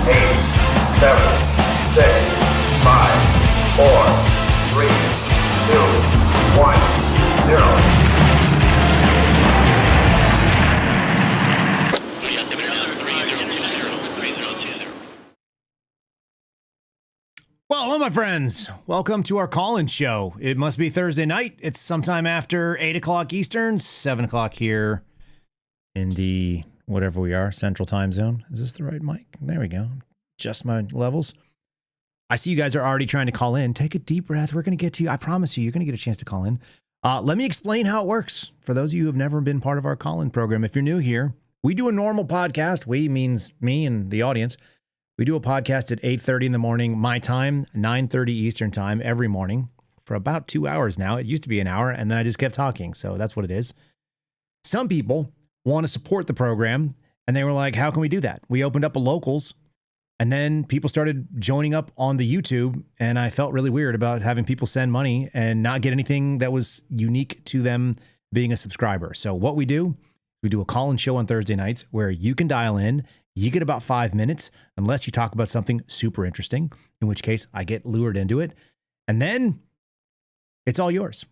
8, 7, 6, 5, 4, 3, 2, 1, 0. Well, hello, my friends. Welcome to our call-in show. It must be Thursday night. It's sometime after 8 o'clock Eastern, 7 o'clock here in the whatever we are, Central Time Zone. Is this the right mic? There we go. Just my levels. I see you guys are already trying to call in. Take a deep breath. We're going to get to you. I promise you're going to get a chance to call in. Let me explain how it works for those of you who have never been part of our call-in program. If you're new here, we do a normal podcast. We means me and the audience. We do a podcast at 8:30 in the morning, my time, 9:30 Eastern time every morning for about 2 hours now. It used to be an hour, and then I just kept talking. So that's what it is. Some people want to support the program, and they were like, how can we do that? We opened up a locals, and then people started joining up on the YouTube, and I felt really weird about having people send money and not get anything that was unique to them being a subscriber. So what we do a call-in show on Thursday nights where you can dial in. You get about 5 minutes, unless you talk about something super interesting, in which case I get lured into it. And then it's all yours.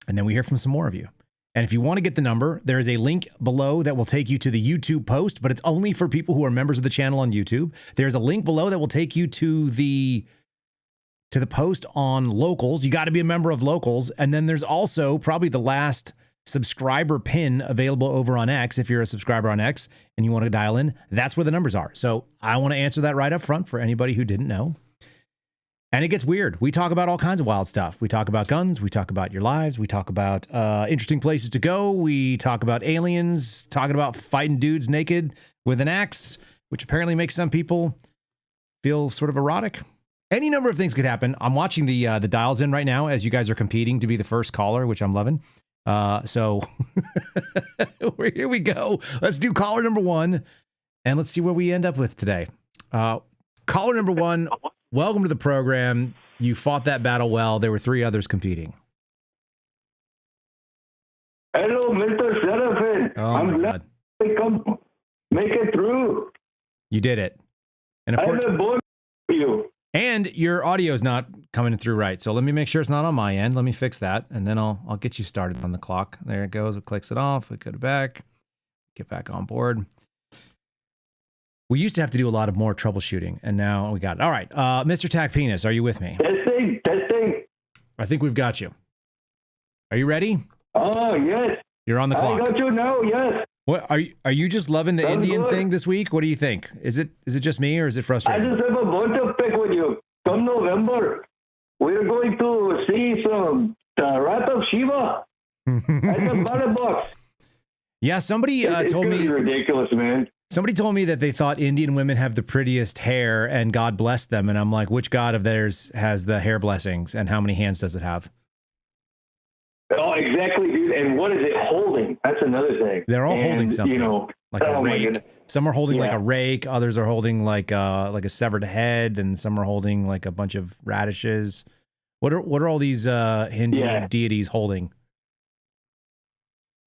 And then we hear from some more of you. And if you want to get the number, there is a link below that will take you to the YouTube post, but it's only for people who are members of the channel on YouTube. There's a link below that will take you to the post on Locals. You got to be a member of Locals. And then there's also probably the last subscriber pin available over on X. If you're a subscriber on X and you want to dial in, that's where the numbers are. So I want to answer that right up front for anybody who didn't know. And it gets weird. We talk about all kinds of wild stuff. We talk about guns. We talk about your lives. We talk about interesting places to go. We talk about aliens, talking about fighting dudes naked with an axe, which apparently makes some people feel sort of erotic. Any number of things could happen. I'm watching the dials in right now as you guys are competing to be the first caller, which I'm loving. So here we go. Let's do caller number 1 and let's see where we end up with today. Caller number 1, welcome to the program. You fought that battle well. There were 3 others competing. Hello, Mr. Seraphin. Oh, I'm glad to come make it through. You did it. And of I course, have a bone for you. and your audio is not coming through right. So let me make sure it's not on my end. Let me fix that. And then I'll get you started on the clock. There it goes. It clicks it off. We go back, get back on board. We used to have to do a lot of more troubleshooting, and now we got it. All right. Mr. Tack Penis, are you with me? Testing. I think we've got you. Are you ready? Oh, yes. You're on the clock. I got you now, yes. What are you just loving the Sounds Indian good. thing this week? What do you think? Is it just me or is it I frustrating? just have a bunch of pick with you. Come November, we're going to see some Wrath of Shiva at the Battle Box. Yeah, somebody It's told gonna me be ridiculous, man. somebody told me that they thought Indian women have the prettiest hair and God blessed them, and I'm like, which God of theirs has the hair blessings and how many hands does it have? Oh, exactly, dude. And what is it holding? That's another thing. They're all And, holding something. You know, Like a oh my rake. goodness. Some are holding like Yeah. a rake, others are holding like a severed head, and some are holding like a bunch of radishes. What are all these Hindu Yeah. deities holding?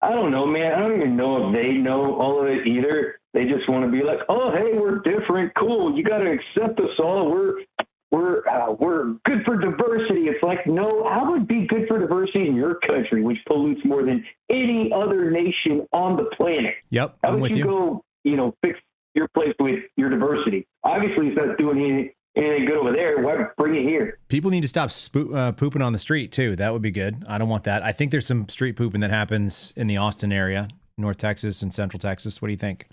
I don't know, man. I don't even know if they know all of it either. They just want to be like, oh, hey, we're different. Cool. You got to accept us all. We're good for diversity. It's like, no, how would be good for diversity in your country, which pollutes more than any other nation on the planet? Yep, How I'm would with you you. go, fix your place with your diversity? Obviously, it's not doing anything good over there. Why bring it here? People need to stop pooping on the street too. That would be good. I don't want that. I think there's some street pooping that happens in the Austin area, North Texas and Central Texas. What do you think?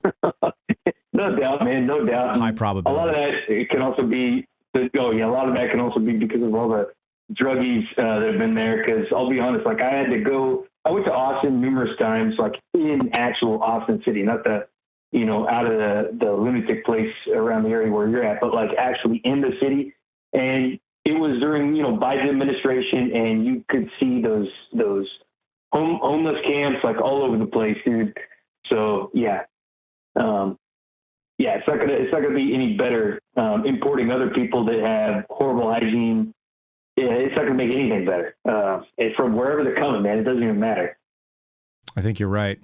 No doubt, man. No doubt. High A probability. lot of that it can also be. A lot of that can also be because of all the druggies that have been there. Because I'll be honest, like I went to Austin numerous times, like in actual Austin City, not the, out of the lunatic place around the area where you're at, but like actually in the city. And it was during, Biden administration, and you could see those homeless camps like all over the place, dude. So yeah. Yeah, it's not gonna be any better importing other people that have horrible hygiene. Yeah, it's not gonna make anything better. And from wherever they're coming, man, it doesn't even matter. I think you're right.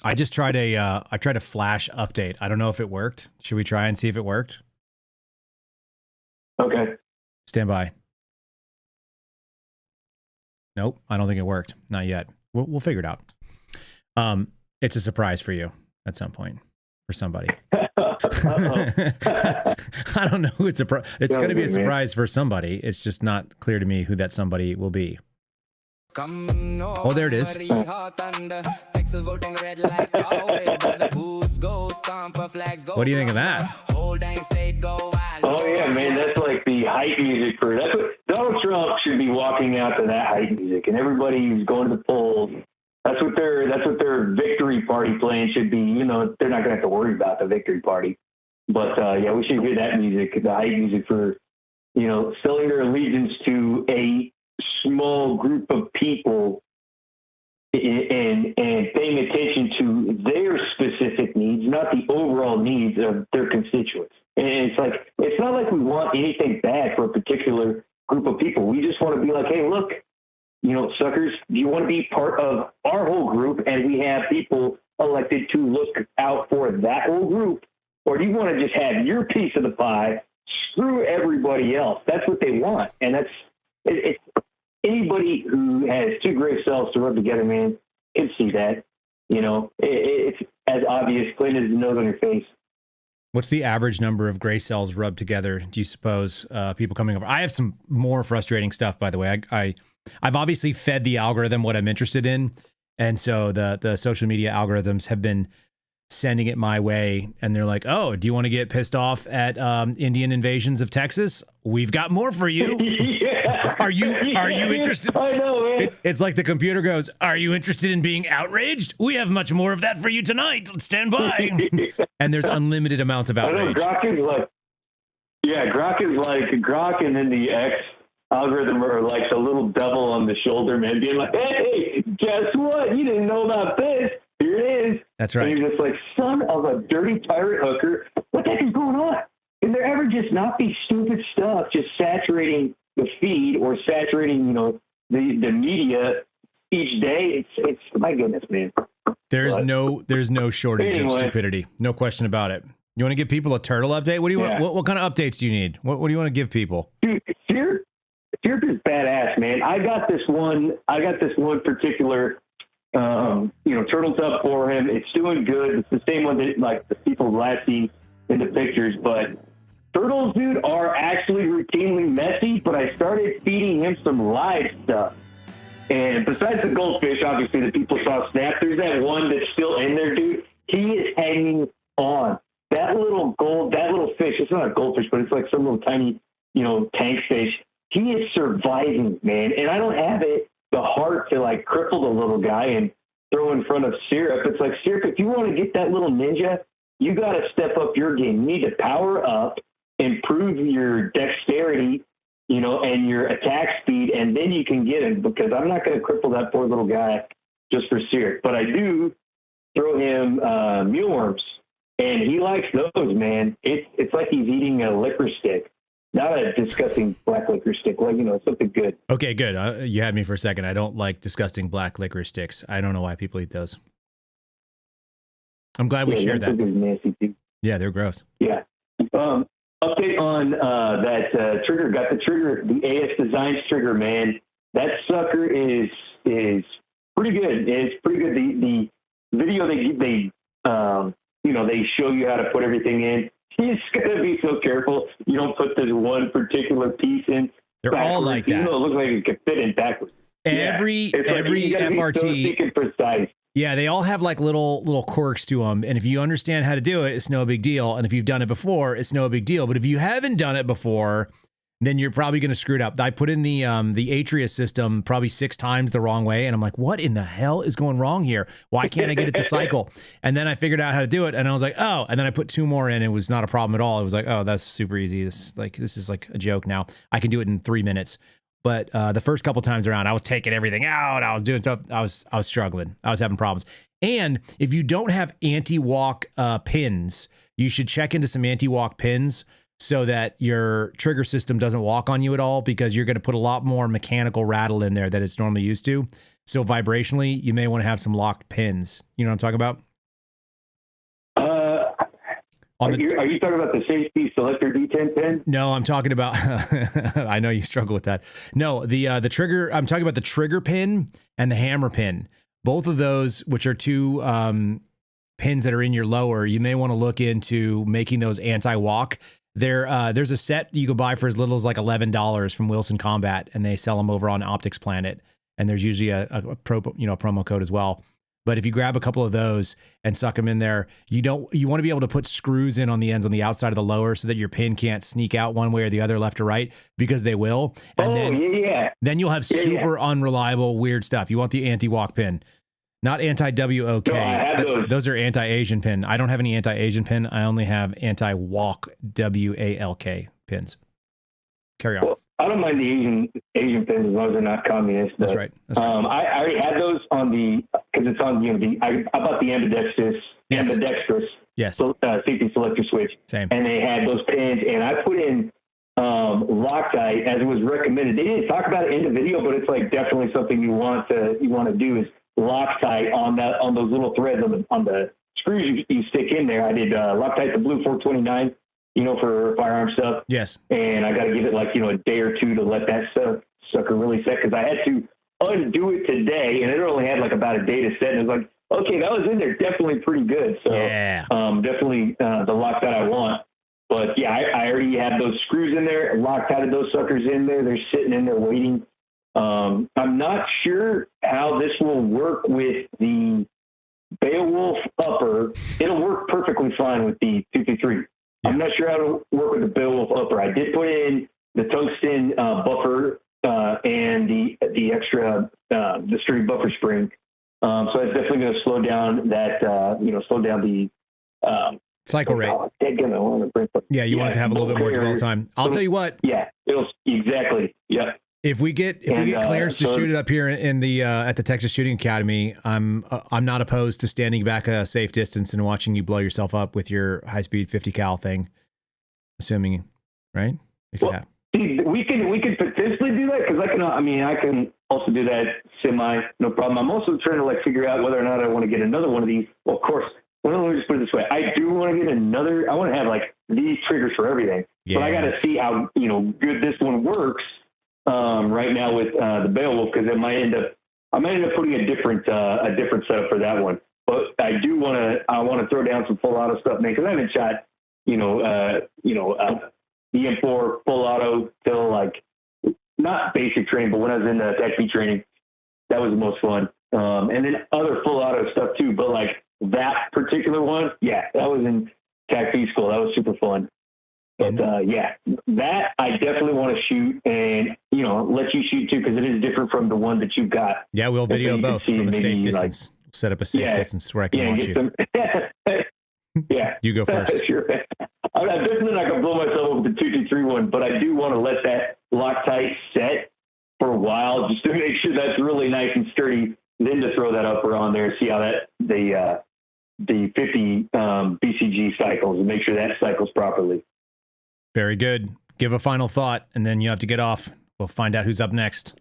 I just tried I tried a flash update. I don't know if it worked. Should we try and see if it worked? Okay. Stand by. Nope, I don't think it worked. Not yet. We'll figure it out. It's a surprise for you at some point for somebody. I don't know who it's going to be a surprise for somebody. It's just not clear to me who that somebody will be. Oh, there it is. What do you think of that? Oh yeah, man, that's like the hype music for that's what Donald Trump should be walking out to that hype music, and everybody who's going to the polls. That's what their victory party playing should be. You know, they're not gonna have to worry about the victory party, but yeah, we should hear that music, the hype music for, you know, selling their allegiance to a small group of people and paying attention to their specific needs, not the overall needs of their constituents. And it's not like we want anything bad for a particular group of people. We just want to be like, hey, look, you know, suckers, do you want to be part of our whole group and we have people elected to look out for that whole group? Or do you want to just have your piece of the pie, screw everybody else? That's what they want. And it's anybody who has two gray cells to rub together, man, can see that. You know, it's as obvious, plain as the nose on your face. What's the average number of gray cells rubbed together, do you suppose, people coming over? I have some more frustrating stuff, by the way. I've obviously fed the algorithm what I'm interested in. And so the social media algorithms have been sending it my way. And they're like, oh, do you want to get pissed off at Indian invasions of Texas? We've got more for you. Yeah. Are you interested? I know, man. It's like the computer goes, are you interested in being outraged? We have much more of that for you tonight. Stand by. And there's unlimited amounts of outrage. Grok is like Grok, and then the X algorithm are like the little devil on the shoulder, man, being like, hey, guess what? You didn't know about this. Here it is. That's right. And you're just like, son of a dirty pirate hooker. What the heck is going on? Can there ever just not be stupid stuff just saturating the feed or saturating, you know, the media each day? It's my goodness, man. There's no shortage of stupidity. No question about it. You want to give people a turtle update? What do you want? What kind of updates do you need? What do you want to give people? Dude, Sirp is badass, man. I got this one particular, you know, turtle tub for him. It's doing good. It's the same one that like the people last seen in the pictures, but turtles, dude, are actually routinely messy. But I started feeding him some live stuff. And besides the goldfish, obviously, the people saw snap, there's that one that's still in there, dude. He is hanging on. That little fish, it's not a goldfish, but it's like some little tiny, you know, tank fish. He is surviving, man. And I don't have the heart to, like, cripple the little guy and throw in front of Sirp. It's like, Sirp, if you want to get that little ninja, you got to step up your game. You need to power up, improve your dexterity, you know, and your attack speed, and then you can get him, because I'm not going to cripple that poor little guy just for Sirp. But I do throw him mealworms, and he likes those, man. It's like he's eating a liquor stick. Not a disgusting black licorice stick, like, you know, something good. Okay, good. You had me for a second. I don't like disgusting black licorice sticks. I don't know why people eat those. I'm glad we shared that. Nasty too. Yeah, they're gross. Yeah. Update on that trigger. Got the trigger, the AS Designs trigger, man. That sucker is pretty good. It's pretty good. The video they you know, they show you how to put everything in. You just gotta be so careful you don't put this one particular piece in. They're backwards. all like that. Even though it looks like it could fit in backwards. Every FRT. So precise. Yeah, they all have like little quirks to them. And if you understand how to do it, it's no big deal. And if you've done it before, it's no big deal. But if you haven't done it before, then you're probably going to screw it up. I put in the Atria system probably 6 times the wrong way. And I'm like, what in the hell is going wrong here? Why can't I get it to cycle? And then I figured out how to do it. And I was like, oh, and then I put 2 more in. It was not a problem at all. It was like, oh, that's super easy. This is like a joke now. I can do it in 3 minutes. But the first couple times around, I was taking everything out. I was doing stuff. I was struggling. I was having problems. And if you don't have anti-walk pins, you should check into some anti-walk pins so that your trigger system doesn't walk on you at all, because you're going to put a lot more mechanical rattle in there that it's normally used to. So vibrationally, you may want to have some locked pins. You know what I'm talking about? On Are you talking about the safety selector D10 pin? No, I'm talking about. I know you struggle with that. No, the trigger. I'm talking about the trigger pin and the hammer pin. Both of those, which are two pins that are in your lower, you may want to look into making those anti-walk. There's a set you can buy for as little as like $11 from Wilson Combat, and they sell them over on Optics Planet. And there's usually a promo code as well. But if you grab a couple of those and suck them in there, you want to be able to put screws in on the ends on the outside of the lower so that your pin can't sneak out one way or the other, left or right, because they will. And then you'll have super unreliable, weird stuff. You want the anti-walk pin, not anti-WOK. No, those are anti-Asian pin. I don't have any anti-Asian pin. I only have anti-walk, WALK pins. Carry on. Well, I don't mind the Asian pins as long as they're not communist. That's right. I already had those on because it's on I bought the ambidextrous Yes. Safety selector switch. Same. And they had those pins, and I put in Loctite as it was recommended. They didn't talk about it in the video, but it's like definitely something you want to do is Loctite on those little threads on the screws you stick in there. I did Loctite the blue 429. For firearm stuff. Yes. And I got to give it a day or two to let that sucker really set, because I had to undo it today, and it only had about a day to set. And it was like, okay, that was in there, definitely pretty good. So yeah. Definitely the Loctite I want. But yeah, I already have those screws in there, Loctited those suckers in there. They're sitting in there waiting. I'm not sure how this will work with the Beowulf upper. It'll work perfectly fine with the 223. I'm not sure how to work with the Beowulf upper. I did put in the tungsten buffer and the extra the sturdy buffer spring. So it's definitely going to slow down that slow down the cycle rate. Yeah, you want it to have a little bit more dwell time. I'll tell you what. Yeah, it'll exactly. Yeah. If we get clearance to shoot it up here in the at the Texas Shooting Academy, I'm not opposed to standing back a safe distance and watching you blow yourself up with your high speed 50 cal thing. Assuming, right? We could potentially do that, because I can also do that no problem. I'm also trying to figure out whether or not I want to get another one of these. Well, of course, let me just put it this way: I do want to get another. I want to have these triggers for everything, but I got to see how good this one works. Right now with the Beowulf, because I might end up putting a different setup for that one. But I want to throw down some full auto stuff, man, because I haven't shot the M4 full auto till not basic training, but when I was in the TACP training, that was the most fun. And then other full auto stuff too, but that particular one, yeah, that was in TACP school. That was super fun. But that I definitely want to shoot, and let you shoot too, because it is different from the one that you've got. Yeah, we'll video both from a safe distance. Set up a safe distance where I can watch you. Yeah, you go first. Sure. I'm definitely not gonna blow myself up with the 223 one, but I do want to let that Loctite set for a while, just to make sure that's really nice and sturdy. Then to throw that upper on there, see how the 50 BCG cycles, and make sure that cycles properly. Very good. Give a final thought, and then you have to get off. We'll find out who's up next.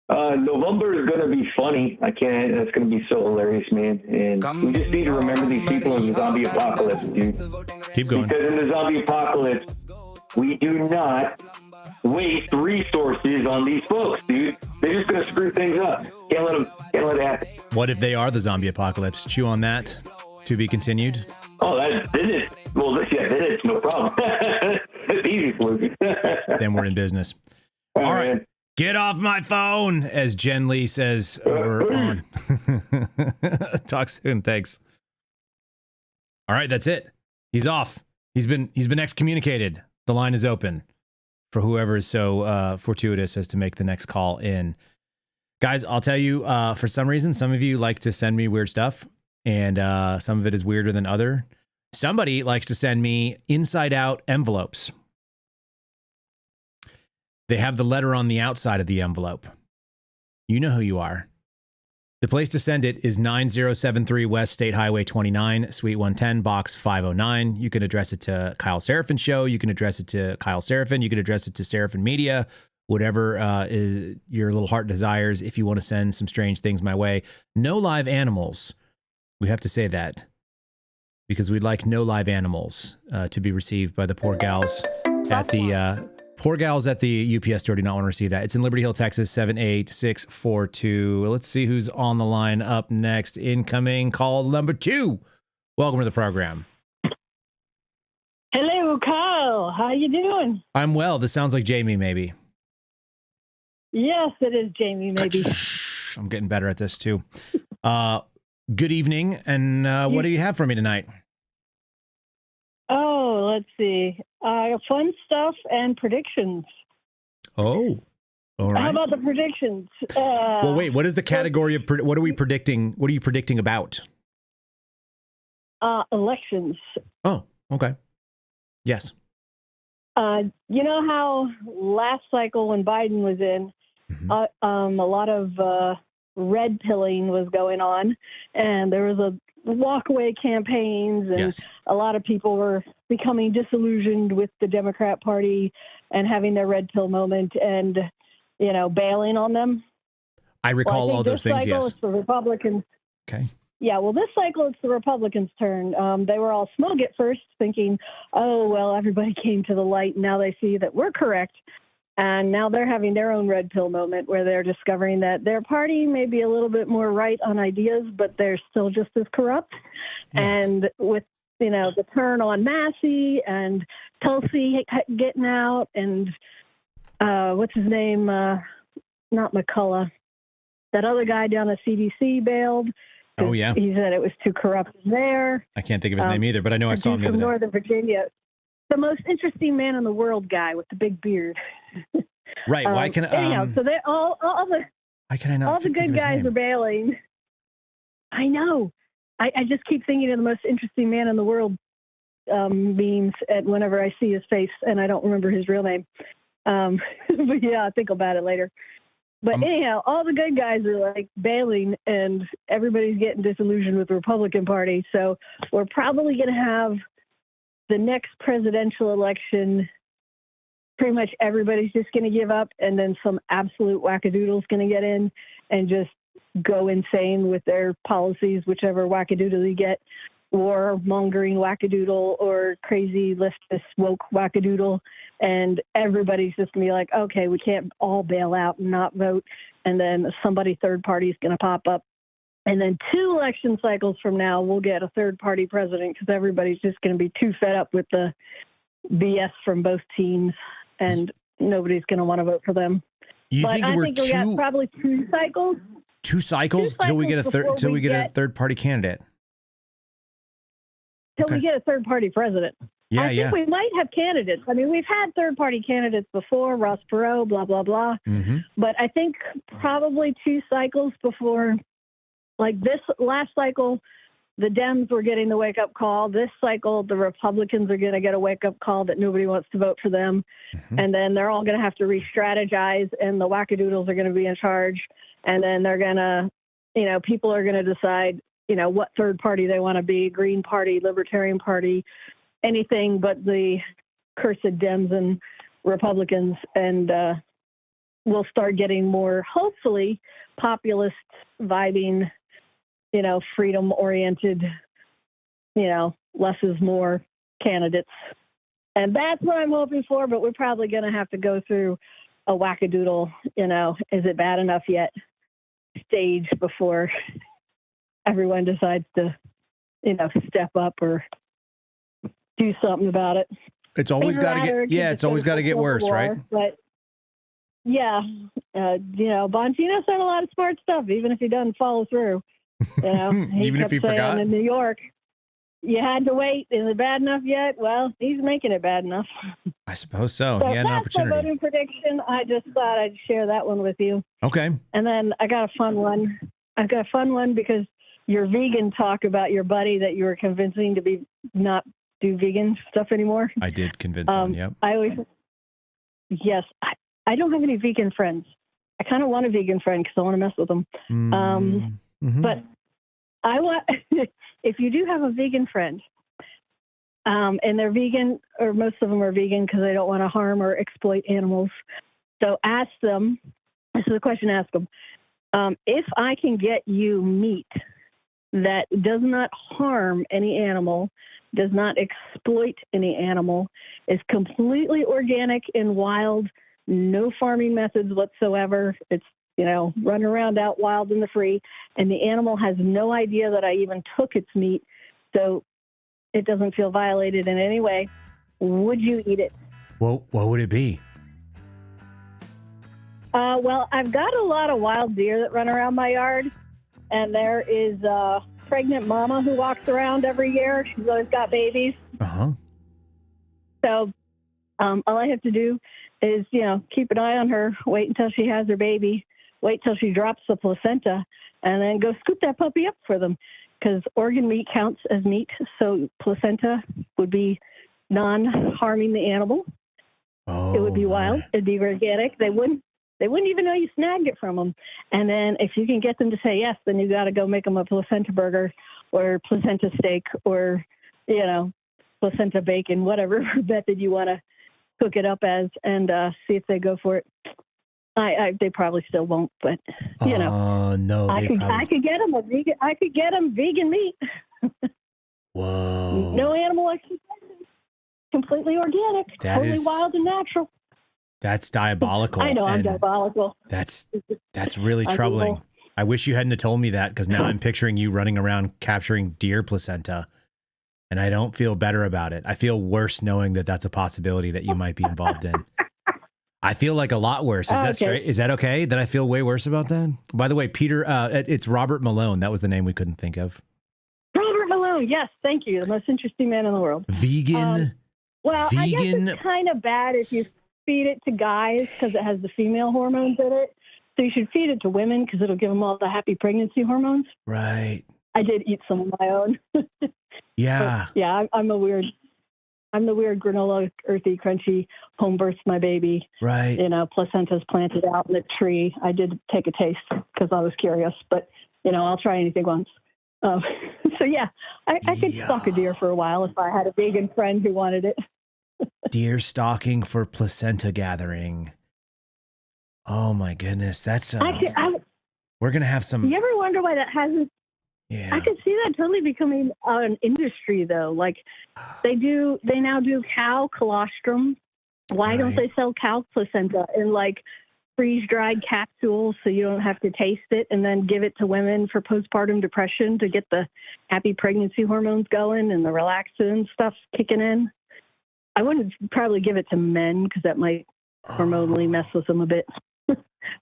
November is going to be funny. That's going to be so hilarious, man. And we just need to remember these people in the zombie apocalypse, dude. Keep going. Because in the zombie apocalypse, we do not waste resources on these folks, dude. They're just going to screw things up. Can't let it happen. What if they are the zombie apocalypse? Chew on that. To be continued. Oh, then it's no problem. It's easy for you. Then we're in business. All right. Man. Get off my phone, as Jen Lee says over on. Talk soon. Thanks. All right, that's it. He's off. He's been excommunicated. The line is open for whoever is so fortuitous as to make the next call in. Guys, I'll tell you, for some reason, some of you like to send me weird stuff. And some of it is weirder than other. Somebody likes to send me inside out envelopes. They have the letter on the outside of the envelope. You know who you are. The place to send it is 9073 West State Highway 29, Suite 110, Box 509. You can address it to Kyle Seraphin Show. You can address it to Kyle Seraphin. You can address it to Seraphin Media. Whatever is your little heart desires, if you want to send some strange things my way. No live animals. We have to say that because we'd like no live animals to be received by the poor gals at the UPS store. Do not want to receive that. It's in Liberty Hill, Texas, 78642. Let's see who's on the line up next. Incoming call number 2. Welcome to the program. Hello, Kyle. How you doing? I'm well. This sounds like Jamie, maybe. Yes, it is Jamie, maybe. I'm getting better at this, too. Good evening, and what do you have for me tonight? Oh, let's see. Fun stuff and predictions. Oh, all right. How about the predictions? Well, wait, what is the category of, what are we predicting? What are you predicting about? Elections. Oh, okay. Yes. You know how last cycle when Biden was in, a lot of red pilling was going on, and there was a walkaway campaigns, and Yes. a lot of people were becoming disillusioned with the Democrat Party and having their red pill moment and, bailing on them. I recall all those things, yes. It's the Republicans. Okay. Yeah, well, this cycle, it's the Republicans' turn. They were all smug at first, thinking, oh, well, everybody came to the light. Now they see that we're correct. And now they're having their own red pill moment where they're discovering that their party may be a little bit more right on ideas, but they're still just as corrupt. Yeah. And with, the turn on Massey and Tulsi getting out and what's his name? Not McCullough. That other guy down at CDC bailed. Oh, yeah. He said it was too corrupt there. I can't think of his name either, but I know I saw him the other day. Northern Virginia. The most interesting man in the world guy with the big beard. Right. Why can anyhow, so they all the why can I not all the good guys are bailing. I know. I just keep thinking of the most interesting man in the world memes whenever I see his face, and I don't remember his real name. But yeah, I'll think about it later. But anyhow, all the good guys are like bailing, and everybody's getting disillusioned with the Republican Party. So we're probably going to have the next presidential election. Pretty much everybody's just going to give up, and then some absolute wackadoodle's going to get in and just go insane with their policies, whichever wackadoodle you get, warmongering wackadoodle or crazy leftist woke wackadoodle. And everybody's just going to be like, okay, we can't all bail out and not vote. And then somebody third party is going to pop up. And then 2 election cycles from now, we'll get a third party president because everybody's just going to be too fed up with the BS from both teams, and nobody's going to want to vote for them. You but think I we're think we got probably 2 cycles. 2 cycles till we get a third third party candidate. Till we get a third party president. Yeah, I think we might have candidates. I mean, we've had third party candidates before, Ross Perot, blah, blah, blah. Mm-hmm. But I think probably 2 cycles before, like this last cycle, the Dems were getting the wake up call. This cycle, the Republicans are going to get a wake up call that nobody wants to vote for them. Mm-hmm. And then they're all going to have to re-strategize, and the wackadoodles are going to be in charge. And then they're going to, people are going to decide, what third party they want to be, Green Party, Libertarian Party, anything but the cursed Dems and Republicans. And we'll start getting more, hopefully, populist vibing, freedom-oriented, less is more candidates. And that's what I'm hoping for, but we're probably going to have to go through a wackadoodle, is it bad enough yet stage before everyone decides to, step up or do something about it. It's always got to get, it's always got to get worse, right? But yeah, Bongino said a lot of smart stuff, even if he doesn't follow through. Even if he forgot. In New York, you had to wait. Is it bad enough yet? Well, he's making it bad enough. I suppose so. So he had an opportunity. That's my voting prediction. I just thought I'd share that one with you. Okay. And then I got a fun one. I've got a fun one because your vegan talk about your buddy that you were convincing to not do vegan stuff anymore. I did convince one. Yep. Yes. I don't have any vegan friends. I kind of want a vegan friend because I want to mess with them. Mm-hmm. But I want, if you do have a vegan friend, and they're vegan, or most of them are vegan because they don't want to harm or exploit animals. So ask them, this is a question, ask them, if I can get you meat that does not harm any animal, does not exploit any animal, is completely organic and wild, no farming methods whatsoever. It's, running around out wild in the free, and the animal has no idea that I even took its meat, so it doesn't feel violated in any way. Would you eat it? Well, what would it be? Well, I've got a lot of wild deer that run around my yard, and there is a pregnant mama who walks around every year. She's always got babies. Uh-huh. So all I have to do is, keep an eye on her, wait until she has her baby, wait till she drops the placenta, and then go scoop that puppy up for them, because organ meat counts as meat, so placenta would be non-harming the animal. Oh, It would be wild. It'd be organic. They wouldn't even know you snagged it from them. And then if you can get them to say yes, then you got to go make them a placenta burger or placenta steak or, placenta bacon, whatever method you want to cook it up as, and see if they go for it. They probably still won't, but no, I could get them vegan. I could get them vegan meat. Whoa. No animal exercise. Completely organic. Totally wild and natural. That's diabolical. I know I'm diabolical. That's really troubling. I wish you hadn't have told me that, because now I'm picturing you running around capturing deer placenta, and I don't feel better about it. I feel worse knowing that that's a possibility that you might be involved in. I feel like a lot worse. Is that straight? Is that okay? That I feel way worse about that? By the way, Peter, it's Robert Malone. That was the name we couldn't think of. Robert Malone. Yes, thank you. The most interesting man in the world. Vegan. I guess it's kind of bad if you feed it to guys because it has the female hormones in it. So you should feed it to women because it'll give them all the happy pregnancy hormones. Right. I did eat some of my own. Yeah. But, yeah, I'm the weird granola, earthy, crunchy, home birthed my baby. Right. Placenta's planted out in the tree. I did take a taste because I was curious, but I'll try anything once. So yeah, I could stalk a deer for a while if I had a vegan friend who wanted it. Deer stalking for placenta gathering. Oh my goodness, that's we're gonna have some. You ever wonder why that hasn't? Yeah, I could see that totally becoming an industry though. Like they now do cow colostrum. Why don't they sell cow placenta in like freeze-dried capsules so you don't have to taste it, and then give it to women for postpartum depression to get the happy pregnancy hormones going and the relaxin stuff kicking in? I wouldn't probably give it to men because that might hormonally mess with them a bit,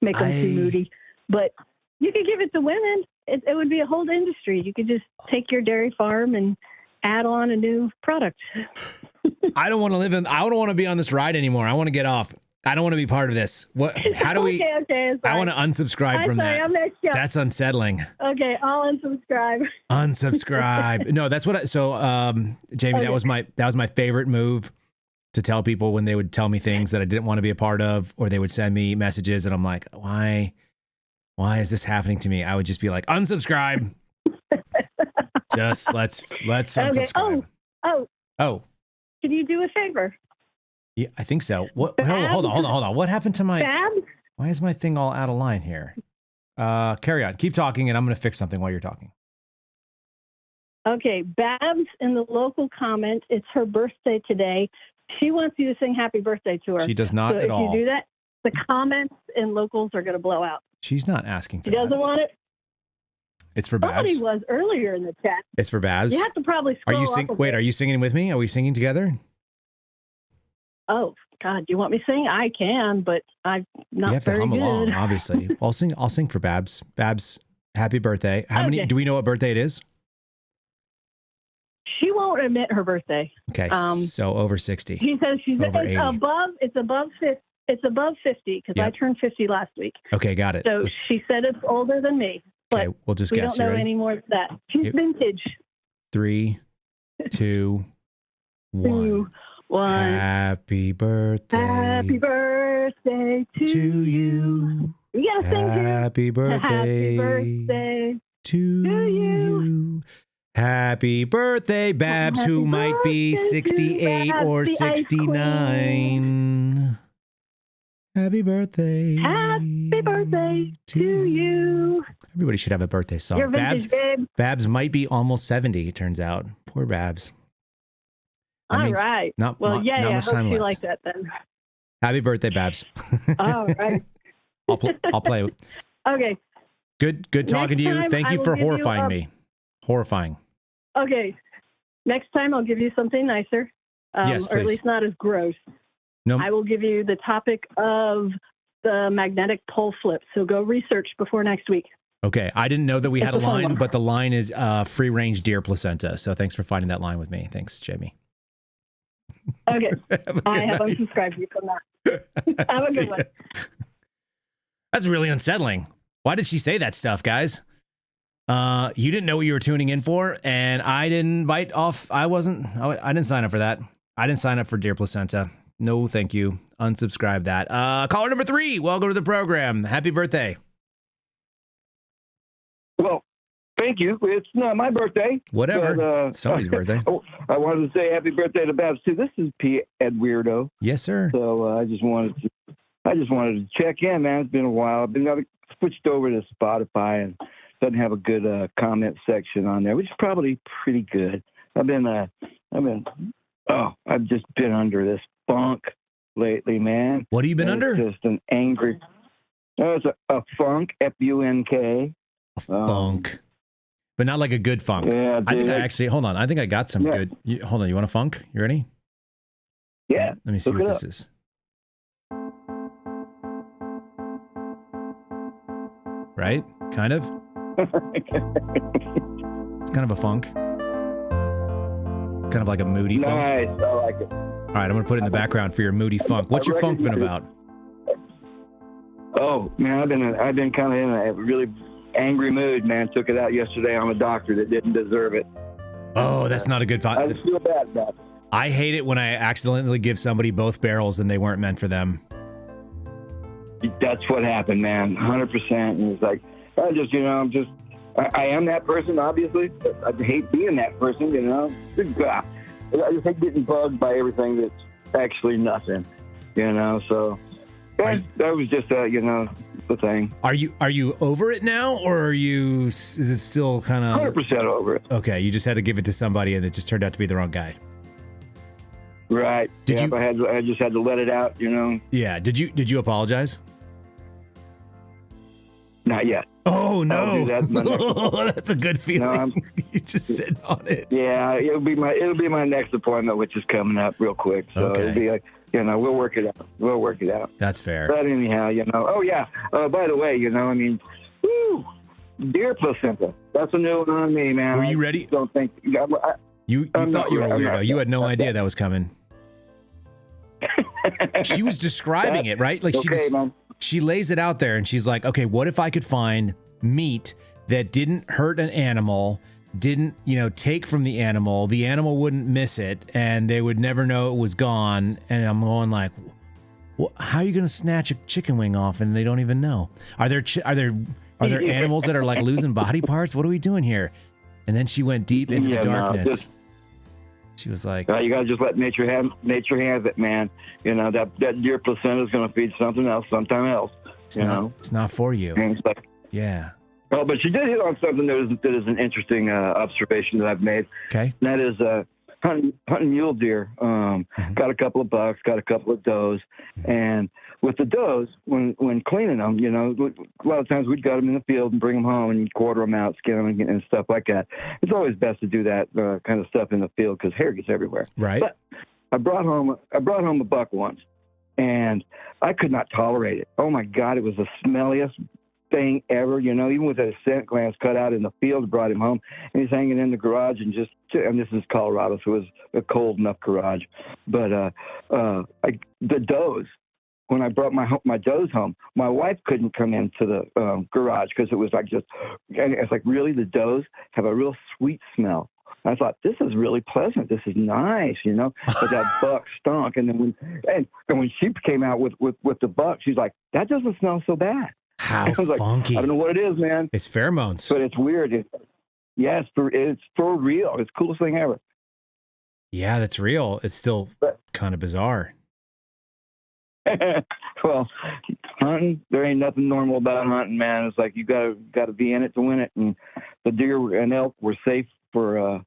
make them too moody. But you could give it to women. It would be a whole industry. You could just take your dairy farm and add on a new product. I don't want to be on this ride anymore. I want to get off. I don't want to be part of this. What? How do we? Okay. I want to unsubscribe from that. That's unsettling. Okay, I'll unsubscribe. Unsubscribe. No, that's what. Jamie, that was my favorite move, to tell people when they would tell me things that I didn't want to be a part of, or they would send me messages, and I'm like, why is this happening to me? I would just be like, unsubscribe. Just let's unsubscribe. Okay. Oh. Can you do a favor? Yeah, I think so. What? Hold on. What happened to my? Babs? Why is my thing all out of line here? Carry on. Keep talking, and I'm going to fix something while you're talking. Okay, Babs in the local comment. It's her birthday today. She wants you to sing happy birthday to her. She does not at all. If you do that, the comments in locals are going to blow out. She's not asking for She doesn't want it. It's for Babs. Somebody was earlier in the chat. It's for Babs. You have to probably scroll up. Wait, are you singing with me? Are we singing together? Oh God, you want me to sing? I can, but I'm not you have very to hum good. along, obviously. I'll sing for Babs. Babs, happy birthday. How many? Do we know what birthday it is? She won't admit her birthday. Okay, so over 60. She says over 80. It's above 50. It's above 50 because I turned 50 last week. Okay, got it. So she said it's older than me. But okay, we'll just we guess. We don't know any more than that. She's vintage. 3, 2, 1. Happy birthday. Happy birthday to you. You gotta sing too. Happy birthday. Happy birthday to you. Happy birthday, Babs, who might be 68 or 69. Happy birthday. Happy birthday. birthday to you. Everybody should have a birthday song. You're vintage, babe. Babs might be almost 70, it turns out. Poor Babs. That All means right. Not, Well, not, yeah, not I much hope time you left. like that then. Happy birthday, Babs. All right. I'll play. Okay. Good talking to you. time, Thank I you will for give you horrifying a- me. Horrifying. Okay. Next time I'll give you something nicer. Yes, or at please. least not as gross. No, I will give you the topic of the magnetic pole flip. So go research before next week. okay. I didn't know that we had a It's a fun line, one. but the line is free range deer placenta. So thanks for finding that line with me. Thanks, Jamie. Okay. Have a I good have night. unsubscribed you from that. Have a See good one. ya. That's really unsettling. Why did she say that stuff, guys? You didn't know what you were tuning in for, and I didn't bite off. I didn't sign up for that. I didn't sign up for deer placenta. No, thank you. Unsubscribe that. Caller number 3. Welcome to the program. Happy birthday. Well, thank you. It's not my birthday. Whatever. But, Somebody's birthday. Oh, I wanted to say happy birthday to Babs too. This is P. Ed Weirdo. Yes, sir. So I just wanted to check in, man. It's been a while. I've switched over to Spotify and doesn't have a good comment section on there, which is probably pretty good. I've just been under this funk lately, man. What have you been It's under? Just an angry. It's a funk, F-U-N-K. A funk. But not like a good funk. Yeah, I think dude. I actually, hold on. I think I got some Yeah. good. Hold on. You want a funk? You ready? Yeah. Let me see Look what it this is. Right? Kind of. It's kind of a funk. Kind of like a moody funk. Nice. I like it. All right, I'm going to put it in the background for your moody funk. What's your funk been about? Oh man, I've been kind of in a really angry mood, man. Took it out yesterday on a doctor that didn't deserve it. Oh, that's not a good I funk. just feel bad about it. I hate it when I accidentally give somebody both barrels and they weren't meant for them. That's what happened, man. 100%. And it's like, I am that person, obviously. But I hate being that person, you know. I just hate getting bugged by everything that's actually nothing, you know. So that was just, the thing. Are you over it now, or is it still kind of 100% over it. okay? You just had to give it to somebody, and it just turned out to be the wrong guy. Right. Did Yeah, you- I just had to let it out, you know. Yeah. Did you apologize? Not yet. Oh no! I'll do that in my next- Oh, that's a good feeling. I'm- You just sit on it. Yeah, it'll be my next appointment, which is coming up real quick. So Okay. it'll be like, we'll work it out. That's fair. But anyhow, oh yeah. By the way, woo, deer placenta. That's a new one on me, man. Were you ready? I don't think You I'm thought not- you were a I'm weirdo. not- You had no idea that was coming. She was describing it, right? Like okay, man. she lays it out there and she's like, okay, what if I could find meat that didn't hurt an animal, didn't, take from the animal wouldn't miss it, and they would never know it was gone. And I'm going like, well, how are you going to snatch a chicken wing off and they don't even know? Are there animals that are like losing body parts? What are we doing here? And then she went deep into the Yeah, no, darkness. She was like, You gotta just let nature have it, man. That deer placenta is gonna feed something else sometime else. it's not for you. And it's like, Yeah. oh, but she did hit on something that is an interesting observation that I've made. Okay. And that is hunting mule deer. Got a couple of bucks, got a couple of does, and with the does, when cleaning them, a lot of times we'd got them in the field and bring them home and quarter them out, skin them, and stuff like that. It's always best to do that kind of stuff in the field because hair gets everywhere. Right. But I brought home a buck once, and I could not tolerate it. Oh my God, it was the smelliest thing ever, even with a scent glands cut out in the field. Brought him home, and he's hanging in the garage, and this is Colorado, so it was a cold enough garage. But the does, when I brought my does home, my wife couldn't come into the garage because it was like and it's like, really, the does have a real sweet smell. I thought, this is really pleasant. This is nice, but that buck stunk. And then when she came out with the buck, she's like, that doesn't smell so bad. How I was like, funky. I don't know what it is, man, It's pheromones. but it's weird. It's for real. It's the coolest thing ever. Yeah, that's real. It's still But- kind of bizarre. Well, hunting, there ain't nothing normal about hunting, man. It's like you gotta be in it to win it. And the deer and elk were safe for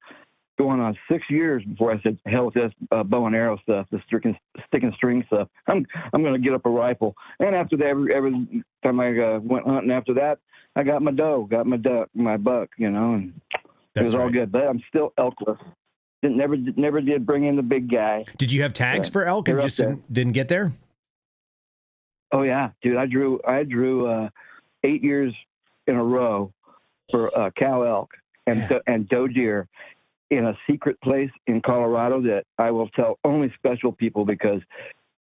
going on 6 years before I said, hell with this bow and arrow stuff, the stick and string stuff. I'm gonna get up a rifle. And after that, every time I went hunting after that, I got my doe, got my duck, my buck, you know, and it was all good. But I'm still elkless. Never did bring in the big guy. Did you have tags for elk and just didn't get there? Oh yeah, dude. I drew 8 years in a row for cow elk and doe deer in a secret place in Colorado that I will tell only special people, because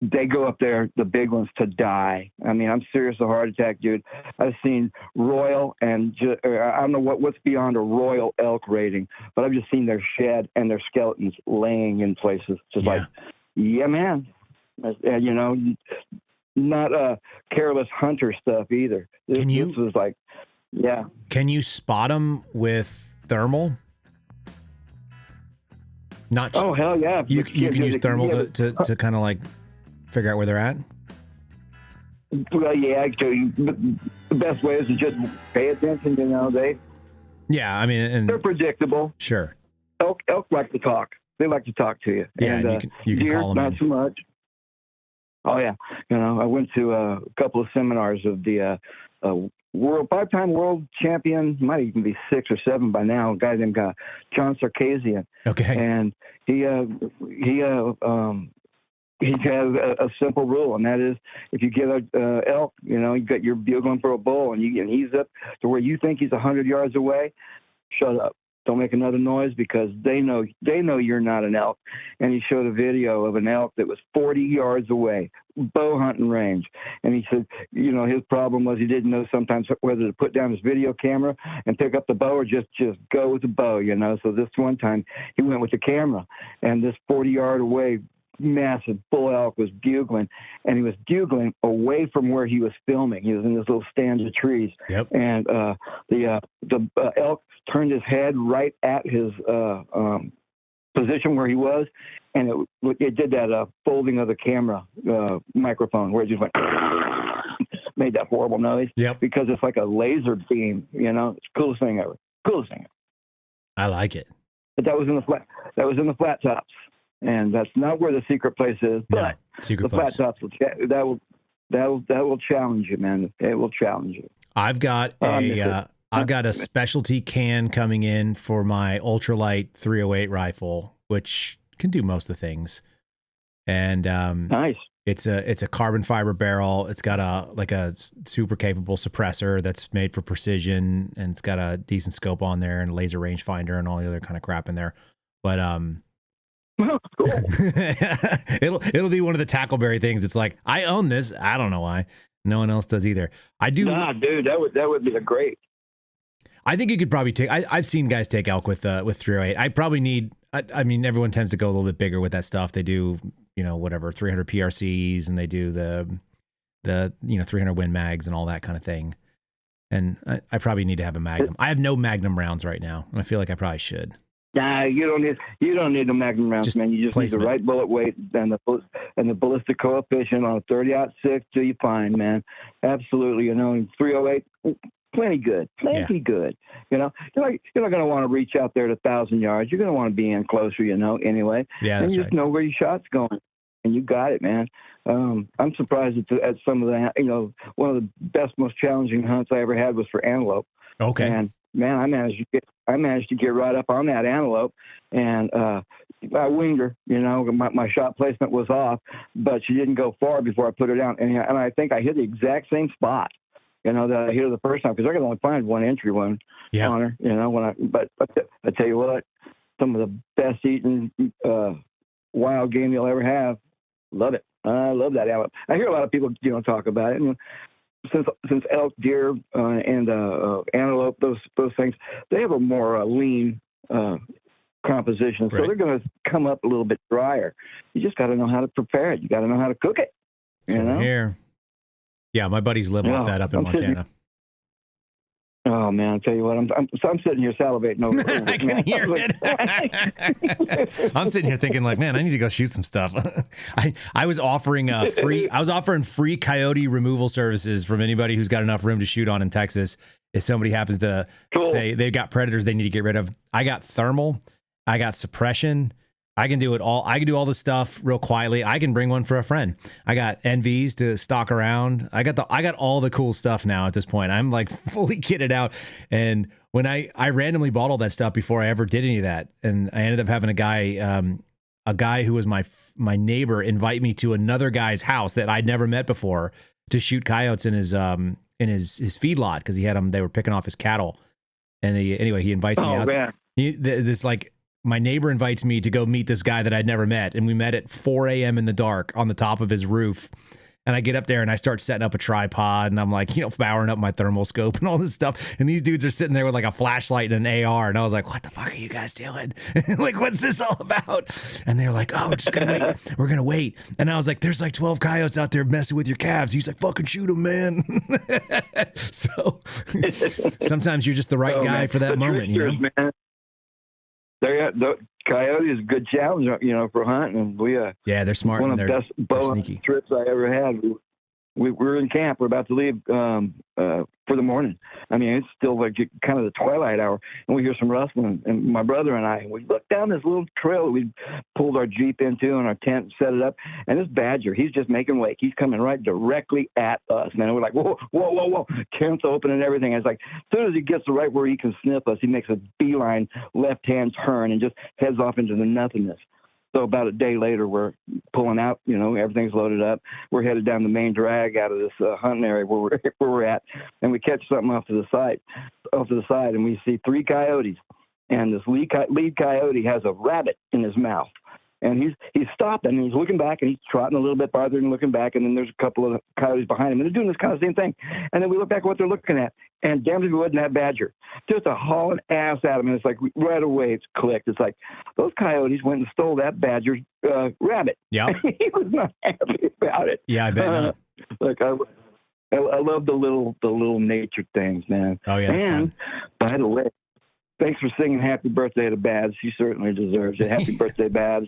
they go up there, the big ones, to die. I mean, I'm serious, a heart attack, dude. I've seen royal and I don't know what's beyond a royal elk rating, but I've just seen their shed and their skeletons laying in places. Just like, yeah, man. You know, not careless hunter stuff either. This was like, yeah. Can you spot them with thermal? Not. Oh hell yeah! You can use thermal to kind of like figure out where they're at. Well, yeah. Actually, the best way is to just pay attention. You know, Yeah, I mean, and they're predictable. Sure. Elk like to talk. They like to talk to you. Yeah, and you can deer, call them not so much. Oh yeah, you know, I went to a couple of seminars of the five-time world champion, might even be 6 or 7 by now, a guy named John Sarkazian. Okay. And he has a simple rule, and that is, if you get a elk, you know, you're bugling for a bull, and he's up to where you think he's 100 yards away, shut up. Don't make another noise, because they know you're not an elk. And he showed a video of an elk that was 40 yards away, bow hunting range. And he said, you know, his problem was he didn't know sometimes whether to put down his video camera and pick up the bow or just go with the bow, you know. So this one time he went with the camera, and this 40-yard away massive bull elk was bugling, and he was bugling away from where he was filming. He was in this little stand of trees. Yep. And the elk turned his head right at his position where he was, and it did that folding of the camera microphone where it just went made that horrible noise. Yep. Because it's like a laser beam, you know. It's the coolest thing ever. Coolest thing ever. I like it. But that was in the flat tops. And that's not where the secret place is, but secret the place. flat tops that will challenge you, man. It will challenge you. I've got a specialty can coming in for my ultralight 308 rifle, which can do most of the things. And nice. It's a carbon fiber barrel. It's got a super capable suppressor that's made for precision, and it's got a decent scope on there and laser rangefinder and all the other kind of crap in there. But cool. it'll be one of the Tackleberry things. It's like, I own this. I don't know why. No one else does either. I do. Nah, dude, that would be a great. I think you could probably take. I've seen guys take elk with 308. I probably need. I mean, everyone tends to go a little bit bigger with that stuff. They do, you know, whatever 300 PRCs, and they do the 300 Win Mags and all that kind of thing. And I probably need to have a Magnum. I have no Magnum rounds right now, and I feel like I probably should. Nah, you don't need the Magnum rounds, man. You just placement. need the right bullet weight and the ballistic coefficient on a 30-06 till you find, man. Absolutely, you know, 308, plenty good. Good. You know, you're not going to want to reach out there to 1,000 yards. You're going to want to be in closer, you know, anyway. Yeah, and that's you just right. know where your shot's going, and you got it, man. I'm surprised at some of the, you know, one of the best, most challenging hunts I ever had was for antelope. Okay. And man, I managed to get right up on that antelope, and I winged her. You know, my shot placement was off, but she didn't go far before I put her down, and I think I hit the exact same spot, you know, that I hit her the first time, because I could only find one entry wound on her. You know, but I tell you what, some of the best eating wild game you'll ever have. Love it. I love that antelope. I hear a lot of people, you know, talk about it. And since elk, deer, and antelope, those things, they have a more lean composition, so right. they're going to come up a little bit drier. You just got to know how to prepare it. You got to know how to cook it. You know? Here. Yeah, my buddies live off that up in Montana. Oh Oh man, I'll tell you what, I'm sitting here salivating over I can hear it. I'm sitting here thinking like, man, I need to go shoot some stuff. I was offering free coyote removal services from anybody who's got enough room to shoot on in Texas. If somebody happens to say they've got predators they need to get rid of, I got thermal, I got suppression. I can do it all. I can do all this stuff real quietly. I can bring one for a friend. I got NVs to stalk around. I got all the cool stuff now at this point. I'm like fully kitted out. And when I randomly bought all that stuff before I ever did any of that, and I ended up having a guy who was my neighbor invite me to another guy's house that I'd never met before to shoot coyotes in his feedlot because he had them. They were picking off his cattle, and he invites me out. Man. My neighbor invites me to go meet this guy that I'd never met. And we met at 4 a.m. in the dark on the top of his roof. And I get up there and I start setting up a tripod and I'm like, powering up my thermal scope and all this stuff. And these dudes are sitting there with like a flashlight and an AR. And I was like, what the fuck are you guys doing? Like, what's this all about? And they're like, oh, we're just going to wait. We're going to wait. And I was like, there's like 12 coyotes out there messing with your calves. He's like, fucking shoot them, man. So sometimes you're just the right guy for that moment, Man. The coyote is a good challenge, for hunting. And they're smart. One of the best bow trips I ever had. We're in camp. We're about to leave for the morning. I mean, it's still like kind of the twilight hour, and we hear some rustling. And my brother and I, we look down this little trail that we pulled our Jeep into and our tent and set it up. And this badger, he's just making wake. He's coming right directly at us, man. We're like, whoa, whoa, whoa, whoa. Tent's open and everything. And it's like, as soon as he gets to right where he can sniff us, he makes a beeline left-hand turn and just heads off into the nothingness. So about a day later, we're pulling out, everything's loaded up. We're headed down the main drag out of this hunting area where we're at, and we catch something off to the side, and we see 3 coyotes, and this lead coyote has a rabbit in his mouth. And he's stopping, and he's looking back, and he's trotting a little bit farther and looking back, and then there's a couple of coyotes behind him, and they're doing this kind of same thing. And then we look back at what they're looking at, and damn if it wasn't that badger. Just a hauling ass at him, and it's like right away it's clicked. It's like those coyotes went and stole that badger's rabbit. Yeah. He was not happy about it. Yeah, I bet not. Like I love the little nature things, man. Oh, yeah, that's and fun. by the way, thanks for singing "Happy Birthday" to Babs. She certainly deserves it. Happy birthday, Babs.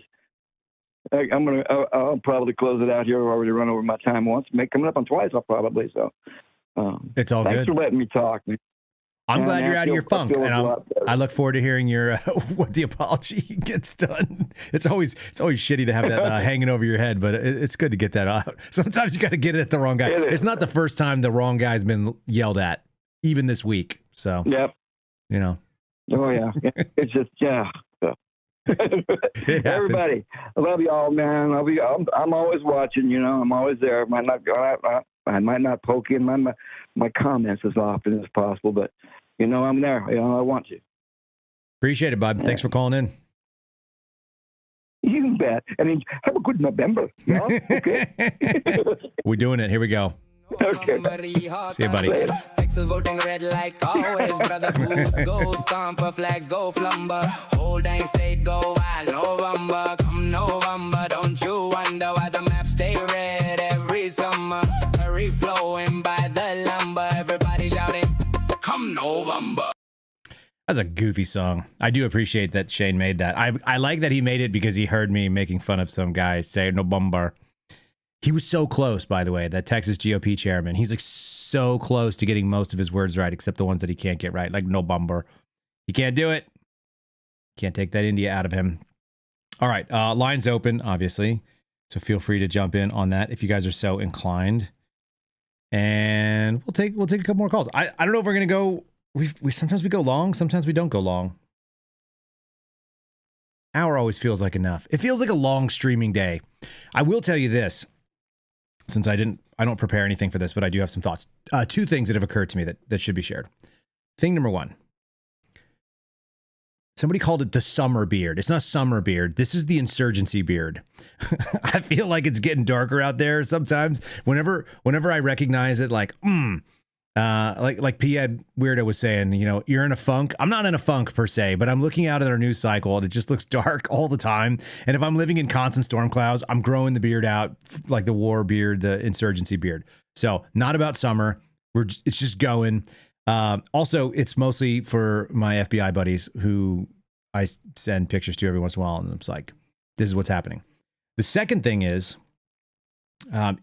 I'll probably close it out here. I've already run over my time once. Coming up on twice, I'll probably. So it's all thanks good. for letting me talk. I'm glad you're out of your funk, and I look forward to hearing your what the apology gets done. It's always shitty to have that hanging over your head, but it's good to get that out. Sometimes you got to get it at the wrong guy. It's not the first time the wrong guy's been yelled at, even this week. So yep, Oh yeah, it's just Everybody, I love you all, man. I'm always watching. I'm always there. I might not poke in my comments as often as possible, but I'm there. I want to. Appreciate it, bud. Yeah. Thanks for calling in. You bet. Have a good November. Okay. We're doing it. Here we go. Okay. See you, buddy. Later. Texas voting red like always. Brother boots go stomper, flags go flumber. Whole dang state go wild. November, come November. Don't you wonder why the maps stay red every summer? Hurry flowing by the lumber. Everybody shouting, come November. That's a goofy song. I do appreciate that Shane made that. I like that he made it because he heard me making fun of some guy say November. He was so close, by the way, that Texas GOP chairman. He's like so close to getting most of his words right, except the ones that he can't get right, like no bumper. He can't do it. Can't take that India out of him. All right, lines open, obviously. So feel free to jump in on that if you guys are so inclined. And we'll take a couple more calls. I don't know if we're gonna go. We sometimes we go long, sometimes we don't go long. Hour always feels like enough. It feels like a long streaming day. I will tell you this. Since I don't prepare anything for this, but I do have some thoughts. 2 things that have occurred to me that should be shared. Thing number 1. Somebody called it the summer beard. It's not summer beard. This is the insurgency beard. I feel like it's getting darker out there sometimes. Whenever I recognize it, like P.Ed Weirdo was saying, you're in a funk. I'm not in a funk per se, but I'm looking out at our news cycle and it just looks dark all the time. And if I'm living in constant storm clouds, I'm growing the beard out like the war beard, the insurgency beard. So not about summer. It's just going. Also, it's mostly for my FBI buddies who I send pictures to every once in a while, and it's like, this is what's happening. The second thing is,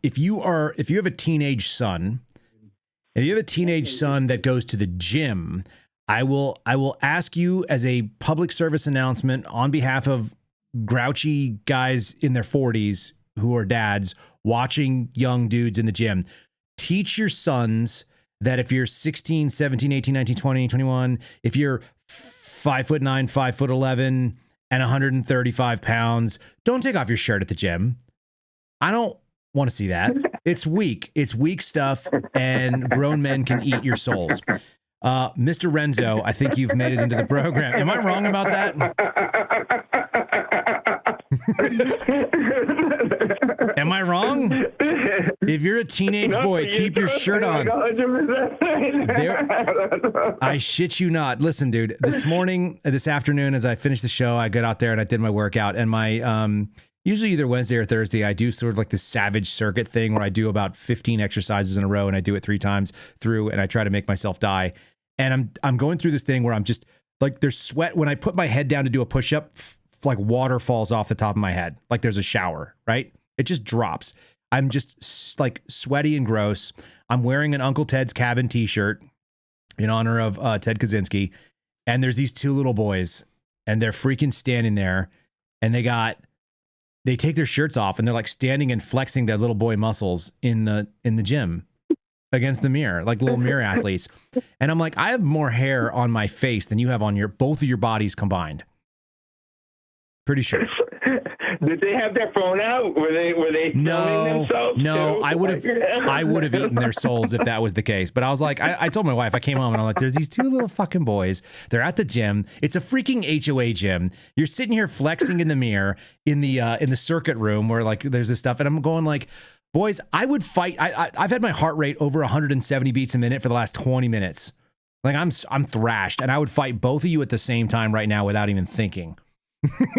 if you have a teenage son, that goes to the gym, I will ask you as a public service announcement on behalf of grouchy guys in their 40s who are dads watching young dudes in the gym. Teach your sons that if you're 16, 17, 18, 19, 20, 21, if you're 5'9", 5'11", and 135 pounds, don't take off your shirt at the gym. I don't want to see that. It's weak. It's weak stuff, and grown men can eat your souls. Mr. Renzo, I think you've made it into the program. Am I wrong about that? Am I wrong? If you're a teenage boy, keep your shirt on. I shit you not. Listen, dude, this afternoon, as I finished the show, I got out there and I did my workout, and my, usually either Wednesday or Thursday, I do sort of like this savage circuit thing where I do about 15 exercises in a row, and I do it 3 times through, and I try to make myself die. And I'm going through this thing where I'm just like, there's sweat. When I put my head down to do a push-up, like water falls off the top of my head. Like there's a shower, right? It just drops. I'm just like sweaty and gross. I'm wearing an Uncle Ted's Cabin t-shirt in honor of Ted Kaczynski. And there's these 2 little boys, and they're freaking standing there, and they take their shirts off, and they're like standing and flexing their little boy muscles in the gym against the mirror, like little mirror athletes. And I'm like, I have more hair on my face than you have on both of your bodies combined. Pretty sure. Did they have their phone out? Were they filming themselves? No, too? I would have eaten their souls if that was the case. But I was like, I told my wife, I came home and I'm like, there's these 2 little fucking boys. They're at the gym. It's a freaking HOA gym. You're sitting here flexing in the mirror in the circuit room where like there's this stuff, and I'm going like, boys, I would fight. I've had my heart rate over 170 beats a minute for the last 20 minutes. Like I'm thrashed, and I would fight both of you at the same time right now without even thinking.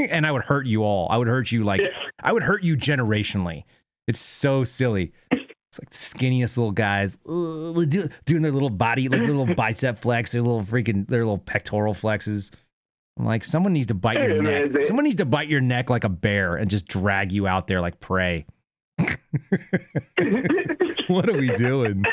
And I would hurt you all. I would hurt you I would hurt you generationally. It's so silly. It's like the skinniest little guys doing their little body, like little bicep flex, their little pectoral flexes. I'm like, someone needs to bite your neck. Someone needs to bite your neck like a bear and just drag you out there like prey. What are we doing?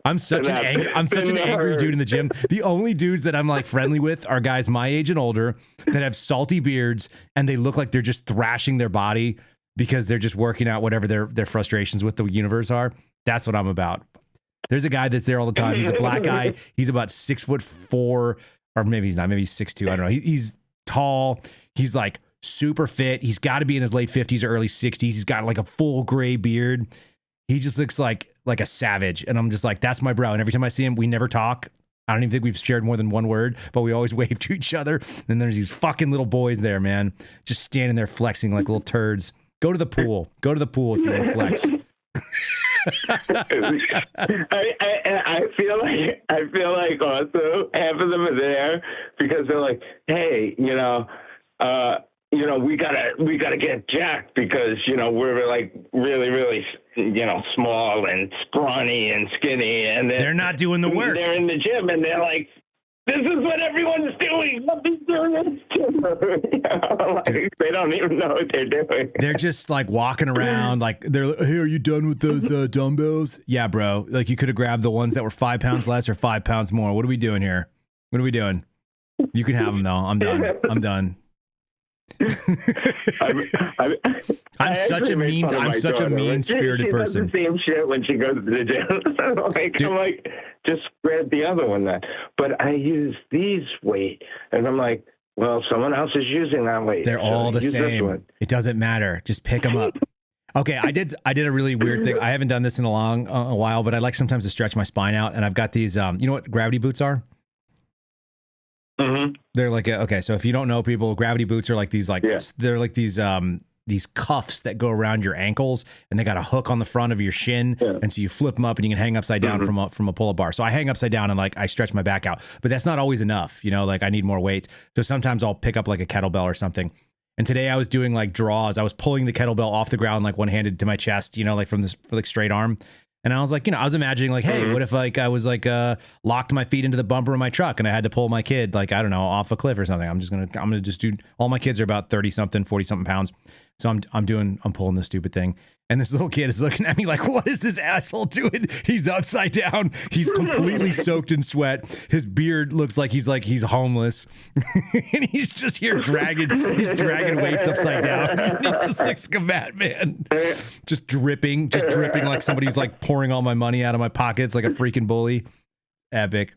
I'm such an angry dude in the gym. The only dudes that I'm like friendly with are guys my age and older that have salty beards, and they look like they're just thrashing their body because they're just working out whatever their frustrations with the universe are. That's what I'm about. There's a guy that's there all the time. He's a black guy. He's about 6'4", or maybe he's not. Maybe he's 6'2". I don't know. He's tall. He's like super fit. He's got to be in his late 50s or early 60s. He's got like a full gray beard. He just looks like a savage. And I'm just like, that's my bro. And every time I see him, we never talk. I don't even think we've shared more than one word, but we always wave to each other. And there's these fucking little boys there, man, just standing there flexing like little turds. Go to the pool. Go to the pool if you want to flex. I feel like also half of them are there because they're like, hey, we gotta get jacked because we're like really, really small and scrawny and skinny, and they're not doing the work. They're in the gym and they're like, this is what everyone's doing. Let me do this. They don't even know what they're doing. They're just like walking around like they're like, hey, are you done with those dumbbells? Yeah, bro. Like you could have grabbed the ones that were 5 pounds less or 5 pounds more. What are we doing here? What are we doing? You can have them though. I'm done. I'm such a mean-spirited person. She does the same shit when she goes to the gym. I'm like, just grab the other one then. But I use these weight, and I'm like, well, someone else is using that weight. They're all the same. It doesn't matter. Just pick them up. Okay, I did a really weird thing. I haven't done this in a while, but I like sometimes to stretch my spine out, and I've got these. You know what gravity boots are? Mm-hmm. They're like so if you don't know, people, gravity boots are like these they're like these cuffs that go around your ankles, and they got a hook on the front of your shin, and so you flip them up and you can hang upside down from a pull-up bar. So I hang upside down and like I stretch my back out, but that's not always enough, like I need more weights. So sometimes I'll pick up like a kettlebell or something. And today I was doing like draws. I was pulling the kettlebell off the ground like one-handed to my chest, like from this for like straight arm. And I was like, I was imagining like, hey, what if like I was like locked my feet into the bumper of my truck and I had to pull my kid like, I don't know, off a cliff or something. I'm gonna just do. All my kids are about 30 something, 40 something pounds. So I'm pulling this stupid thing. And this little kid is looking at me like, what is this asshole doing? He's upside down. He's completely soaked in sweat. His beard looks like he's homeless. And he's just here dragging weights upside down. And he's just like a madman. Just dripping like somebody's like pouring all my money out of my pockets like a freaking bully. Epic.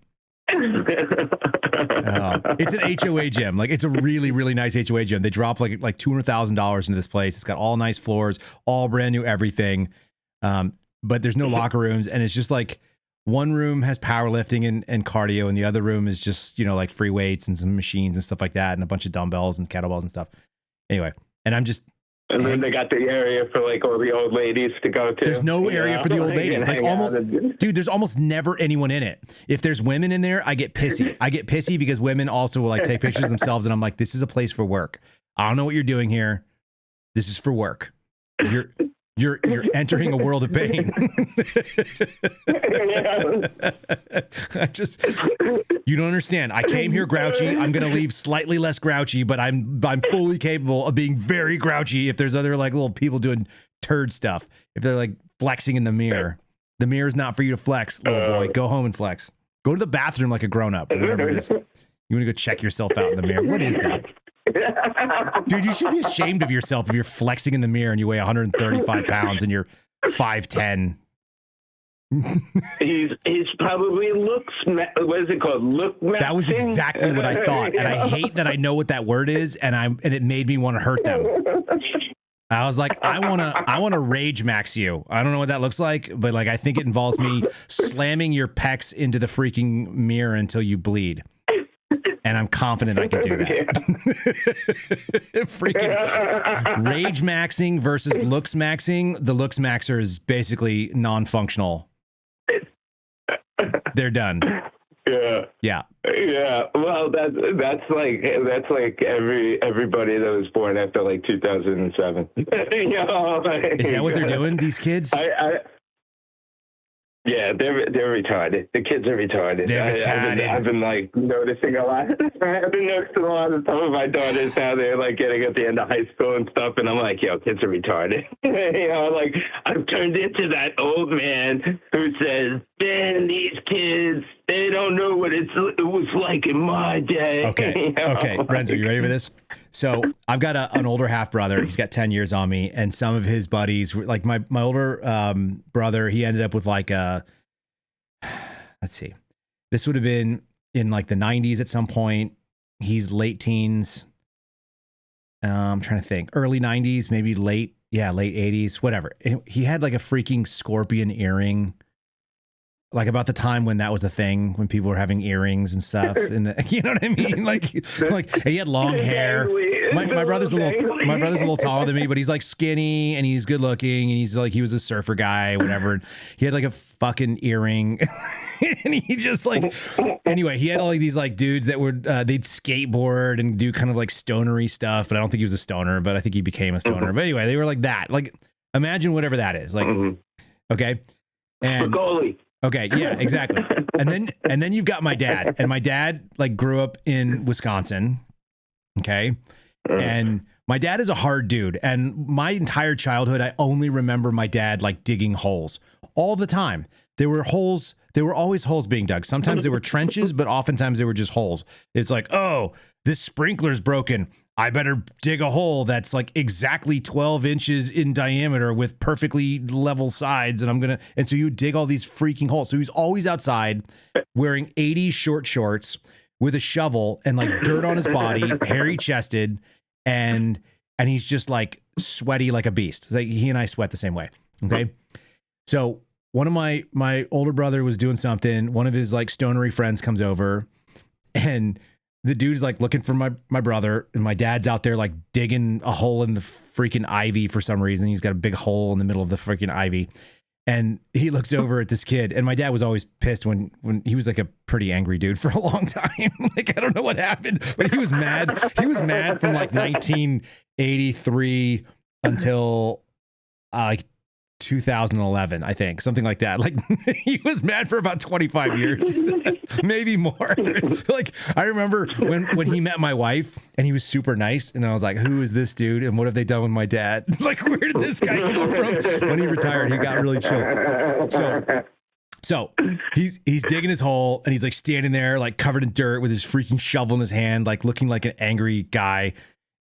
It's an HOA gym. Like it's a really, really nice HOA gym. They dropped like $200,000 into this place. It's got all nice floors, all brand new everything. But there's no locker rooms, and it's just like one room has powerlifting and cardio, and the other room is just like free weights and some machines and stuff like that, and a bunch of dumbbells and kettlebells and stuff. Anyway, and I'm just. And then they got the area for like all the old ladies to go to. There's no area for the old ladies. Like dude, there's almost never anyone in it. If there's women in there, I get pissy. I get pissy because women also will like take pictures of themselves, and I'm like, this is a place for work. I don't know what you're doing here. This is for work. You're entering a world of pain. You don't understand. I came here grouchy. I'm gonna leave slightly less grouchy, but I'm fully capable of being very grouchy if there's other like little people doing turd stuff. If they're like flexing in the mirror. The mirror is not for you to flex, little boy. Go home and flex. Go to the bathroom like a grown-up, whatever it is. You want to go check yourself out in the mirror. What is that? Dude, you should be ashamed of yourself if you're flexing in the mirror and you weigh 135 pounds and you're 5'10". He's probably what is it called? Look maxing? That was exactly what I thought. And I hate that I know what that word is, and it made me want to hurt them. I was like, I wanna rage max you. I don't know what that looks like, but like I think it involves me slamming your pecs into the freaking mirror until you bleed. And I'm confident I can do that. Freaking rage maxing versus looks maxing. The looks maxer is basically non-functional. They're done. Yeah. Yeah. Yeah. Well, that's like everybody that was born after like 2007. Is that what they're doing? These kids? Yeah, they're retarded. The kids are retarded. They're retarded. I've been like noticing a lot. I've been noticing a lot of some of my daughters now. They're like getting at the end of high school and stuff, and I'm like, yo, kids are retarded. Like I've turned into that old man who says, "Man, these kids, they don't know what it was like in my day." Okay, okay, Renzo, you ready for this? So I've got an older half brother. He's got 10 years on me, and some of his buddies, like my older brother, he ended up with like let's see, this would have been in like the 90s at some point. He's late teens. I'm trying to think, early 90s, maybe late 80s, whatever. He had like a freaking scorpion earring. Like about the time when that was the thing, when people were having earrings and stuff, and you know what I mean? Like, and he had long hair. My brother's a little taller than me, but he's like skinny and he's good looking, and he's like, he was a surfer guy, whatever. He had like a fucking earring, and he just like, anyway, he had all these like dudes that would they'd skateboard and do kind of like stonery stuff, but I don't think he was a stoner, but I think he became a stoner. But anyway, they were like that. Like, imagine whatever that is. Like, okay, and. Okay, yeah, exactly. And then you've got my dad, and my dad like grew up in Wisconsin. Okay. And my dad is a hard dude, and my entire childhood I only remember my dad like digging holes all the time. There were always holes being dug. Sometimes they were trenches, but oftentimes they were just holes. It's like, "Oh, this sprinkler's broken. I better dig a hole that's like exactly 12 inches in diameter with perfectly level sides." And so you dig all these freaking holes. So he's always outside wearing 80s short shorts with a shovel and like dirt on his body, hairy chested. And he's just like sweaty like a beast. Like he and I sweat the same way. Okay. So one of my older brother was doing something. One of his like stonery friends comes over, and the dude's like looking for my brother, and my dad's out there like digging a hole in the freaking ivy for some reason. He's got a big hole in the middle of the freaking ivy. And he looks over at this kid, and my dad was always pissed when he was like a pretty angry dude for a long time. Like, I don't know what happened, but he was mad. He was mad from like 1983 until like 2011, I think, something like that. Like he was mad for about 25 years, maybe more. Like I remember when he met my wife and he was super nice, and I was like, "Who is this dude? And what have they done with my dad? Like, where did this guy come from?" When he retired, he got really chill. So he's digging his hole, and he's like standing there, like covered in dirt, with his freaking shovel in his hand, like looking like an angry guy.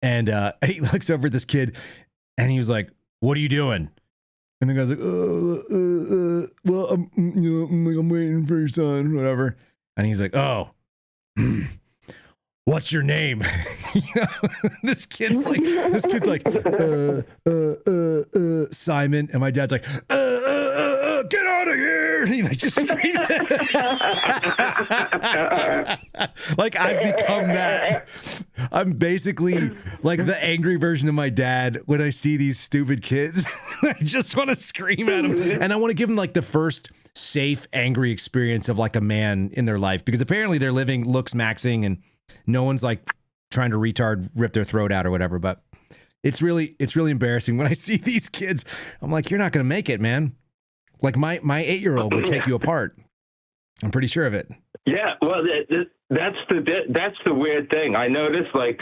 And he looks over at this kid, and he was like, "What are you doing?" And the guy's like, "Well, I'm waiting for your son, whatever." And he's like, "Oh, what's your name?" You know, this kid's like, Simon, and my dad's like, "Get out of here!" And he like just screams. Like I've become that. I'm basically like the angry version of my dad when I see these stupid kids. I just want to scream at them, and I want to give them like the first safe, angry experience of like a man in their life, because apparently they're living looks maxing, and no one's like trying to rip their throat out or whatever. But it's really embarrassing when I see these kids. I'm like, you're not going to make it, man. Like my 8-year-old would take you apart. I'm pretty sure of it. Yeah, well, that's the weird thing. I noticed, like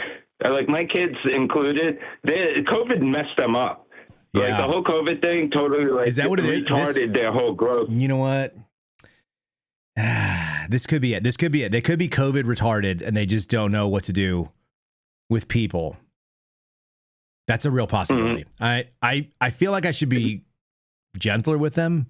my kids included, COVID messed them up. Yeah. Like the whole COVID thing totally is that what it is? Retarded their whole growth. You know what? This could be it. They could be COVID retarded, and they just don't know what to do with people. That's a real possibility. Mm-hmm. I feel like I should be gentler with them,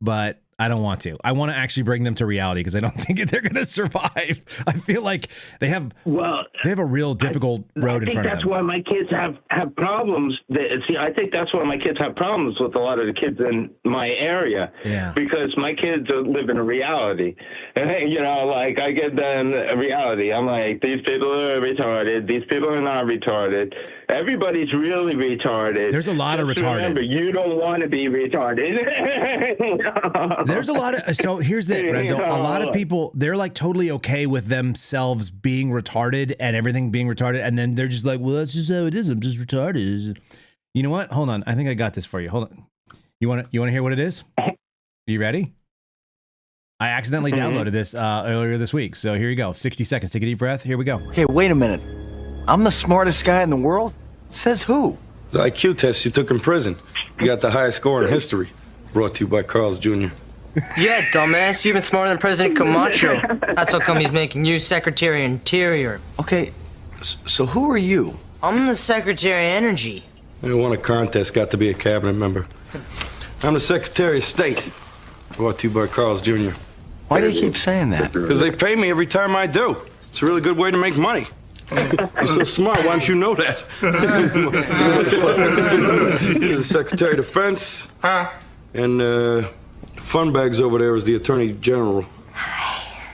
but I don't want to. I want to actually bring them to reality, because I don't think they're going to survive. I feel like they have a real difficult road in front of them. I think that's why my kids have problems. I think that's why my kids have problems with a lot of the kids in my area. Yeah. Because my kids live in a reality. And, you know, like I give them a reality. I'm like, these people are retarded. These people are not retarded. Everybody's really retarded. There's a lot of retarded. Remember, you don't want to be retarded. There's a lot of, so here's it, Renzo. A lot of people, they're like totally okay with themselves being retarded and everything being retarded. And then they're just like, well, that's just how it is. I'm just retarded. You know what? Hold on. I think I got this for you. Hold on. You want to hear what it is? Are you ready? I accidentally downloaded this earlier this week. So here you go. 60 seconds. Take a deep breath. Here we go. Okay, wait a minute. I'm the smartest guy in the world? Says who? The IQ test you took in prison. You got the highest score in history. Brought to you by Carl's Jr. Yeah, dumbass. You're even smarter than President Camacho. That's how come he's making you Secretary of Interior. Okay, so who are you? I'm the Secretary of Energy. I won a contest, got to be a cabinet member. I'm the Secretary of State. Brought to you by Carl's Jr. Why do you keep saying that? Because they pay me every time I do. It's a really good way to make money. You're so smart, why don't you know that? The Secretary of Defense. And Fun Bags over there is the Attorney General.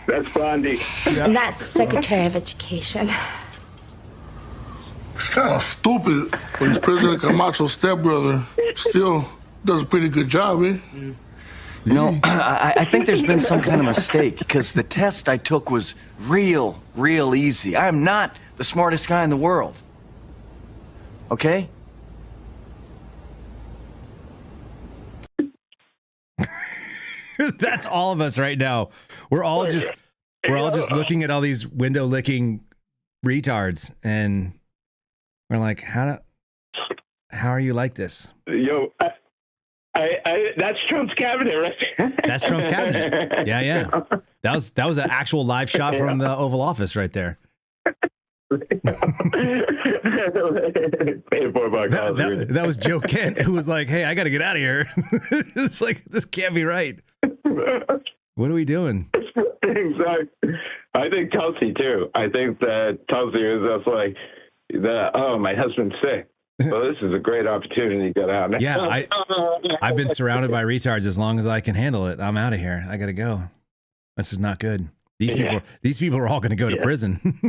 That's Blondie. Yeah. And that's the Secretary of Education. It's kind of stupid, but he's President Camacho's stepbrother. Still does a pretty good job, eh? No, I think there's been some kind of mistake, because the test I took was real easy. I'm not the smartest guy in the world. Okay? That's all of us right now. We're all just looking at all these window licking retards, and we're like, how are you like this? Yo, that's Trump's cabinet, right? That's Trump's cabinet. Yeah. That was an actual live shot from the Oval Office right there. That was Joe Kent, who was like, "Hey, I got to get out of here." It's like, this can't be right. What are we doing? Exactly. I think Tulsi too. I think that Tulsi was just like, my husband's sick. So this is a great opportunity to get out. Yeah, I've been surrounded by retards as long as I can handle it. I'm out of here. I got to go. This is not good. These people are all going to go to prison.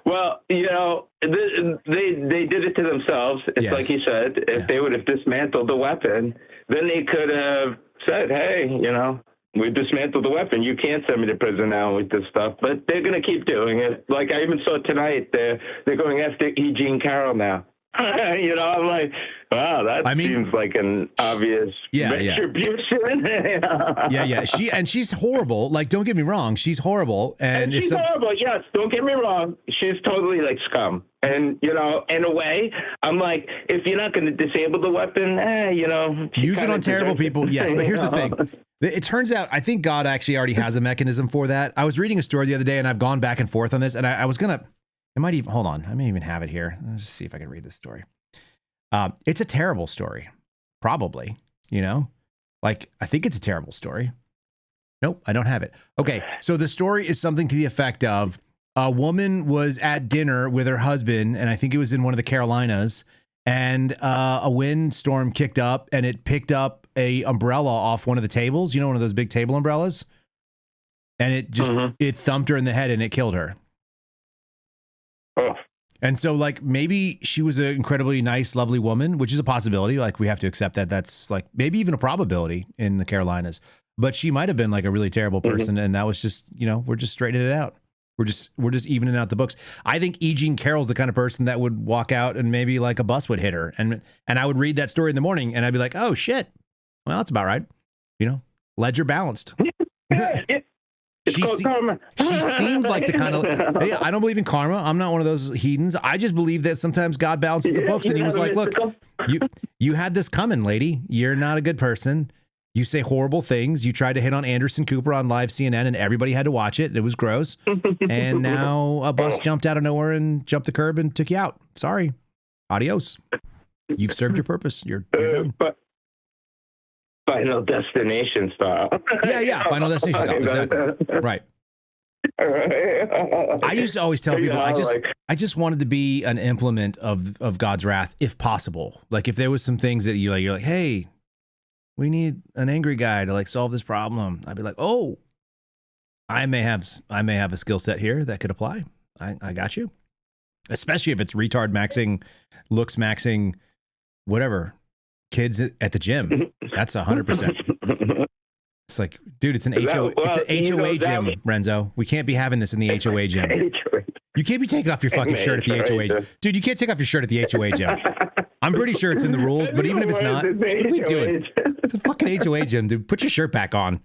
Well, you know, they did it to themselves. It's like you said, if they would have dismantled the weapon, then they could have said, hey, you know, we dismantled the weapon. You can't send me to prison now with this stuff. But they're going to keep doing it. Like I even saw tonight, they're going after E. Jean Carroll now. You know, I'm like, wow, that seems like an obvious retribution. Yeah. She's horrible. Like, don't get me wrong, she's horrible. And she's horrible. Yes, don't get me wrong. She's totally like scum. And you know, in a way, I'm like, if you're not going to disable the weapon, you know, use it on terrible people. Yes, but here's the thing. It turns out, I think God actually already has a mechanism for that. I was reading a story the other day, and I've gone back and forth on this, and I was gonna. I might even hold on. I may even have it here. Let's just see if I can read this story. It's a terrible story, probably. You know, like I think it's a terrible story. Nope, I don't have it. Okay, so the story is something to the effect of a woman was at dinner with her husband, and I think it was in one of the Carolinas, and a windstorm kicked up, and it picked up a umbrella off one of the tables. You know, one of those big table umbrellas, and it just it thumped her in the head, and it killed her. Oh. And so, like, maybe she was an incredibly nice, lovely woman, which is a possibility. Like, we have to accept that that's like maybe even a probability in the Carolinas. But she might have been like a really terrible person, and that was just, you know, we're just straightening it out. We're just evening out the books. I think E. Jean Carroll's the kind of person that would walk out and maybe like a bus would hit her, and I would read that story in the morning, and I'd be like, oh shit, well that's about right, you know, ledger balanced. She seems like the kind of, hey, I don't believe in karma. I'm not one of those heathens. I just believe that sometimes God balances the books, and he was like, look, you had this coming, lady. You're not a good person. You say horrible things. You tried to hit on Anderson Cooper on live CNN, and everybody had to watch it. It was gross. And now a bus jumped out of nowhere and jumped the curb and took you out. Sorry. Adios. You've served your purpose. You're done. Final Destination style. Yeah, Final Destination style. Exactly. Right. I used to always tell people, I just wanted to be an implement of God's wrath, if possible. Like if there was some things that you're like, hey, we need an angry guy to like solve this problem. I'd be like, oh, I may have a skill set here that could apply. I got you. Especially if it's retard maxing, looks maxing, whatever. Kids at the gym. That's 100%. It's like, dude, it's an HOA gym, Renzo. We can't be having this in the HOA gym. You can't be taking off your fucking shirt at the HOA gym. Dude, you can't take off your shirt at the HOA gym. I'm pretty sure it's in the rules, but even if it's not, what are we doing? It's a fucking HOA gym, dude. Put your shirt back on.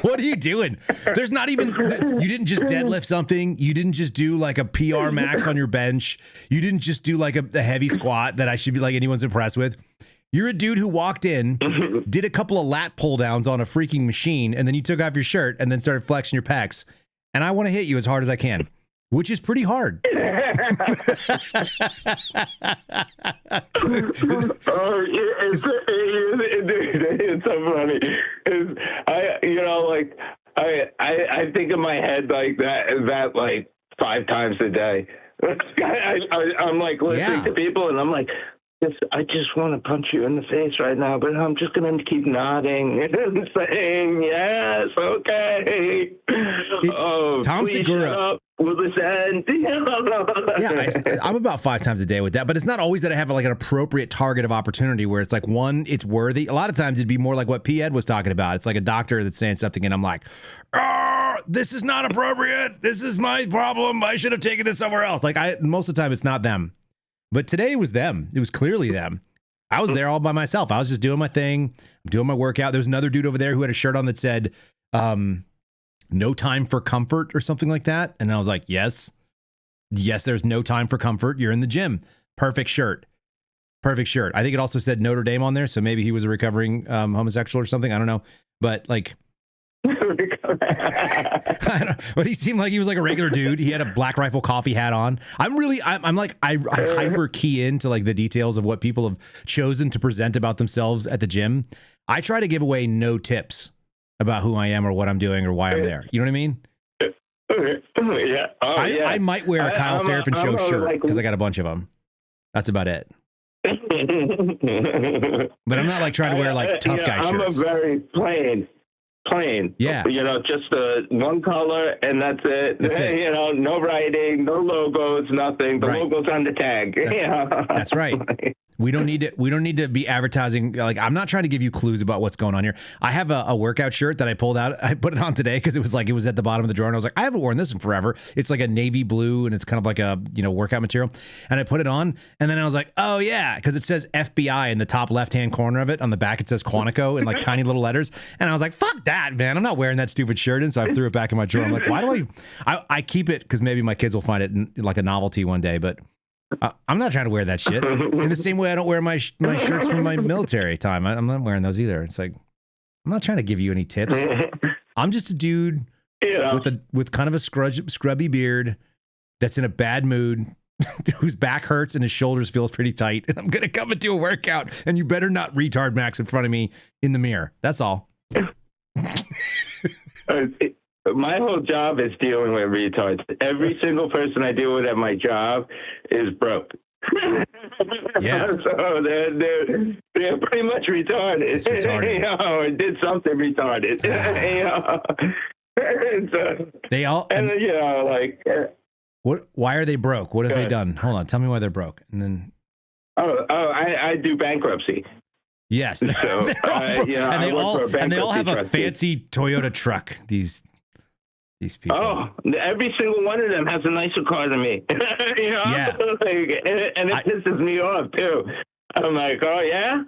What are you doing? There's not even, you didn't just deadlift something. You didn't just do like a PR max on your bench. You didn't just do like a heavy squat that I should be like anyone's impressed with. You're a dude who walked in, did a couple of lat pull downs on a freaking machine, and then you took off your shirt and then started flexing your pecs. And I want to hit you as hard as I can, which is pretty hard. It's so funny. I think in my head like that like 5 times a day. I'm like listening to people, and I'm like, I just want to punch you in the face right now, but I'm just going to keep nodding and saying, yes, okay. Tom Segura. Will this end? I'm about 5 times a day with that, but it's not always that I have like an appropriate target of opportunity where it's like, one, it's worthy. A lot of times it'd be more like what P. Ed was talking about. It's like a doctor that's saying something, and I'm like, this is not appropriate. This is my problem. I should have taken this somewhere else. Like most of the time it's not them. But today it was them. It was clearly them. I was there all by myself. I was just doing my thing, doing my workout. There was another dude over there who had a shirt on that said, no time for comfort or something like that. And I was like, yes, there's no time for comfort. You're in the gym. Perfect shirt. I think it also said Notre Dame on there. So maybe he was a recovering homosexual or something. I don't know. But like, but he seemed like he was like a regular dude. He had a Black Rifle Coffee hat on. I'm like, I hyper key into like the details of what people have chosen to present about themselves at the gym. I try to give away no tips about who I am or what I'm doing or why I'm there. You know what I mean? Yeah. I might wear a Kyle Seraphin Show shirt because I got a bunch of them. That's about it. But I'm not like trying to wear like tough guy shirts. I'm a very plain. Yeah. Just one color, and that's it. No writing, no logos, nothing. The logo's on the tag. That's right. We don't need to be advertising. Like, I'm not trying to give you clues about what's going on here. I have a workout shirt that I pulled out. I put it on today because it was at the bottom of the drawer, and I was like, I haven't worn this in forever. It's like a navy blue, and it's kind of like a workout material. And I put it on, and then I was like, oh yeah, because it says FBI in the top left hand corner of it. On the back, it says Quantico in like tiny little letters. And I was like, fuck that, man. I'm not wearing that stupid shirt. And so I threw it back in my drawer. I'm like, why do I keep it because maybe my kids will find it like a novelty one day, but. I'm not trying to wear that shit. In the same way I don't wear my shirts from my military time. I'm not wearing those either. It's like, I'm not trying to give you any tips. I'm just a dude with kind of a scrubby beard that's in a bad mood, whose back hurts and his shoulders feel pretty tight. And I'm going to come and do a workout, and you better not retard Max in front of me in the mirror. That's all. My whole job is dealing with retards. Every single person I deal with at my job is broke. Yeah. So they're pretty much retarded. It's retarded. Or did something retarded. They all what? Why are they broke? What have they done? Hold on, tell me why they're broke, and then. I do bankruptcy. Yes, So, and they all have a fancy Toyota truck. These people. Oh, every single one of them has a nicer car than me. Yeah. And it pisses me off too. I'm like, oh yeah,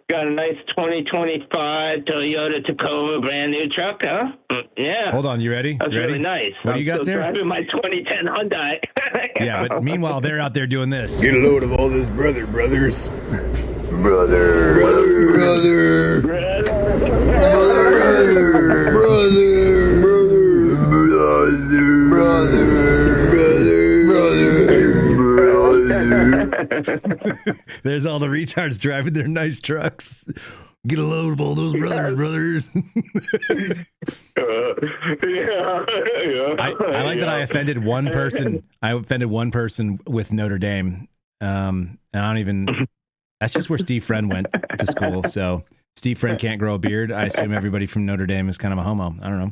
got a nice 2025 Toyota Tacoma brand new truck, huh? Yeah. Hold on, you ready? That's really nice. What do you got there? Driving my 2010 Hyundai. Yeah, but meanwhile they're out there doing this. Get a load of all this brothers. There's all the retards driving their nice trucks. Get a load of all those brothers. I like that I offended one person. I offended one person with Notre Dame. And I don't even. That's just where Steve Friend went to school. So Steve Friend can't grow a beard. I assume everybody from Notre Dame is kind of a homo. I don't know.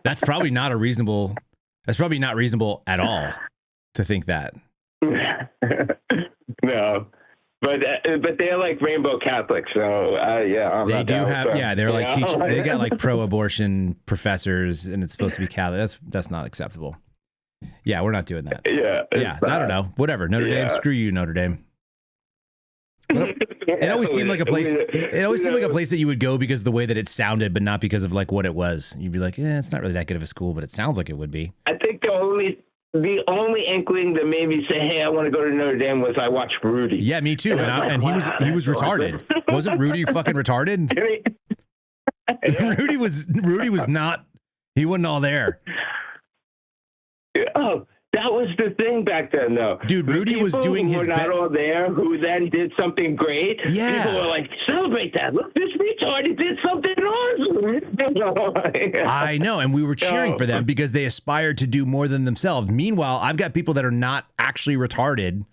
That's probably not a reasonable. That's probably not reasonable at all to think that. No, but they're like rainbow Catholics, so yeah. They do have, yeah. They're like teaching. They got like pro-abortion professors, and it's supposed to be Catholic. That's not acceptable. Yeah, we're not doing that. Yeah. I don't know. Whatever. Notre Dame. Screw you, Notre Dame. It always seemed like a place. It always seemed like a place that you would go because of the way that it sounded, but not because of like what it was. You'd be like, it's not really that good of a school, but it sounds like it would be. I think the only inkling that made me say, "Hey, I want to go to Notre Dame," was I watched Rudy. Yeah, me too. And he was retarded. Wasn't Rudy fucking retarded? Rudy was not. He wasn't all there. Oh, that was the thing back then, though. Dude, Rudy was doing his best. Not all there, who then did something great. Yeah. People were like, celebrate that. Look, this retarded did something awesome. I know, and we were cheering for them because they aspired to do more than themselves. Meanwhile, I've got people that are not actually retarded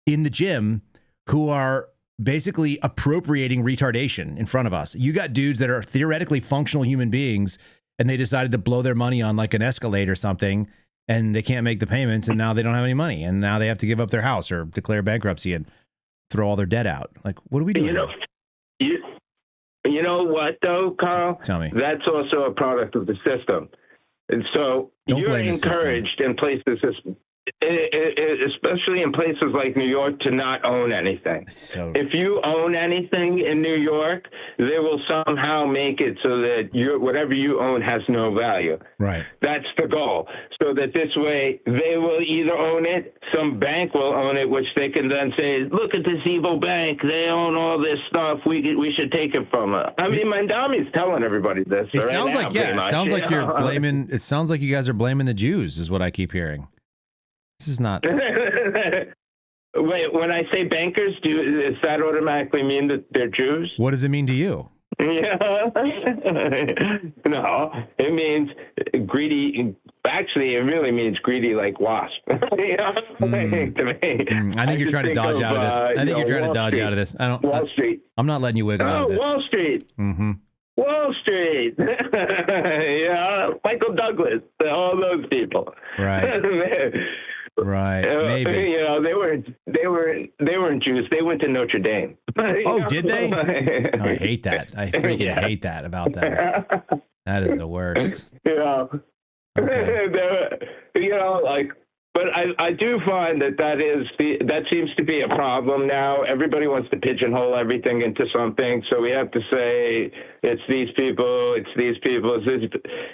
in the gym who are basically appropriating retardation in front of us. You got dudes that are theoretically functional human beings, and they decided to blow their money on like an Escalade or something, and they can't make the payments, and now they don't have any money, and now they have to give up their house or declare bankruptcy and throw all their debt out. Like, what are we doing? You know what, though, Carl? Tell me. That's also a product of the system. And so you're encouraged in places, especially in places like New York, to not own anything. If you own anything in New York, they will somehow make it so that whatever you own has no value. Right. That's the goal. So that this way they will either own it, some bank will own it, which they can then say, look at this evil bank. They own all this stuff. We should take it from them. I mean, Mandami's telling everybody this. It sounds like, it sounds like you're blaming, it sounds like you guys are blaming the Jews is what I keep hearing. This is not. Wait, when I say bankers, does that automatically mean that they're Jews? What does it mean to you? Yeah. No, it means greedy. Actually, it really means greedy like wasp. I think you're trying to dodge out of this. I think you're trying to dodge out of this. Wall Street. I'm not letting you wiggle out of this. Wall Street. Mm-hmm. Wall Street. Yeah, Michael Douglas. All those people. Right. Right. Maybe. You know, they weren't Jews. They went to Notre Dame. Oh, did they? Oh, I hate that. I freaking hate that about that. That is the worst. Yeah. Okay. You know, like, but I do find that seems to be a problem now. Everybody wants to pigeonhole everything into something, so we have to say it's these people, it's these people, it's this.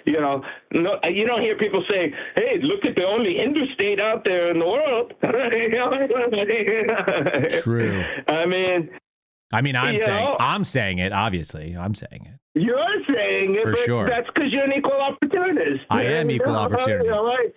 You know, no, you don't hear people say, "Hey, look at the only Hindu state out there in the world." True. I mean, I'm saying it. Obviously, I'm saying it. You're saying it, For but sure. that's because you're an equal opportunist. I am equal opportunity. You know, right?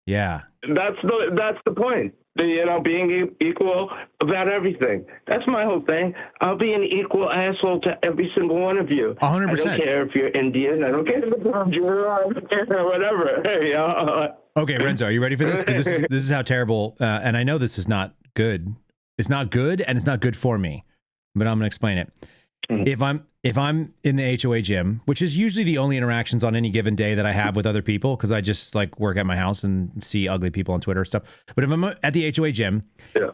Yeah. That's the point. You know, being equal about everything. That's my whole thing. I'll be an equal asshole to every single one of you. 100%. I don't care if you're Indian. I don't care if you're Jew or whatever. You know? Okay, Renzo, are you ready for this? 'Cause this is how terrible, and I know this is not good. It's not good, and it's not good for me. But I'm going to explain it. If I'm in the HOA gym, which is usually the only interactions on any given day that I have with other people, because I just like work at my house and see ugly people on Twitter and stuff. But if I'm at the HOA gym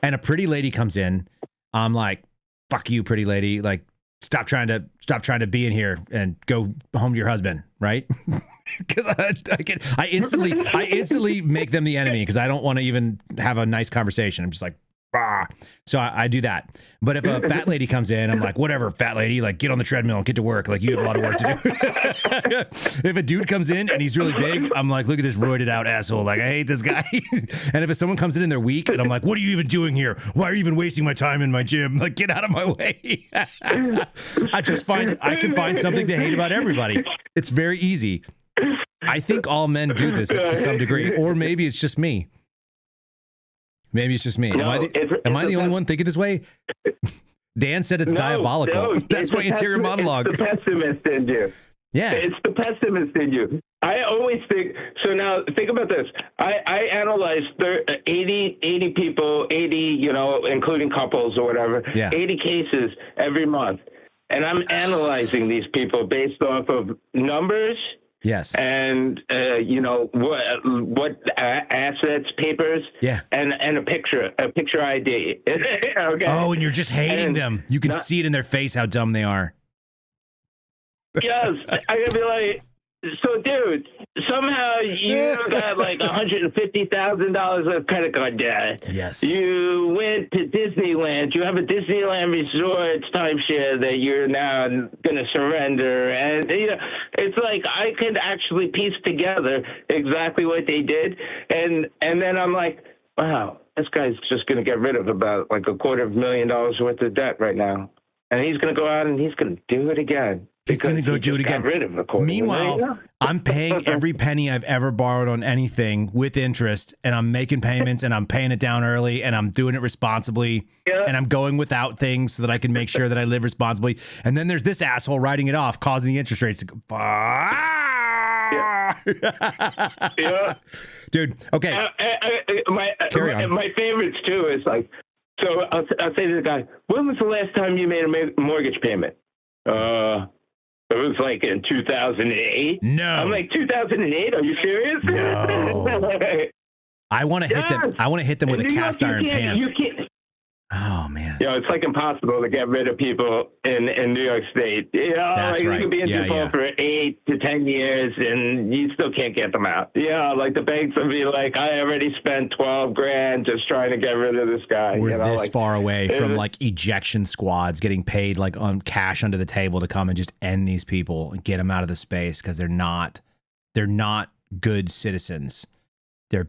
and a pretty lady comes in, I'm like, "Fuck you, pretty lady! Like, stop trying to be in here and go home to your husband," right? Because I instantly make them the enemy because I don't want to even have a nice conversation. I'm just like, bah. So I do that. But if a fat lady comes in, I'm like, whatever, fat lady, like get on the treadmill and get to work. Like you have a lot of work to do. If a dude comes in and he's really big, I'm like, look at this roided out asshole. Like I hate this guy. And if someone comes in and they're weak, and I'm like, what are you even doing here? Why are you even wasting my time in my gym? Like get out of my way. I can find something to hate about everybody. It's very easy. I think all men do this to some degree, or maybe it's just me. Maybe it's just me. No, am I the only one thinking this way? Dan said it's diabolical. That's my interior monologue. It's the pessimist in you. Yeah. It's the pessimist in you. I always think, so now think about this. I analyzed 80 people, 80, you know, including couples or whatever, 80 cases every month. And I'm analyzing these people based off of numbers. Yes. And, you know, what assets, papers. Yeah. And a picture ID. Okay. Oh, and you're just hating them. You can see it in their face how dumb they are. Yes. I'm going to be like, so, dude, somehow you got like $150,000 of credit card debt. Yes. You went to Disneyland. You have a Disneyland resort timeshare that you're now going to surrender. And, you know, it's like I could actually piece together exactly what they did. And then I'm like, wow, this guy's just going to get rid of about like $250,000 worth of debt right now. And he's going to go out and he's going to do it again. He's going to go do it again. Meanwhile, I'm paying every penny I've ever borrowed on anything with interest, and I'm making payments, and I'm paying it down early, and I'm doing it responsibly, and I'm going without things so that I can make sure that I live responsibly. And then there's this asshole writing it off, causing the interest rates to go. Yeah. Dude, okay. My favorites, too, is like, so I'll say to the guy, when was the last time you made a mortgage payment? It was like in 2008. No. I'm like, 2008? Are you serious? No. I want to hit them. I want to hit them with a cast iron pan. You can't. Oh man. You know, it's like impossible to get rid of people in New York State. You know, That's like right. You can be in default for 8 to 10 years and you still can't get them out. Yeah, like the banks will be like, I already spent $12,000 just trying to get rid of this guy. We're you know, this like, far away from like ejection squads getting paid like on cash under the table to come and just end these people and get them out of the space because they're not good citizens. They're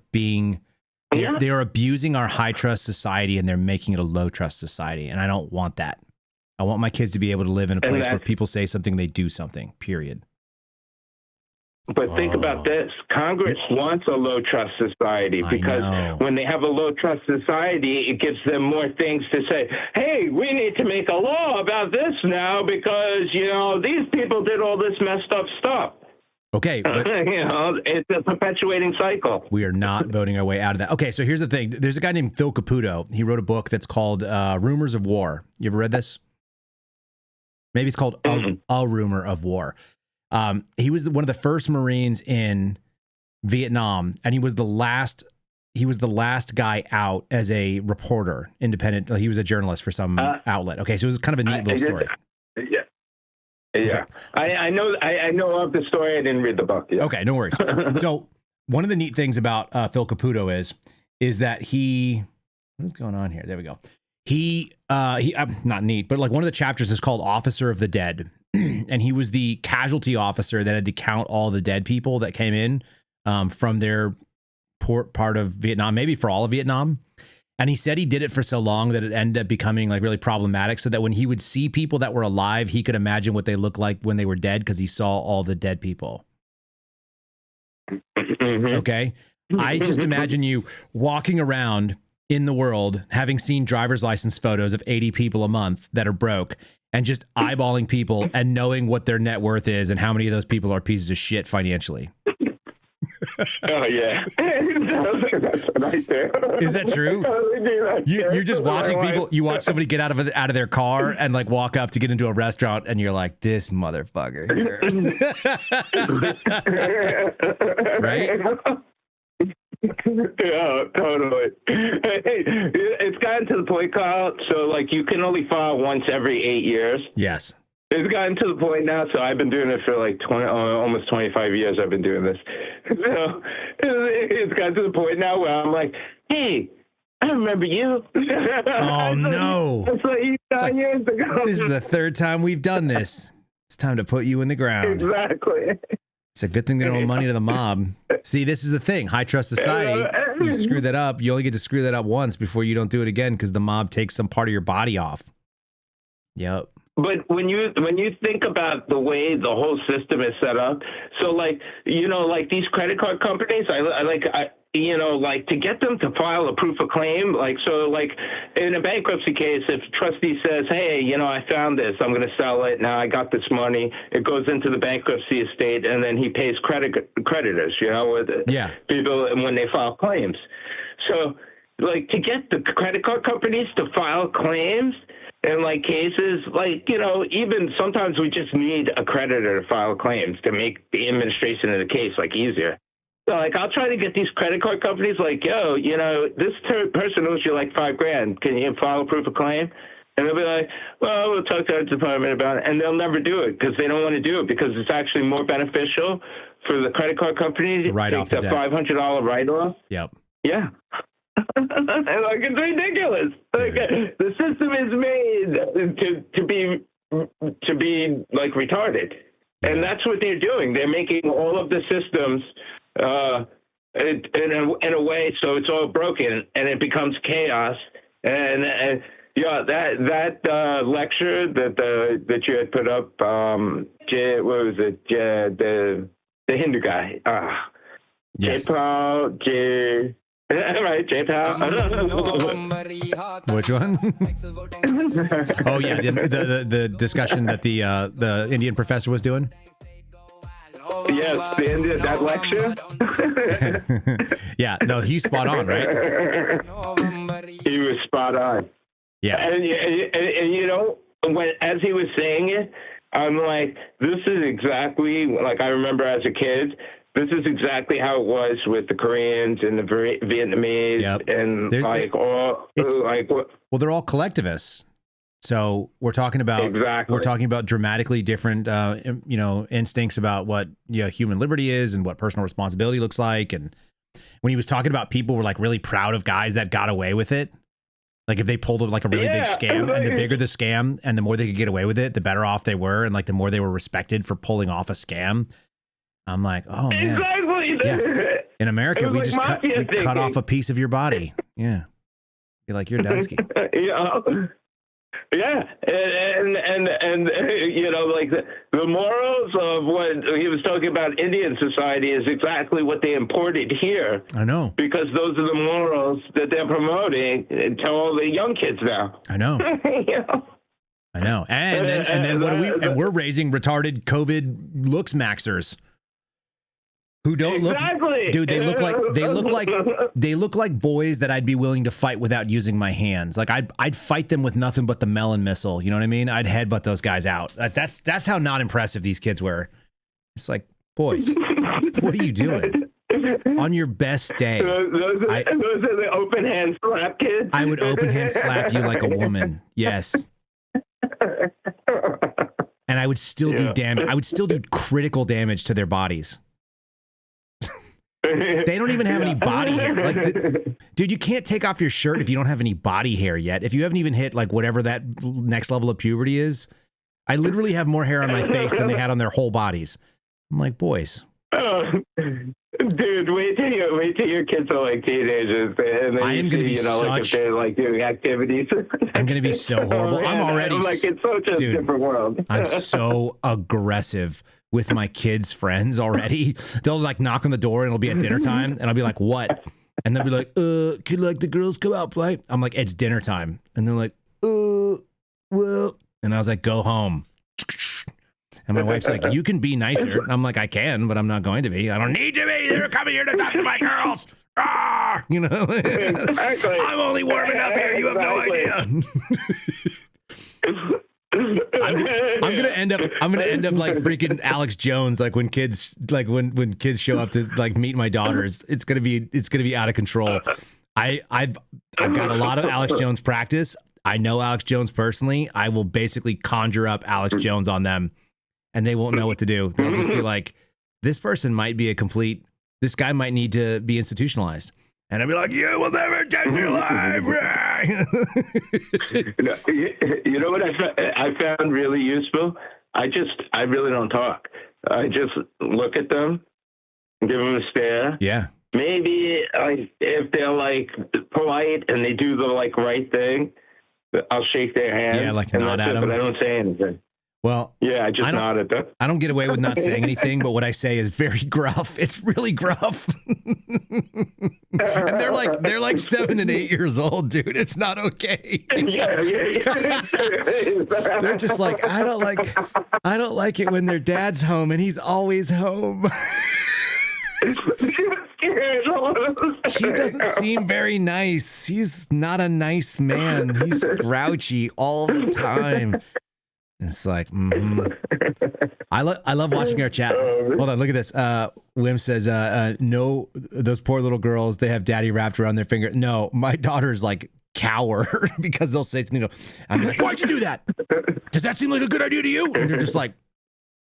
abusing our high trust society and they're making it a low trust society. And I don't want that. I want my kids to be able to live in a place where people say something, they do something, period. But think about this. Congress wants a low trust society because when they have a low trust society, it gives them more things to say. Hey, we need to make a law about this now because, you know, these people did all this messed up stuff. Okay. But you know, it's a perpetuating cycle. We are not voting our way out of that. Okay. So here's the thing. There's a guy named Phil Caputo. He wrote a book that's called Rumors of War. You ever read this? Maybe it's called A Rumor of War. He was one of the first Marines in Vietnam, and he was the last he was the last guy out as a reporter, independent. He was a journalist for some outlet. Okay, so it was kind of a neat little story. Yeah. Yeah. Okay. I know of the story. I didn't read the book yet. Okay, no worries. So one of the neat things about Phil Caputo is that what is going on here? There we go. He not neat, but like one of the chapters is called Officer of the Dead. And he was the casualty officer that had to count all the dead people that came in from their part of Vietnam, maybe for all of Vietnam. And he said he did it for so long that it ended up becoming like really problematic, so that when he would see people that were alive, he could imagine what they looked like when they were dead because he saw all the dead people. Okay. I just imagine you walking around in the world, having seen driver's license photos of 80 people a month that are broke, and just eyeballing people and knowing what their net worth is and how many of those people are pieces of shit financially. Oh yeah, that's right there. Is that true? You're just watching people. You watch somebody get out of their car and like walk up to get into a restaurant, and you're like, this motherfucker here. Right? Yeah, totally. Hey, it's gotten to the point, Kyle, so like you can only file once every 8 years. Yes. It's gotten to the point now, so I've been doing it for like almost 25 years. I've been doing this. So it's gotten to the point now where I'm like, hey, I remember you. Oh, no. That's what you done years ago. This is the third time we've done this. It's time to put you in the ground. Exactly. It's a good thing they don't owe money to the mob. See, this is the thing. High trust society. You screw that up. You only get to screw that up once before you don't do it again because the mob takes some part of your body off. Yep. But when you think about the way the whole system is set up, so like, you know, like these credit card companies, you know, like to get them to file a proof of claim, like, so like in a bankruptcy case, if a trustee says, hey, you know, I found this, I'm going to sell it. Now I got this money. It goes into the bankruptcy estate and then he pays creditors, you know, with people when they file claims. So like to get the credit card companies to file claims in like cases, like, you know, even sometimes we just need a creditor to file claims to make the administration of the case like easier. So like I'll try to get these credit card companies like, yo, you know, this person owes you like $5,000. Can you file a proof of claim? And they'll be like, well, we'll talk to our department about it. And they'll never do it because they don't want to do it because it's actually more beneficial for the credit card company to take the $500 write-off. Yep. Yeah. Like it's ridiculous. Like, the system is made to be like retarded, and that's what they're doing. They're making all of the systems in a way so it's all broken and it becomes chaos. And yeah, that lecture that you had put up, what was it? The Hindu guy. Yes. Right, J-Pal. Which one? Oh yeah, the discussion that the Indian professor was doing. Yes, that lecture. Yeah, no, he's spot on, right? He was spot on. Yeah, and you know, as he was saying it, I'm like, this is exactly like I remember as a kid. This is exactly how it was with the Koreans and the Vietnamese and well, they're all collectivists. So we're talking about dramatically different, you know, instincts about what human liberty is and what personal responsibility looks like. And when he was talking about people were like really proud of guys that got away with it, like if they pulled like a really big scam, and the bigger the scam and the more they could get away with it, the better off they were, and like the more they were respected for pulling off a scam. I'm like, oh man, exactly. Yeah. In America, we like just cut off a piece of your body. Yeah, you're like, you're Dunsky. Yeah, and you know, like the morals of what he was talking about Indian society is exactly what they imported here. I know, because those are the morals that they're promoting to all the young kids now. I know. I know, and then what do we? And we're raising retarded COVID looks maxers. Who don't look, dude? They look like boys that I'd be willing to fight without using my hands. Like I'd fight them with nothing but the melon missile. You know what I mean? I'd headbutt those guys out. That's how not impressive these kids were. It's like, boys, what are you doing? on your best day, Those are the open hand slap kids. I would open hand slap you like a woman. Yes. And I would still do damage. I would still do critical damage to their bodies. They don't even have any body hair. Like, dude, you can't take off your shirt if you don't have any body hair yet. If you haven't even hit like whatever that next level of puberty is. I literally have more hair on my face than they had on their whole bodies. I'm like, boys. Oh, dude, wait till your kids are like teenagers, and then I am going to be like if they're like doing activities. I'm going to be so horrible. I'm already like, it's such a different world. I'm so aggressive with my kids' friends already. They'll like knock on the door and it'll be at dinner time, and I'll be like, "What?" And they'll be like, "Can like the girls come out play?" I'm like, "It's dinner time," and they're like, well," and I was like, "Go home." And my wife's like, "You can be nicer." And I'm like, "I can, but I'm not going to be. I don't need to be. They're coming here to talk to my girls." Ah, you know, Exactly. I'm only warming up here. You have no idea. I'm gonna end up like freaking Alex Jones, like when kids show up to like meet my daughters. It's gonna be out of control. I've got a lot of Alex Jones practice. I know Alex Jones personally. I will basically conjure up Alex Jones on them, and they won't know what to do. They'll just be like, this person might be this guy might need to be institutionalized. And I'd be like, you will never take me alive. You know what I found really useful? I really don't talk. I just look at them, give them a stare. Yeah. Maybe if they're like polite and they do the like right thing, I'll shake their hand. Yeah, like nod at them. But I don't say anything. Well, yeah, I just nod at them. I don't get away with not saying anything, but what I say is very gruff. It's really gruff. And they're like 7 and 8 years old, dude. It's not okay. Yeah. They're just like, I don't like it when their dad's home and he's always home. He doesn't seem very nice. He's not a nice man. He's grouchy all the time. It's like, I love watching our chat. Hold on, look at this. Wim says, no, those poor little girls, they have daddy wrapped around their finger. No, my daughters like cower because they'll say something. I'm like, why'd you do that? Does that seem like a good idea to you? And they're just like,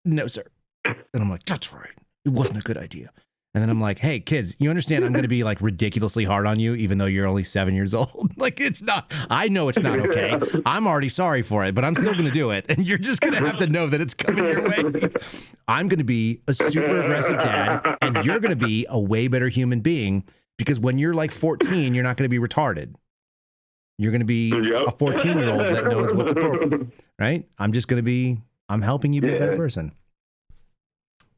no, sir. And I'm like, that's right. It wasn't a good idea. And then I'm like, hey, kids, you understand I'm going to be like ridiculously hard on you, even though you're only 7 years old. Like, it's not, I know it's not okay. I'm already sorry for it, but I'm still going to do it. And you're just going to have to know that it's coming your way. I'm going to be a super aggressive dad, and you're going to be a way better human being, because when you're like 14, you're not going to be retarded. You're going to be a 14-year-old that knows what's appropriate, right? I'm helping you be a better person.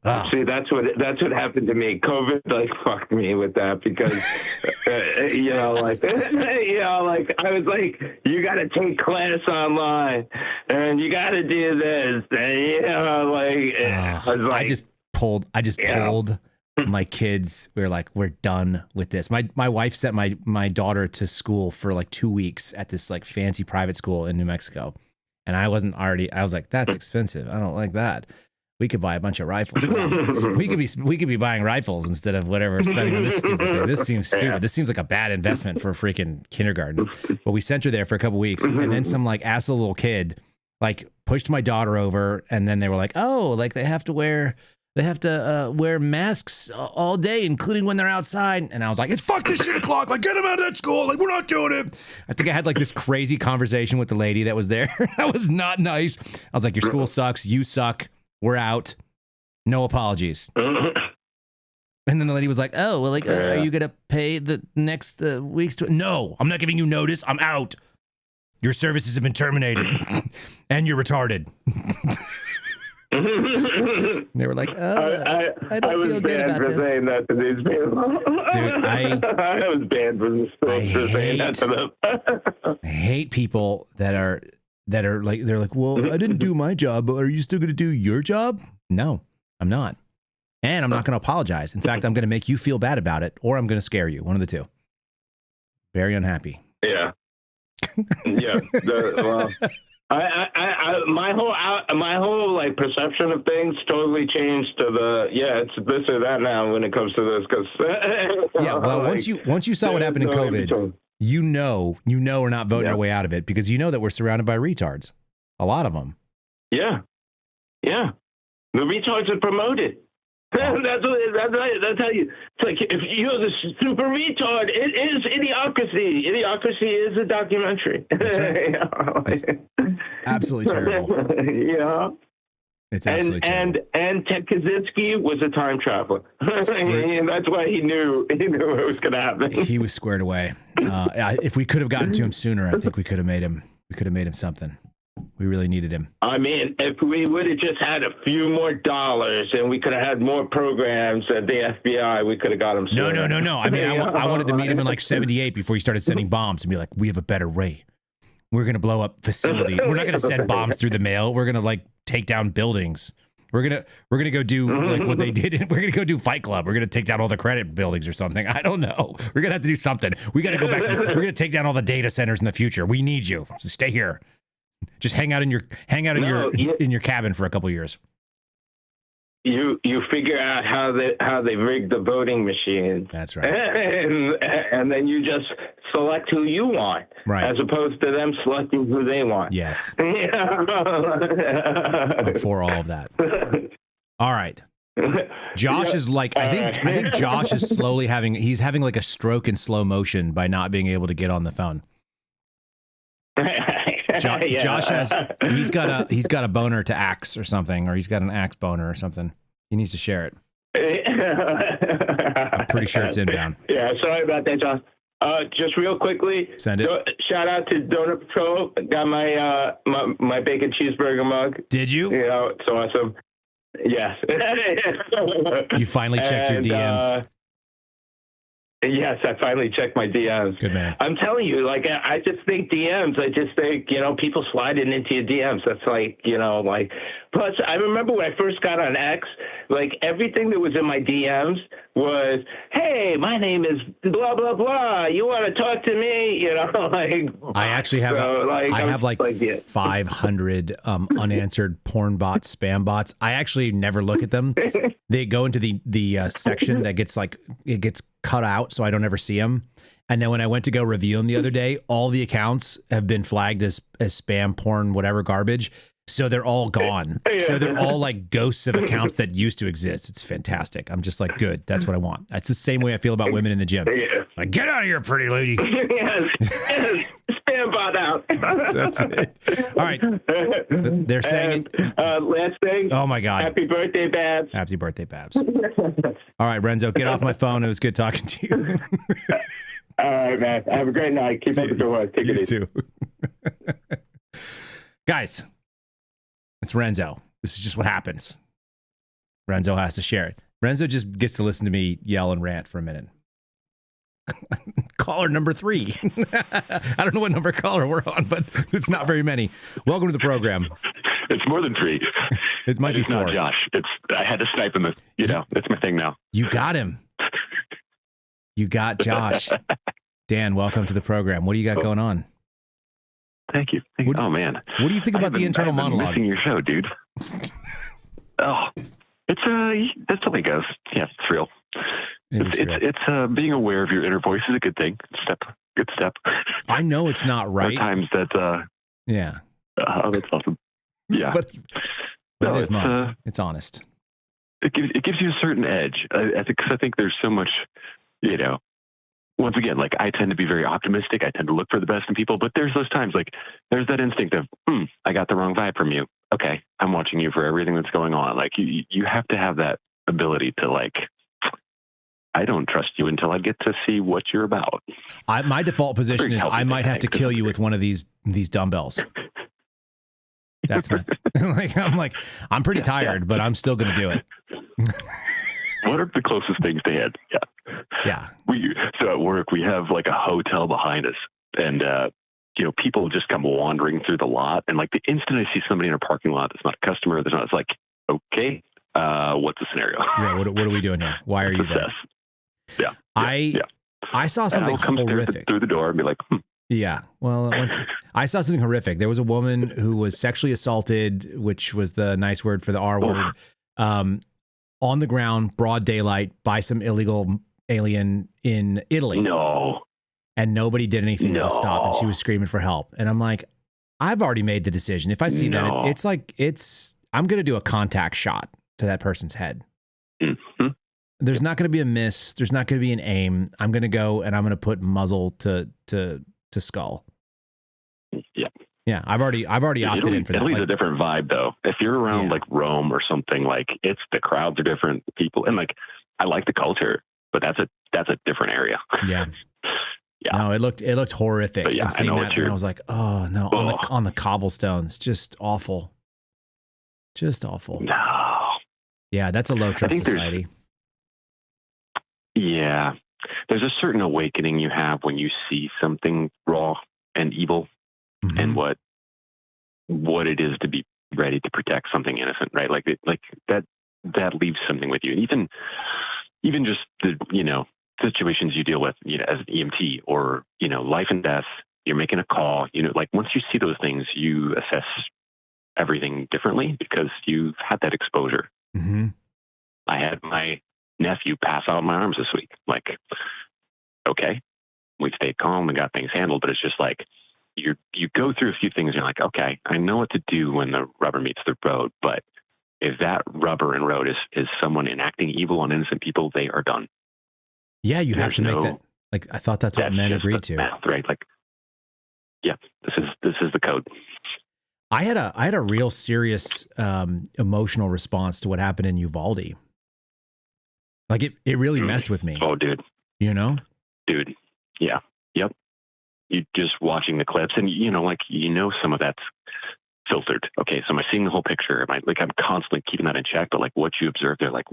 Wow. See, that's what happened to me. COVID like fucked me with that because, like I was like, you got to take class online, and you got to do this, and I was like, I just pulled my kids. We were like, we're done with this. My wife sent my daughter to school for like 2 weeks at this like fancy private school in New Mexico, and I was like, that's expensive. I don't like that. We could buy a bunch of rifles. We could be buying rifles instead of whatever spending on this stupid thing. This seems stupid. Yeah. This seems like a bad investment for a freaking kindergarten. But we sent her there for a couple weeks, and then some like ass little kid like pushed my daughter over, and then they were like, oh, like they have to wear masks all day, including when they're outside. And I was like, it's fuck this shit o'clock. Like, get them out of that school. Like, we're not doing it. I think I had like this crazy conversation with the lady that was there. That was not nice. I was like, your school sucks. You suck. We're out. No apologies. And then the lady was like, oh, well, like, are you going to pay the next week's? No, I'm not giving you notice. I'm out. Your services have been terminated. And you're retarded. They were like, oh, I don't feel good about this. Saying that to these people. Dude, I was banned from the school for saying that to them. I hate people that are like, they're like, well, I didn't do my job, but are you still going to do your job? No, I'm not. And I'm not going to apologize. In fact, I'm going to make you feel bad about it, or I'm going to scare you. One of the two. Very unhappy. Yeah. Yeah. My whole like perception of things totally changed to the it's this or that now when it comes to this because well, once you saw what happened in COVID, you know we're not voting our way out of it because you know that we're surrounded by retards, a lot of them. Yeah, the retards are promoted. That's how you. It's like if you're the super retard, it is Idiocracy. Idiocracy is a documentary. That's right. Absolutely terrible. Yeah. It's absolutely terrible. And Ted Kaczynski was a time traveler. And that's why he knew it was going to happen. He was squared away. If we could have gotten to him sooner, I think we could have made him. We could have made him something. We really needed him. I mean, if we would have just had a few more dollars and we could have had more programs at the FBI, we could have got him sooner. No. I mean, I wanted to meet him in like 78 before he started sending bombs and be like, we have a better way. We're going to blow up facilities. We're not going to send bombs through the mail. We're going to like take down buildings. We're going to go do like what they did. We're going to go do Fight Club. We're going to take down all the credit buildings or something. I don't know. We're going to have to do something. We got to go back. We're going to take down all the data centers in the future. We need you. So stay here. Just hang out in your cabin for a couple of years. You figure out how they rigged the voting machines. That's right. And then you just select who you want, right? As opposed to them selecting who they want. Yes. I'm for all of that. All right. Josh is like I think Josh is slowly having like a stroke in slow motion by not being able to get on the phone. Josh he's got a boner to Axe or something, or he's got an Axe boner or something. He needs to share it. I'm pretty sure it's inbound. Yeah, sorry about that, Josh. Just real quickly, send it. Shout out to Donut Patrol. Got my bacon cheeseburger mug. Did you? You know, it's awesome. Yes. You finally checked your DMs. Yes, I finally checked my DMs. Good man. I'm telling you, like, I just think DMs. I just think, people sliding into your DMs. That's like, like. Plus, I remember when I first got on X, like everything that was in my DMs was, "Hey, my name is blah blah blah. You want to talk to me?" Like. I actually have I have 500 unanswered porn bots, spam bots. I actually never look at them. They go into the section that gets cut out, so I don't ever see them. And then when I went to go review them the other day, all the accounts have been flagged as spam, porn, whatever garbage. So they're all gone. So they're all like ghosts of accounts that used to exist. It's fantastic. I'm just like, good. That's what I want. That's the same way I feel about women in the gym. Like, get out of here, pretty lady. Yes. Spam bot out. That's it. All right. They're saying it. Last thing. Oh my God. Happy birthday, Babs. Happy birthday, Babs. All right, Renzo, get off my phone. It was good talking to you. All right, man. Have a great night. Keep up the good work. Take it easy. Too. Guys, it's Renzo. This is just what happens. Renzo has to share it. Renzo just gets to listen to me yell and rant for a minute. Caller number 3. I don't know what number caller we're on, but it's not very many. Welcome to the program. It's more than 3. It might be 4. Not Josh. I had to snipe him. That's my thing now. You got him. You got Josh. Dan, welcome to the program. What do you got going on? Thank you. Oh man, what do you think about the internal monologue? Missing your show, dude. That's how it goes. Yeah, it's real. It's being aware of your inner voice is a good thing. Good step. I know it's not right. There are times that. Yeah. That's awesome. Yeah. but it is mine. It's honest. It gives you a certain edge. I think there's so much, once again, like I tend to be very optimistic. I tend to look for the best in people, but there's those times like there's that instinct of, I got the wrong vibe from you. Okay. I'm watching you for everything that's going on. Like you have to have that ability to like, I don't trust you until I get to see what you're about. My default position is I might have to kill you with one of these dumbbells. That's my, I'm pretty tired, but I'm still going to do it. What are the closest things to head? Yeah. So at work, we have like a hotel behind us and, people just come wandering through the lot. And like the instant I see somebody in a parking lot that's not a customer, it's like, okay, what's the scenario? Yeah. What are we doing here? Why are you there? Yeah. I saw something horrific through the door and be like, Yeah. Well, I saw something horrific. There was a woman who was sexually assaulted, which was the nice word for the R word, on the ground, broad daylight, by some illegal alien in Italy. No. And nobody did anything to stop. And she was screaming for help. And I'm like, I've already made the decision. If I see that, I'm going to do a contact shot to that person's head. Mm-hmm. There's not going to be a miss. There's not going to be an aim. I'm going to go and I'm going to put muzzle to skull. Yeah. Yeah. I've already opted in for that. Italy's a different vibe though. If you're around like Rome or something, like the crowds are different, people, and like I like the culture, but that's a different area. Yeah. Yeah. No, it looked horrific. But yeah, seeing I know that, and I was like, oh no, on the cobblestones, just awful. Just awful. No. Yeah, that's a low trust society. Yeah. There's a certain awakening you have when you see something raw and evil and what it is to be ready to protect something innocent, right? Like that leaves something with you. And even just the, situations you deal with, as an EMT or, life and death, you're making a call, like once you see those things, you assess everything differently because you've had that exposure. Mm-hmm. I had my nephew pass out in my arms this week. Like, okay, we stayed calm and got things handled, but it's just like, you go through a few things and you're like, okay, I know what to do when the rubber meets the road, but if that rubber and road is someone enacting evil on innocent people, they are done. Yeah, you have to make that. Like, I thought that's what men agreed to. Math, right? Like, yeah, this is the code. I had a real serious emotional response to what happened in Uvalde. Like it really messed with me. Oh, dude. Dude. Yeah. Yep. You just watching the clips and some of that's filtered. Okay, so am I seeing the whole picture? I'm constantly keeping that in check, but like what you observe there, like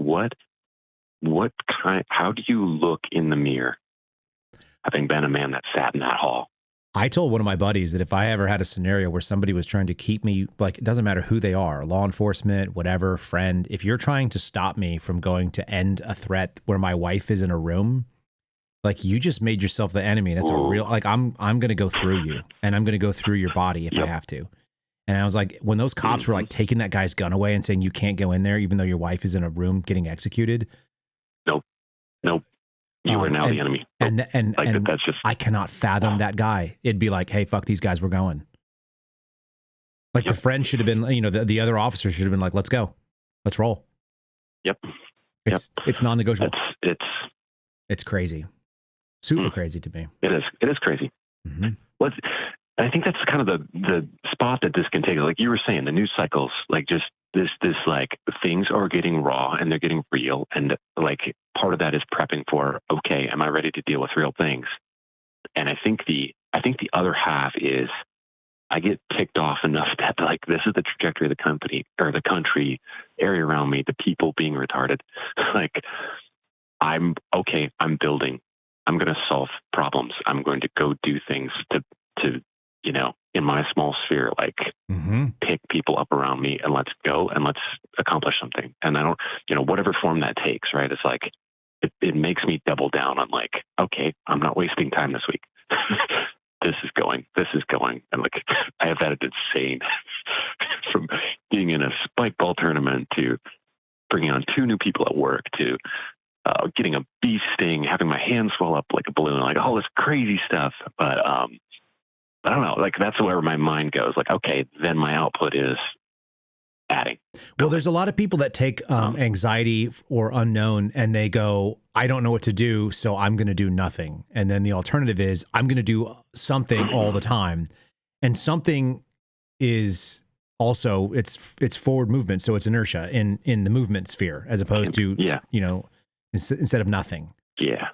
how do you look in the mirror having been a man that sat in that hall? I told one of my buddies that if I ever had a scenario where somebody was trying to keep me, like, it doesn't matter who they are, law enforcement, whatever, friend, if you're trying to stop me from going to end a threat where my wife is in a room, like, you just made yourself the enemy. That's a real, like, I'm going to go through you and I'm going to go through your body if I have to. And I was like, when those cops were like taking that guy's gun away and saying, you can't go in there, even though your wife is in a room getting executed. Nope. You are now the enemy. And that's just, I cannot fathom that guy. It'd be like, hey, fuck these guys, we're going. Like the friend should have been, the other officer should have been like, let's go, let's roll. Yep. It's non-negotiable. It's crazy. Super crazy to me. It is crazy. Mm-hmm. I think that's kind of the spot that this can take. Like you were saying, the news cycles, like just this like things are getting raw and they're getting real. And like part of that is prepping for, okay, am I ready to deal with real things? And I think the other half is I get ticked off enough that like, this is the trajectory of the company or the country area around me, the people being retarded. Like I'm building, I'm going to solve problems. I'm going to go do things to in my small sphere, like pick people up around me and let's go and let's accomplish something. And I don't, whatever form that takes, right? It's like, it makes me double down on like, okay, I'm not wasting time this week. This is going. And like, I have had it insane from being in a spike ball tournament to bringing on 2 new people at work to getting a bee sting, having my hand swell up like a balloon, like all this crazy stuff. But, I don't know, like that's where my mind goes. Like, okay, then my output is adding. Well, there's a lot of people that take anxiety or unknown and they go, I don't know what to do, so I'm going to do nothing. And then the alternative is I'm going to do something all the time. And something is also, it's forward movement. So it's inertia in the movement sphere as opposed to, instead of nothing. Yeah.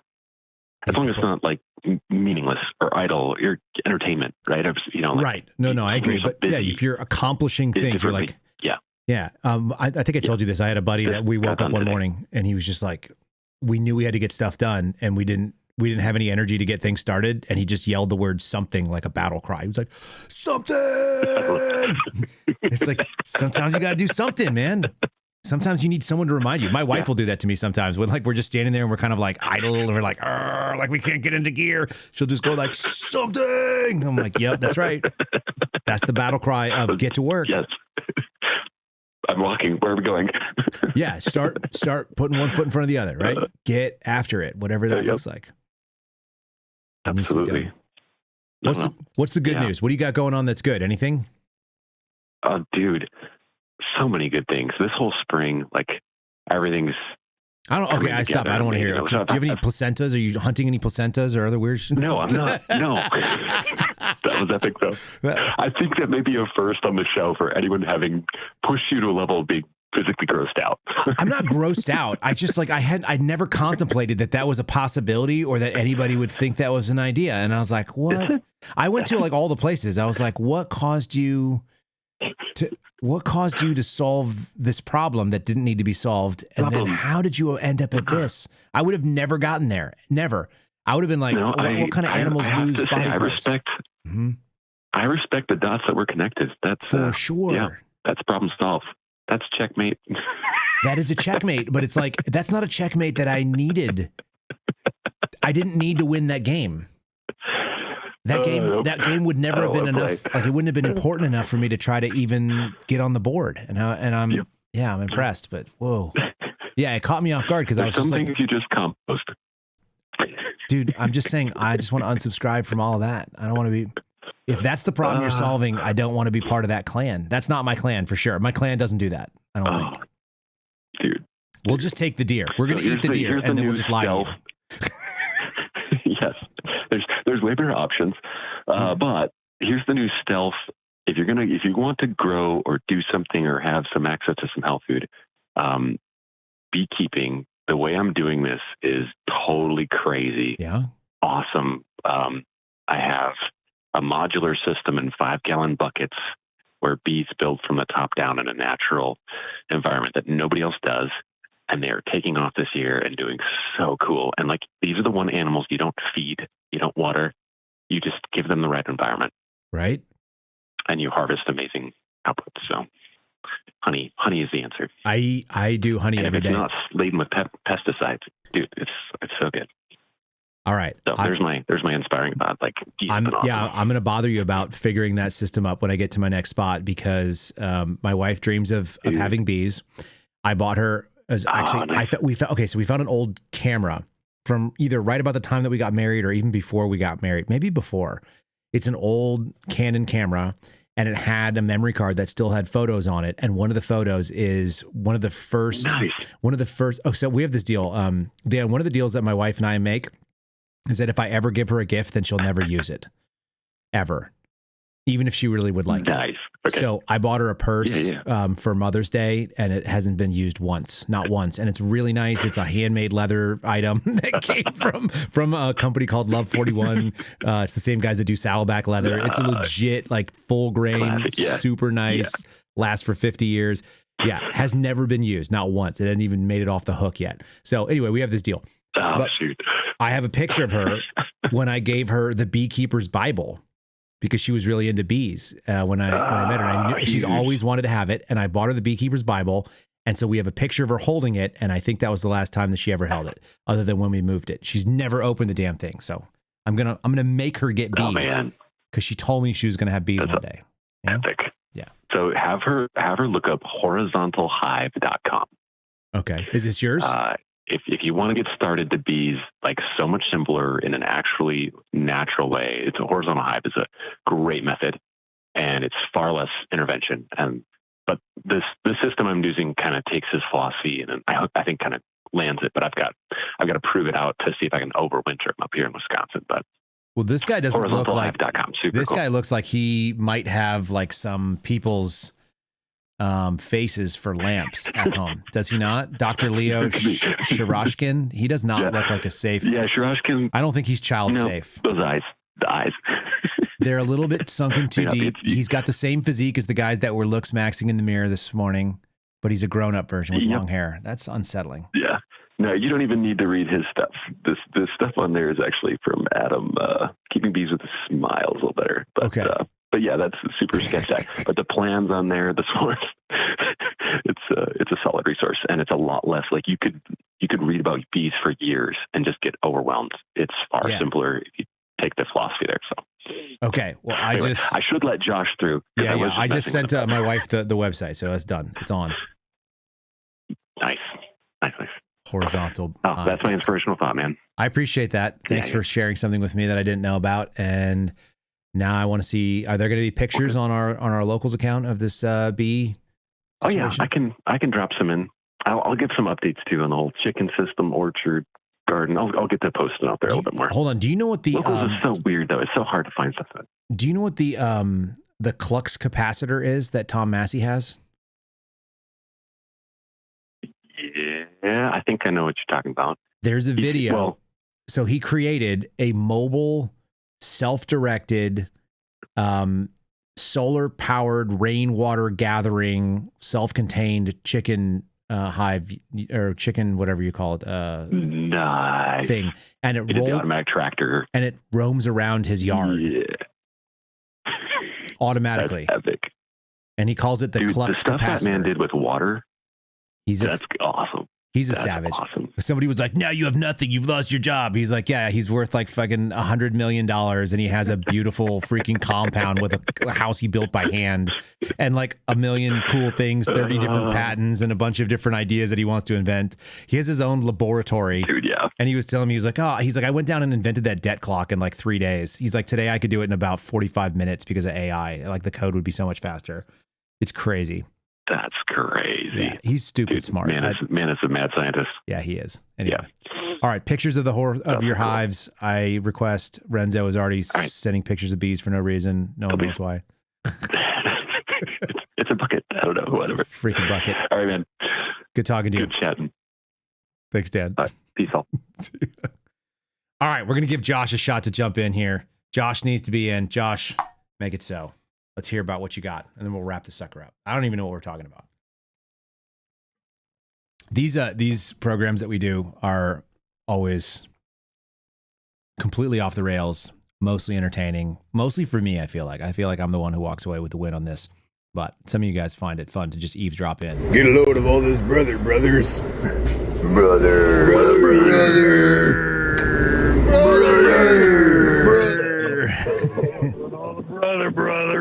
As long as it's not like meaningless or idle or entertainment, right? Right. No, I agree. But yeah, if you're accomplishing things, you're like, yeah. I think I told you this. I had a buddy that we woke up one morning and he was just like, we knew we had to get stuff done and we didn't have any energy to get things started. And he just yelled the word something like a battle cry. He was like, something. It's like, sometimes you got to do something, man. Sometimes you need someone to remind you. My wife will do that to me sometimes when like we're just standing there and we're kind of like idle and we're like, we can't get into gear. She'll just go like something. I'm like, yep, that's right. That's the battle cry of get to work. Yes. I'm walking. Where are we going? Yeah. Start putting one foot in front of the other, right? Get after it, whatever that looks like. That needs to be done. Absolutely. What's the good news? What do you got going on that's good? Anything? Oh, dude. So many good things. This whole spring, like everything's. Okay, I stop. I don't want to hear it. Do you have any placentas? Are you hunting any placentas or other weird shit? No, I'm not. No. That was epic, though. I think that may be a first on the show for anyone having pushed you to a level of being physically grossed out. I'm not grossed out. I just like I'd never contemplated that was a possibility or that anybody would think that was an idea. And I was like, what? I went to like all the places. I was like, what caused you to solve this problem that didn't need to be solved? And then how did you end up at this? I would have never gotten there. Never. I would have been like, what kind of animals lose body parts? I respect the dots that were connected. That's for sure. Yeah, that's problem solved. That's checkmate. That is a checkmate, but it's like, that's not a checkmate that I needed. I didn't need to win that game. That game would never have been enough. Like it wouldn't have been important enough for me to try to even get on the board. And I'm impressed. But whoa, yeah, it caught me off guard because I was just like, you just compost. Dude, I'm just saying, I just want to unsubscribe from all of that. I don't want to be. If that's the problem you're solving, I don't want to be part of that clan. That's not my clan for sure. My clan doesn't do that. I don't think. Dude, we'll just take the deer. We're gonna eat the deer, and then we'll just lie to you. Yes, there's way better options, but here's the new stealth. If you want to grow or do something or have some access to some health food, beekeeping. The way I'm doing this is totally crazy. Yeah, awesome. I have a modular system in 5-gallon buckets where bees build from the top down in a natural environment that nobody else does. And they are taking off this year and doing so cool. And like, these are the one animals you don't feed, you don't water, you just give them the right environment. Right. And you harvest amazing output. So honey is the answer. I do honey and every day. It's not laden with pesticides, dude. It's so good. All right. So there's my inspiring thought. Like, I'm going to bother you about figuring that system up when I get to my next spot because my wife dreams of having bees. I bought her. Nice. So we found an old camera from either right about the time that we got married or even before we got married, maybe before. It's an old Canon camera and it had a memory card that still had photos on it. And one of the photos is one of the first. Oh, so we have this deal. Dan, one of the deals that my wife and I make is that if I ever give her a gift, then she'll never use it ever, even if she really would like it. Okay. So I bought her a purse for Mother's Day and it hasn't been used once, not once. And it's really nice. It's a handmade leather item that came from a company called Love 41. It's the same guys that do Saddleback leather. It's a legit, like full grain, super nice, lasts for 50 years. Yeah. Has never been used. Not once. It hasn't even made it off the hook yet. So anyway, we have this deal. Shoot. I have a picture of her when I gave her the Beekeeper's Bible because she was really into bees when I met her. I knew she's always wanted to have it, and I bought her the Beekeeper's Bible, and so we have a picture of her holding it, and I think that was the last time that she ever held it, other than when we moved it. She's never opened the damn thing, so I'm gonna make her get bees because she told me she was gonna have bees one day. Epic. Yeah. So have her look up horizontalhive.com. Okay. Is this yours? If you want to get started to bees, like so much simpler in an actually natural way, it's a horizontal hive is a great method, and it's far less intervention. But this system I'm using kind of takes this philosophy and I think kind of lands it. But I've got to prove it out to see if I can overwinter them up here in Wisconsin. But well, this guy doesn't look like this cool. Guy looks like he might have like some people's faces for lamps at home. Does he not? Dr. Leo Shirashkin? He does not look like a safe. Yeah, Shirashkin. I don't think he's child safe. Those eyes. The eyes. They're a little bit sunken too deep. He's got the same physique as the guys that were looks maxing in the mirror this morning, but he's a grown-up version with long hair. That's unsettling. Yeah. No, you don't even need to read his stuff. This stuff on there is actually from Adam, Keeping Bees with a Smile, is a little better. But, okay. But yeah, that's super sketch deck. But the plans on there, the source, it's a solid resource, and it's a lot less. Like you could read about bees for years and just get overwhelmed. It's far simpler if you take the philosophy there. So okay, well, anyway, I should let Josh through. Yeah, I just sent my wife the website, so it's done. It's on. Nice. Horizontal. Oh, that's my inspirational thought, man. I appreciate that. Thanks for sharing something with me that I didn't know about. And now I want to see, are there going to be pictures on our locals account of this bee situation? Oh yeah, I can drop some in. I'll give some updates too on the whole chicken system, orchard, garden. I'll get that posted out there a little bit more. Hold on. Do you know what the locals is so weird though? It's so hard to find stuff. Do you know what the Klux capacitor is that Tom Massey has? Yeah, I think I know what you're talking about. There's a video. So he created a mobile, self-directed, solar-powered rainwater gathering, self-contained chicken hive or chicken, whatever you call it, nice thing, and it rolls, the automatic tractor, and it roams around his yard, automatically. That's epic. And he calls it the Klux the stuff capacitor. That man did with water. That's awesome. He's a savage. Awesome. Somebody was like, "Now you have nothing. You've lost your job." He's like, "Yeah, he's worth like fucking $100 million, and he has a beautiful freaking compound with a house he built by hand, and like a million cool things, 30 different patents, and a bunch of different ideas that he wants to invent. He has his own laboratory." Dude, yeah. And he was telling me, he was like, I went down and invented that debt clock in like 3 days. He's like, today I could do it in about 45 minutes because of AI. Like the code would be so much faster. It's crazy. That's crazy. Yeah, he's stupid smart. Man is a mad scientist. Yeah, he is. Anyway. All right, pictures of your hives. I request. Renzo is already sending pictures of bees for no reason. No one knows why. It's a bucket. I don't know. Whatever. Freaking bucket. All right, man. Good talking to you. Good chatting. Thanks, Dan. All right. Peace out. All right, we're going to give Josh a shot to jump in here. Josh needs to be in. Josh, make it so. Let's hear about what you got, and then we'll wrap the sucker up. I don't even know what we're talking about. These programs that we do are always completely off the rails, mostly entertaining, mostly for me. I feel like I'm the one who walks away with the win on this, but some of you guys find it fun to just eavesdrop in. Get a load of all this brothers. Brother.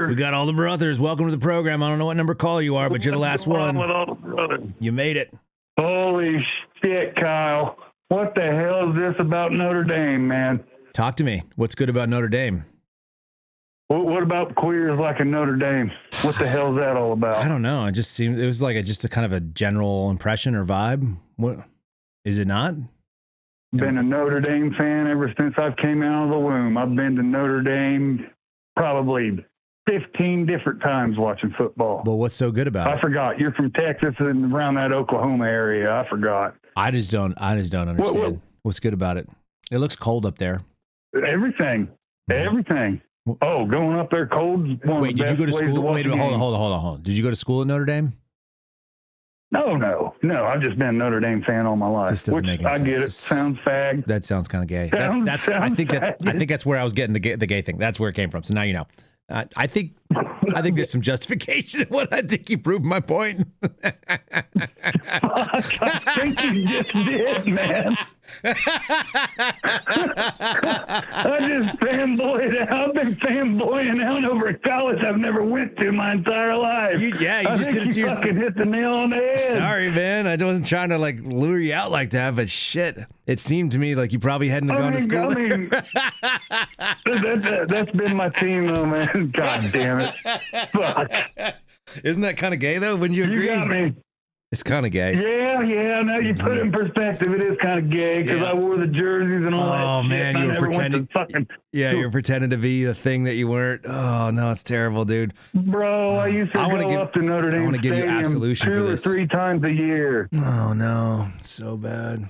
We got all the brothers. Welcome to the program. I don't know what number caller you are, but you're the last one. With all the brothers. You made it. Holy shit, Kyle. What the hell is this about Notre Dame, man? Talk to me. What's good about Notre Dame? What about queers like in Notre Dame? What the hell is that all about? I don't know. It just seemed, it was like just a kind of a general impression or vibe. What is it not? Been a Notre Dame fan ever since I came out of the womb. I've been to Notre Dame probably 15 different times watching football. Well, what's so good about it? I forgot. You're from Texas and around that Oklahoma area. I forgot. I just don't understand. What's good about it? It looks cold up there. Everything. Oh, going up there cold. Wait, did you go to school? Wait, hold on. Did you go to school at Notre Dame? No. I've just been a Notre Dame fan all my life. This doesn't make any sense. I get it. Sounds fag. That sounds kind of gay. I think that's where I was getting the gay thing. That's where it came from. So now you know. I think there's some justification in what I think you proved my point. I think you just did, man. I just fanboyed out. I've been fanboying out over a college I've never went to my entire life. You just did it to yourself. Fucking hit the nail on the head. Sorry, man. I wasn't trying to like lure you out like that, but shit, it seemed to me like you probably hadn't gone to school. That's been my team, though, man. God damn it. Fuck. Isn't that kind of gay, though? Wouldn't you agree? You got me. It's kind of gay. Yeah. Now you put it in perspective. It is kind of gay because I wore the jerseys and all that. Oh man, you were pretending. You're pretending to be the thing that you weren't. Oh no, it's terrible, dude. Bro, I used to go up to Notre Dame. I want to give you absolution for this. 2 or 3 times a year. Oh no, so bad.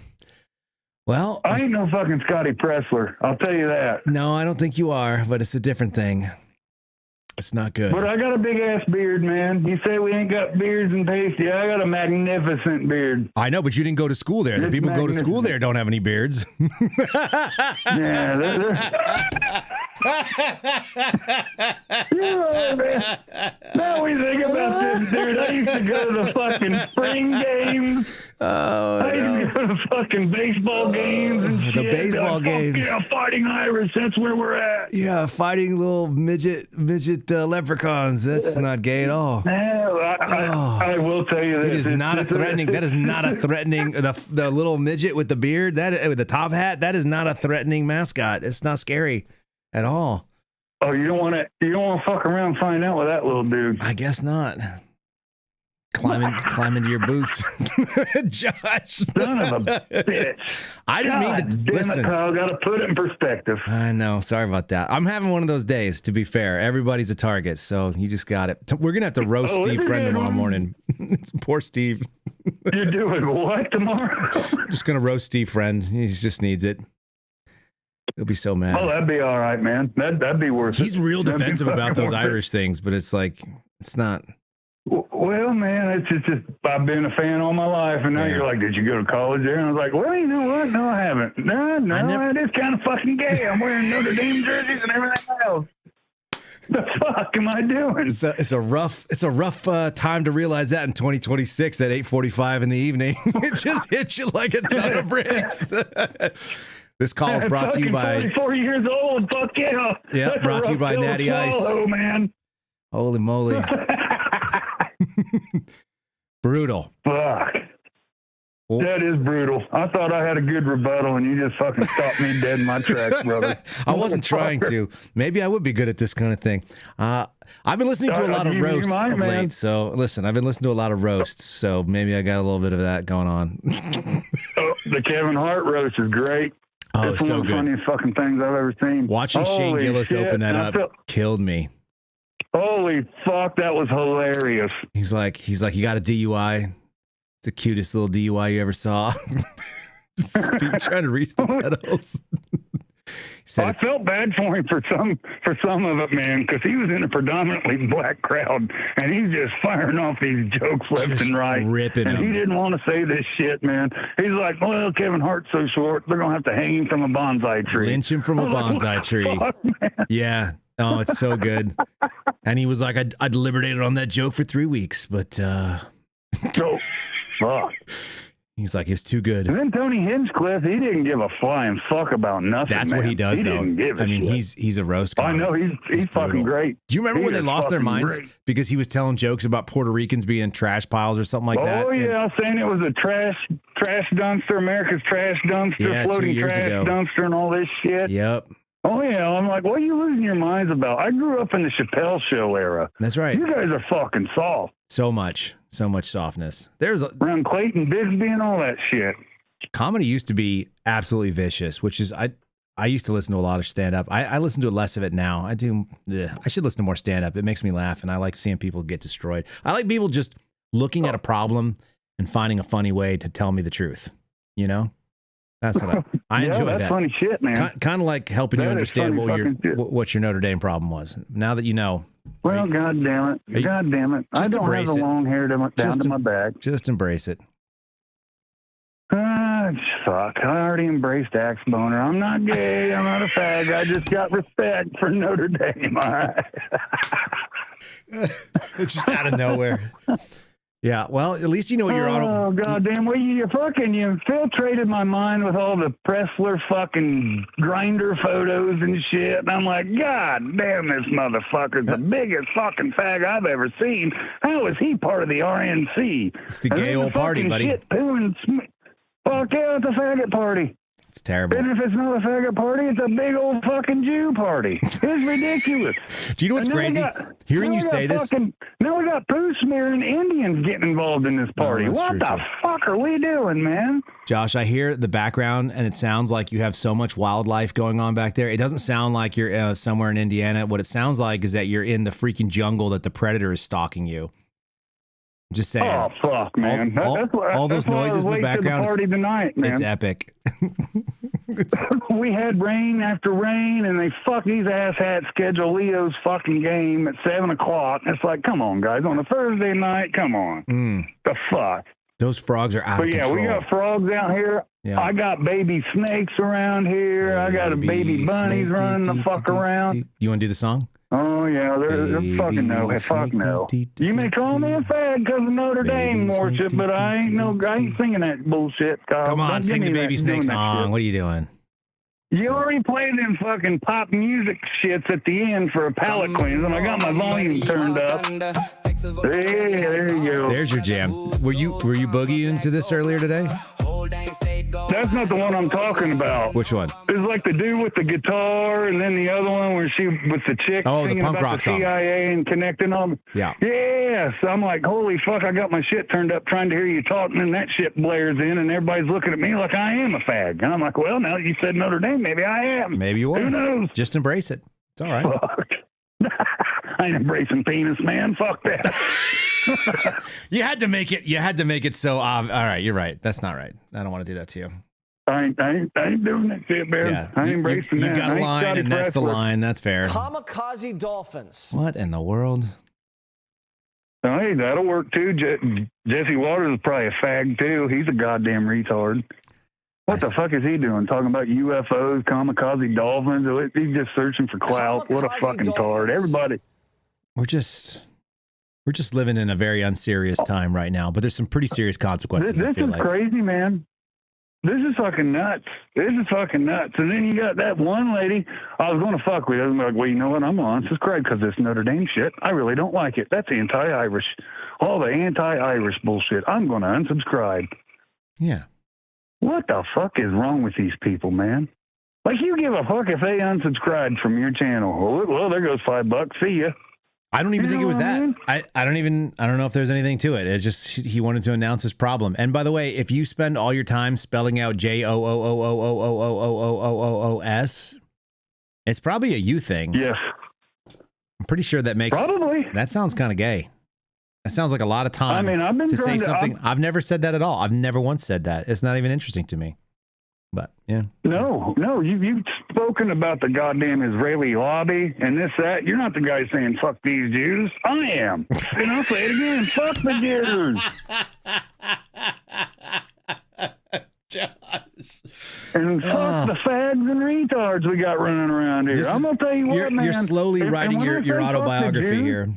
Well, I ain't no fucking Scotty Pressler. I'll tell you that. No, I don't think you are, but it's a different thing. It's not good. But I got a big ass beard, man. You say we ain't got beards and pasty. I got a magnificent beard. I know, but you didn't go to school there. The people who go to school there don't have any beards. Yeah, Yeah, man. Now we think about this, dude. I used to go to the fucking spring games. I used to go to fucking baseball games and shit. The baseball games. Yeah, Fighting Irish. That's where we're at. Yeah, fighting little midget leprechauns. That's not gay at all. I will tell you this. It is not a threatening. That is not a threatening. The little midget with the beard, that with the top hat, that is not a threatening mascot. It's not scary at all. Oh, you don't want to fuck around and find out with that little dude. I guess not. Climb into your boots, Josh. Son of a bitch. I didn't mean to listen. Kyle, got to put it in perspective. I know. Sorry about that. I'm having one of those days. To be fair, everybody's a target, so you just got it. We're gonna have to roast Steve Friend tomorrow morning. Poor Steve. You're doing what tomorrow? Just gonna roast Steve Friend. He just needs it. He'll be so mad. Oh, that'd be all right, man. That'd be worth it. He's real That'd be defensive about fucking those worth it. Irish things, but it's like it's not. Well, man, it's just I've been a fan all my life, and now you're like, did you go to college there? And I was like, well, you know what? No, I haven't. No, it is kind of fucking gay. I'm wearing Notre Dame jerseys and everything else. The fuck am I doing? It's a rough time to realize that in 2026 at 8:45 in the evening. It just hits you like a ton of bricks. This call is brought to you by 44 years old. Fuck yeah. Yeah, That's brought to you by Natty Ice. Oh man. Holy moly. Brutal. Fuck. That is brutal. I thought I had a good rebuttal, and you just fucking stopped me dead in my tracks, brother. I wasn't trying to. Maybe I would be good at this kind of thing. I've been listening to a lot of roasts of late. So listen, I've been listening to a lot of roasts. So maybe I got a little bit of that going on. The Kevin Hart roast is great. Oh, it's so one of the good. funniest fucking things I've ever seen. Watching Shane Holy Gillis shit, open that I up felt- killed me. Holy fuck, that was hilarious. He's like, you got a DUI. It's the cutest little DUI you ever saw. Trying to reach the pedals. I felt bad for him for some of it, man, because he was in a predominantly black crowd, and he's just firing off these jokes left and right. Ripping and them. he didn't want to say this shit, man. He's like, well, Kevin Hart's so short, they're going to have to hang him from a bonsai tree. Lynch him from a I was like, bonsai what the tree. fuck, man? Yeah. Oh, it's so good. And he was like, I deliberated on that joke for 3 weeks, but Oh, fuck. He's like, it's too good. And then Tony Hinchcliffe, he didn't give a flying fuck about nothing. That's man. what he does, he though. Didn't give a I mean, shit. he's a roast I comic. know he's fucking brutal. great. Do you remember He when they is lost their fucking minds great. because he was telling jokes about Puerto Ricans being trash piles or something like that? Oh yeah, I was saying it was a trash dumpster, America's trash dumpster, Yeah, 2 floating years trash ago. dumpster, and all this shit. Yep. Oh yeah, I'm like, what are you losing your minds about? I grew up in the Chappelle Show era. That's right. You guys are fucking soft. So much softness. There's around Clayton Bigsby and all that shit. Comedy used to be absolutely vicious, which is I used to listen to a lot of stand up. I listen to less of it now. I should listen to more stand up. It makes me laugh, and I like seeing people get destroyed. I like people just looking at a problem and finding a funny way to tell me the truth. You know, that's what I Yeah, enjoy. that's that funny shit, man. Kind of like helping you That is understand funny fucking shit. what your Notre Dame problem was. Now that you know. Well, God damn it. God damn it. I don't have embrace the it. long hair down to my back. Just embrace it. Fuck. I already embraced Axe Boner. I'm not gay. I'm not a fag. I just got respect for Notre Dame. All right. It's just out of nowhere. Yeah, well, at least you know what you're on. Oh, goddamn. Well, you infiltrated my mind with all the Pressler fucking grinder photos and shit. And I'm like, God damn, this motherfucker's the biggest fucking fag I've ever seen. How is he part of the RNC? It's the gay old party, buddy. Fuck yeah, it's a faggot party. It's terrible. And if it's not a faggot party, it's a big old fucking Jew party. It's ridiculous. Do you know what's And now we crazy? Hearing you say this. Now we got poo smearing Indians getting involved in this party. that's What true, the too. fuck are we doing, man? Josh, I hear the background, and it sounds like you have so much wildlife going on back there. It doesn't sound like you're somewhere in Indiana. What it sounds like is that you're in the freaking jungle that the predator is stalking you. Just saying. Oh fuck, man! All those noises in the background. Party tonight, man. It's epic. We had rain after rain, and these asshats schedule Leo's fucking game at 7:00. It's like, come on, guys, on a Thursday night, come on. The fuck. Those frogs are out But of yeah, control. we got frogs out here. Yeah. I got baby snakes around here. I got a baby bunnies running the fuck around. You want to do the song? Oh, yeah, they're fucking no. Hey, fuck no. You may call me a fag because of Notre Dame worship, but I ain't singing that bullshit. Come on, sing the baby snake song. What are you doing? You already played them fucking pop music shits at the end for a palate cleanse, and I got my volume turned up. Hey, there you go. There's your jam. Were you boogieing to this earlier today? That's not the one I'm talking about. Which one? It's like the dude with the guitar, and then the other one where she with the chick singing punk about rock the song. CIA and connecting them. Yeah. Yes. I'm like, holy fuck! I got my shit turned up trying to hear you talk, and then that shit blares in, and everybody's looking at me like I am a fag. And I'm like, well, now that you said Notre Dame, maybe I am. Maybe you are. Who knows? Just embrace it. It's all right. Fuck. I ain't embracing penis, man. Fuck that. You had to make it so obvious. All right, you're right. That's not right. I don't want to do that to you. I ain't doing that shit, man. Yeah. I ain't embracing that. You got a line, and that's the line. That's fair. Kamikaze dolphins. What in the world? Oh, hey, that'll work too. Jesse Waters is probably a fag too. He's a goddamn retard. What the fuck is he doing? Talking about UFOs, kamikaze dolphins? He's just searching for clout. What a fucking tard. Everybody. We're just living in a very unserious time right now, but there's some pretty serious consequences. This I feel is like. crazy, man. This is fucking nuts. And then you got that one lady I was going to fuck with. I was like, well, you know what? I'm going to unsubscribe because this Notre Dame shit, I really don't like it. That's anti-Irish. All the anti-Irish bullshit. I'm going to unsubscribe. Yeah. What the fuck is wrong with these people, man? Like, you give a fuck if they unsubscribed from your channel. Well, there goes $5. See ya. I don't even think it was that. I don't know if there's anything to it. It's just he wanted to announce his problem. And by the way, if you spend all your time spelling out JOOOOOOOOOOOOS, it's probably a you thing. Yes. I'm pretty sure that makes that sounds kind of gay. That sounds like a lot of time. I mean, I've been to say trying to- something. I've never said that at all. I've never once said that. It's not even interesting to me. But yeah. No, you've spoken about the goddamn Israeli lobby and this, that. You're not the guy saying, fuck these Jews. I am. And I'll say it again, fuck the Jews. Josh. And fuck the fags and retards we got running around here. I'm going to tell you what, man. You're slowly writing your autobiography here.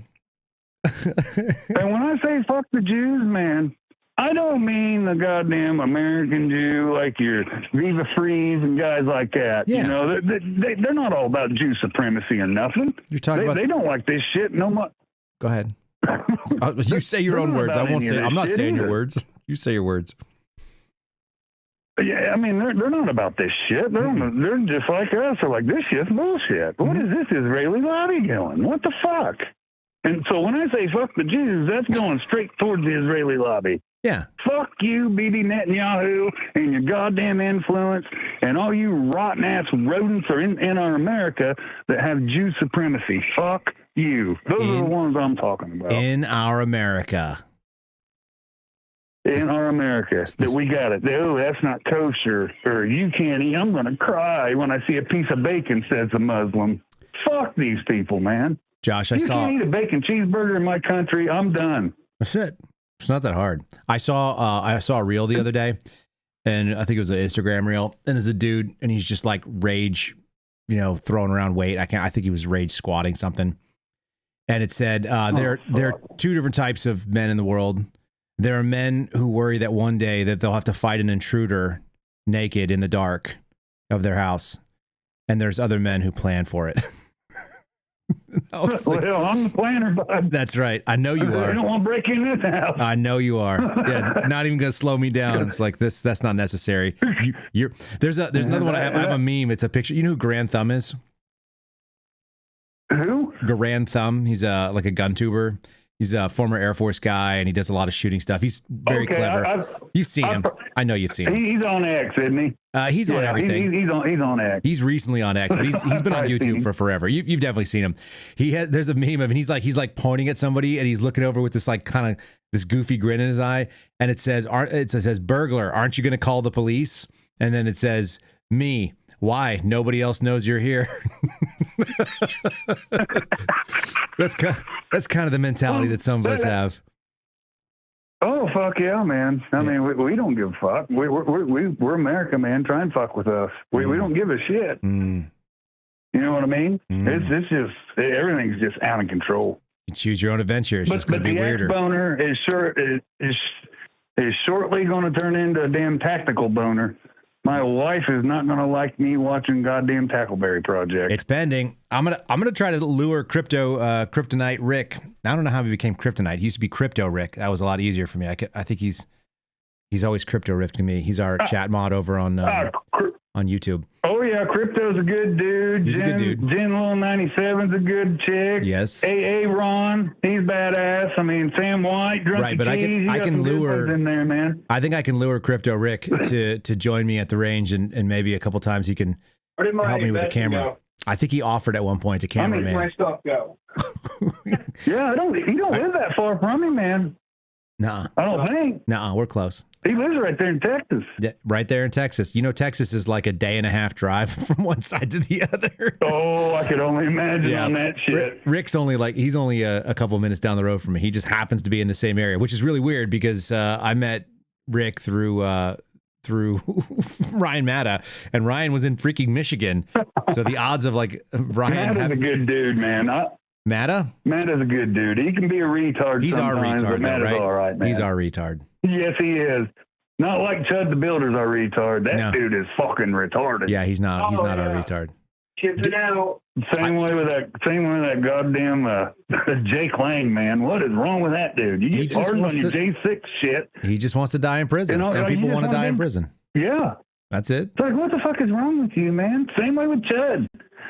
And when I say fuck the Jews, man, I don't mean the goddamn American Jew like your Viva Freeze and guys like that. Yeah. You know, they're not all about Jew supremacy or nothing. You're talking about. They don't like this shit no more. Go ahead. You say your own words. I won't say. I'm not saying your words. You say your words. Yeah, I mean, they're not about this shit. They're just like us. They're like, this shit's bullshit. What is this Israeli lobby doing? What the fuck? And so when I say fuck the Jews, that's going straight towards the Israeli lobby. Yeah. Fuck you, Bibi Netanyahu, and your goddamn influence, and all you rotten ass rodents are in our America that have Jew supremacy. Fuck you. Those are the ones I'm talking about. In our America. In our America, that we got it. Oh, that's not kosher, or you can't eat. I'm going to cry when I see a piece of bacon, says a Muslim. Fuck these people, man. Josh, you can't eat a bacon cheeseburger in my country. I'm done. That's it. It's not that hard. I saw a reel the other day, and I think it was an Instagram reel, and there's a dude, and he's just like rage, throwing around weight. I think he was rage squatting something. And it said, there are two different types of men in the world. There are men who worry that one day that they'll have to fight an intruder naked in the dark of their house. And there's other men who plan for it. Well, I'm the planner, bud. That's right. I know you are. I don't want to break in this house. I know you are. Yeah, not even gonna slow me down. It's like this. That's not necessary. There's another one. I have a meme. It's a picture. You know who Grand Thumb is? Who? Grand Thumb. He's like a gun tuber. He's a former Air Force guy, and he does a lot of shooting stuff. He's very clever. You've seen him. I know you've seen him. He's on X, isn't he? He's on everything. He's on X. He's recently on X, but he's been on YouTube for forever. You've definitely seen him. There's a meme of him. He's like pointing at somebody, and he's looking over with this like kind of this goofy grin in his eye, and it says burglar, aren't you going to call the police? And then it says me. Why? Nobody else knows you're here. That's kind of the mentality that some of us have. Oh, fuck yeah, man. I mean, we don't give a fuck. We're America, man. Try and fuck with us. We don't give a shit. Mm. You know what I mean? It's just, everything's just out of control. You choose your own adventure. It's just going to be weirder. The boner is shortly going to turn into a damn tactical boner. My wife is not going to like me watching goddamn Tackleberry Project. It's pending. I'm gonna try to lure Kryptonite Rick. I don't know how he became Kryptonite. He used to be Crypto Rick. That was a lot easier for me. I think he's always Crypto Rick to me. He's our chat mod over on YouTube. Oh yeah, Crypto's a good dude. He's a good dude. Jen Little 97's a good chick. Yes. AA Ron, he's badass. I mean, Sam White, Drunky Right, but I Keys, can lure in there, man. I think I can lure Crypto Rick to join me at the range, and maybe a couple times he can help me with the camera. I think he offered at one point to cameraman. My stuff go. Yeah, he don't live that far from me, man. Nah. I don't think. Nah, we're close. He lives right there in Texas. Yeah, right there in Texas. You know, Texas is like a day and a half drive from one side to the other. Oh, I could only imagine on that shit. Rick's only he's only a couple minutes down the road from me. He just happens to be in the same area, which is really weird because I met Rick through Ryan Matta, and Ryan was in freaking Michigan. So the odds of like Ryan. Matta's a good dude, man. Matta's a good dude. He can be a retard. He's our retard, but Matta's though, right? all right, man. He's our retard. Yes, he is. Not like Chud the Builder's our retard. That dude is fucking retarded. Yeah, he's not. He's not our retard. Kids it out. Same way with that goddamn Jake Lang, man. What is wrong with that dude? You get pardoned on your J6 shit. He just wants to die in prison. You know, Some people want to die in prison. Yeah. That's it. It's like, what the fuck is wrong with you, man? Same way with Chud.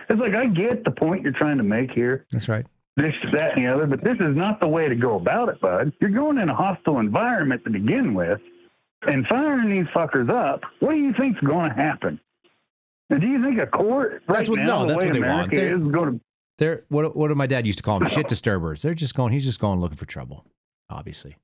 It's like, I get the point you're trying to make here. That's right. This, that, and the other, but this is not the way to go about it, bud. You're going in a hostile environment to begin with, and firing these fuckers up. What do you think's going to happen? And do you think a court That's what they want. Is going to? They're what did my dad used to call them? Shit disturbers. He's just going looking for trouble, obviously.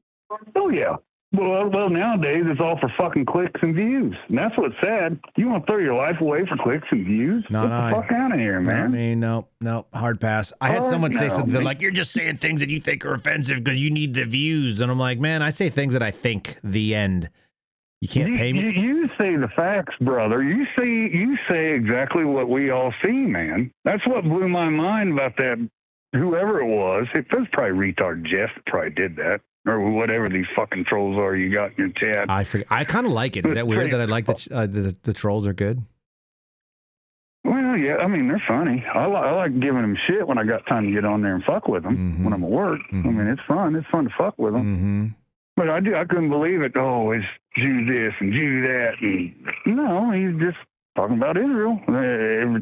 Oh yeah. Well, nowadays it's all for fucking clicks and views, and that's what's sad. You want to throw your life away for clicks and views? Get the fuck out of here, man. I mean, no, hard pass. I had someone say something. They're like, "You're just saying things that you think are offensive because you need the views," and I'm like, "Man, I say things that I think." The end. You can't pay me. You say the facts, brother. You say exactly what we all see, man. That's what blew my mind about that. Whoever it was probably retard Jeff probably did that. Or whatever these fucking trolls are you got in your chat. I kind of like it. Is that weird that I like that the trolls are good? Well, yeah. I mean, they're funny. I like giving them shit when I got time to get on there and fuck with them when I'm at work. I mean, it's fun. It's fun to fuck with them. But I couldn't believe it. Oh, it's Jew this and Jew that. And no, he's just talking about Israel.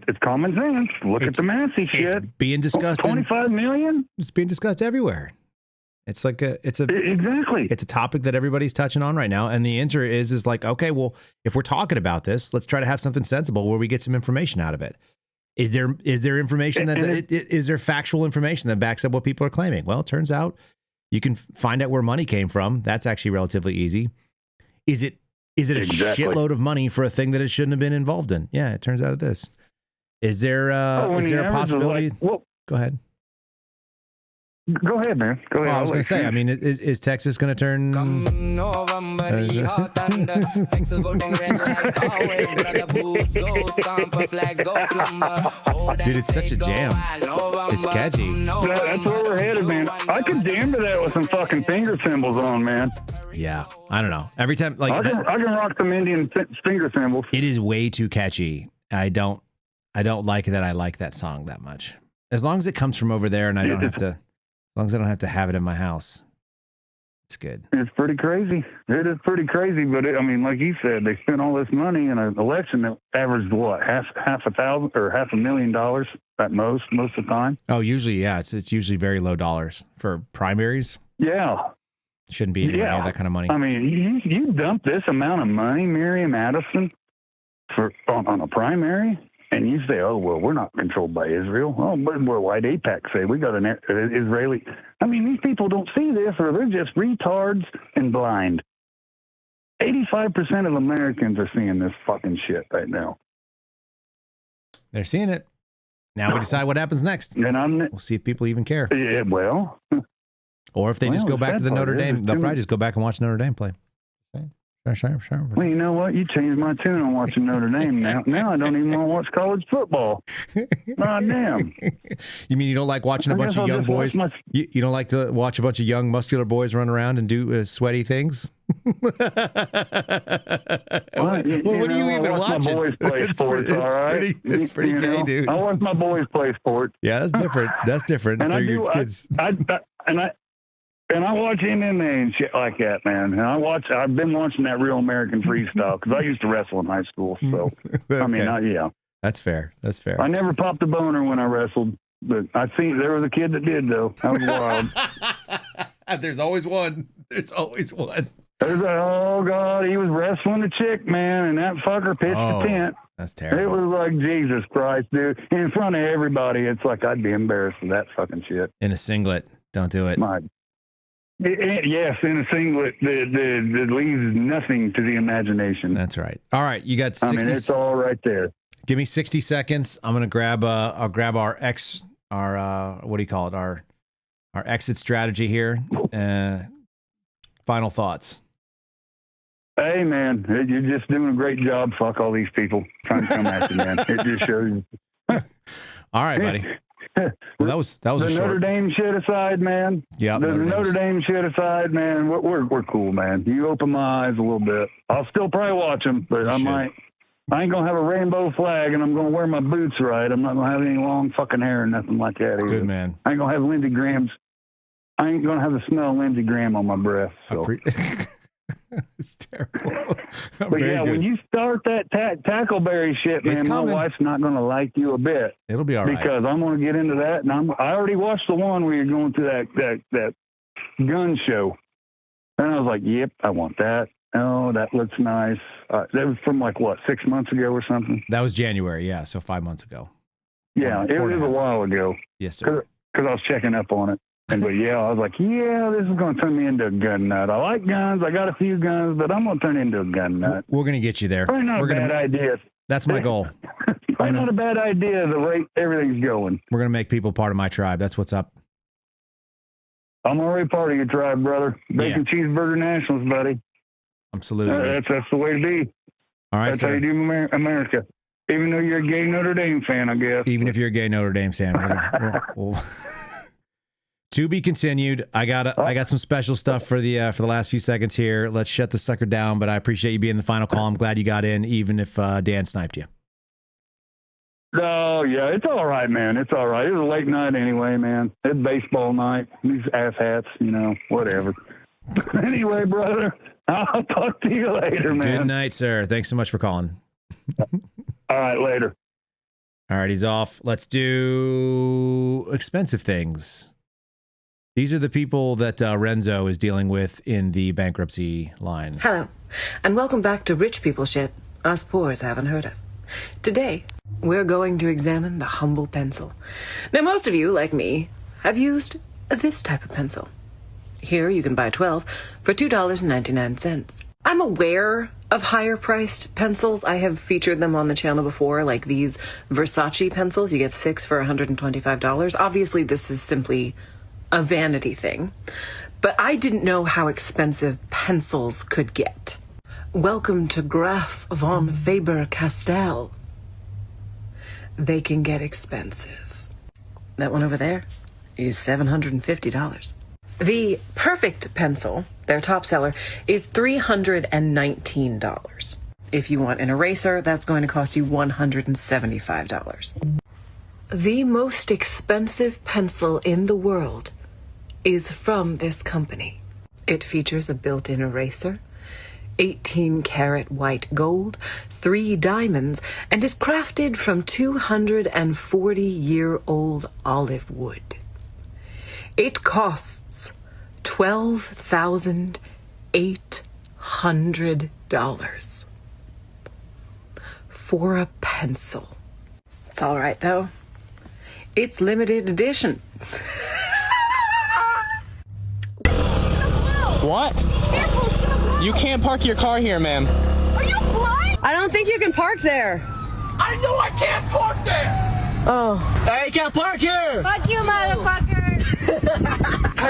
It's common sense. Look at the Massey shit. It's being discussed. 25 million? It's being discussed everywhere. It's like exactly. It's a topic that everybody's touching on right now, and the answer is like, okay, well, if we're talking about this, let's try to have something sensible where we get some information out of it. Is there information is there factual information that backs up what people are claiming? Well, it turns out you can find out where money came from. That's actually relatively easy. Is it a shitload of money for a thing that it shouldn't have been involved in? Yeah, it turns out it is. Is there a possibility? Go ahead. Go ahead, man. Go ahead. Well, I was going to say, I mean, is Texas going to turn? Dude, it's such a jam. It's catchy. That's where we're headed, man. I could jam to that with some fucking finger cymbals on, man. Yeah, I don't know. Every time, like I can rock some Indian finger cymbals. It is way too catchy. I don't like that. I like that song that much. As long as it comes from over there, and I don't have to. As long as I don't have to have it in my house, it's good. It's pretty crazy. It is pretty crazy, but I mean, like you said, they spent all this money in an election that averaged what, half $1,000 or $500,000 at most of the time. Oh, usually, yeah, it's usually very low dollars for primaries. Yeah, shouldn't be any of that kind of money. I mean, you dump this amount of money, Miriam Addison, on a primary. And you say, oh, well, we're not controlled by Israel. Oh, but why'd AIPAC say we got an Israeli? I mean, these people don't see this, or they're just retards and blind. 85% of Americans are seeing this fucking shit right now. They're seeing it. Now we decide what happens next. And we'll see if people even care. Yeah, well, Or if they just go back to the Notre Dame, they'll probably just go back and watch Notre Dame play. Sure. Well, you know what? You changed my tune on watching Notre Dame now. Now I don't even want to watch college football. God damn. You mean you don't like watching a bunch of young boys? You don't like to watch a bunch of young muscular boys run around and do sweaty things? What are you even watching? My boys play sports, all right? It's pretty gay, dude. I watch my boys play sports. Yeah, that's different. That's different. And They're your kids. And I watch MMA and shit like that, man. And I've been watching that Real American Freestyle because I used to wrestle in high school. So, Okay. I mean, yeah. That's fair. That's fair. I never popped a boner when I wrestled, but I think there was a kid that did, though. That was wild. There's always one. There's always one. Oh, God, he was wrestling a chick, man, and that fucker pitched a tent. That's terrible. It was like, Jesus Christ, dude. In front of everybody, it's like I'd be embarrassed with that fucking shit. In a singlet. Don't do it. Yes, in a singlet that leaves nothing to the imagination. That's right. All right, you got 60. I mean, it's all right there. Give me 60 seconds. I'm gonna grab I'll grab our what do you call it? Our exit strategy here. Final thoughts. Hey man, you're just doing a great job. Fuck all these people trying to come at you, man. It just shows you. All right, buddy. Well, that was the a short. Notre Dame shit aside, man. Yeah, the Notre Dame shit aside, man. We're cool, man. You open my eyes a little bit. I'll still probably watch them, but I ain't gonna have a rainbow flag, and I'm gonna wear my boots right. I'm not gonna have any long fucking hair or nothing like that either. Good man. I ain't gonna have Lindsey Graham's. I ain't gonna have the smell of Lindsey Graham on my breath. So. It's terrible. But yeah, when you start that tackleberry shit, man, my wife's not going to like you a bit. It'll be all right. Because I'm going to get into that, and I already watched the one where you're going to that gun show, and I was like, yep, I want that. Oh, that looks nice. That was from like, what, 6 months ago or something? That was January, yeah, so 5 months ago. Yeah, it was a while ago. Yes, sir. Because I was checking up on it. But yeah, I was like, yeah, this is going to turn me into a gun nut. I like guns. I got a few guns, but I'm going to turn into a gun nut. We're going to get you there. Probably not a bad idea. That's my goal. Probably not a bad idea the way everything's going. We're going to make people part of my tribe. That's what's up. I'm already part of your tribe, brother. Bacon cheeseburger nationals, buddy. Absolutely. That's the way to be. All right, That's sir. how you do America. Even though you're a gay Notre Dame fan, I guess. Even if you're a gay Notre Dame fan. we'll To be continued. I got some special stuff for the last few seconds here. Let's shut the sucker down, but I appreciate you being the final call. I'm glad you got in, even if Dan sniped you. Oh, yeah, it's all right, man. It's all right. It was a late night anyway, man. It's baseball night. These asshats, whatever. Anyway, brother, I'll talk to you later, man. Good night, sir. Thanks so much for calling. All right, later. All right, he's off. Let's do expensive things. These are the people that Renzo is dealing with in the bankruptcy line. Hello, and welcome back to Rich People Shit us poors haven't heard of. Today, we're going to examine the humble pencil. Now, most of you, like me, have used this type of pencil. Here, you can buy 12 for $2.99. I'm aware of higher-priced pencils. I have featured them on the channel before, like these Versace pencils. You get 6 for $125. Obviously, this is simply a vanity thing, but I didn't know how expensive pencils could get. Welcome to Graf von Faber-Castell. They can get expensive. That one over there is $750. The Perfect pencil, their top seller, is $319. If you want an eraser, that's going to cost you $175. The most expensive pencil in the world is from this company. It features a built-in eraser, 18-karat white gold, 3 diamonds, and is crafted from 240-year-old olive wood. It costs $12,800 for a pencil. It's all right, though. It's limited edition. What? You can't park your car here, ma'am. Are you blind? I don't think you can park there. I know I can't park there! Oh. Hey, you can't park here! Fuck you, motherfucker!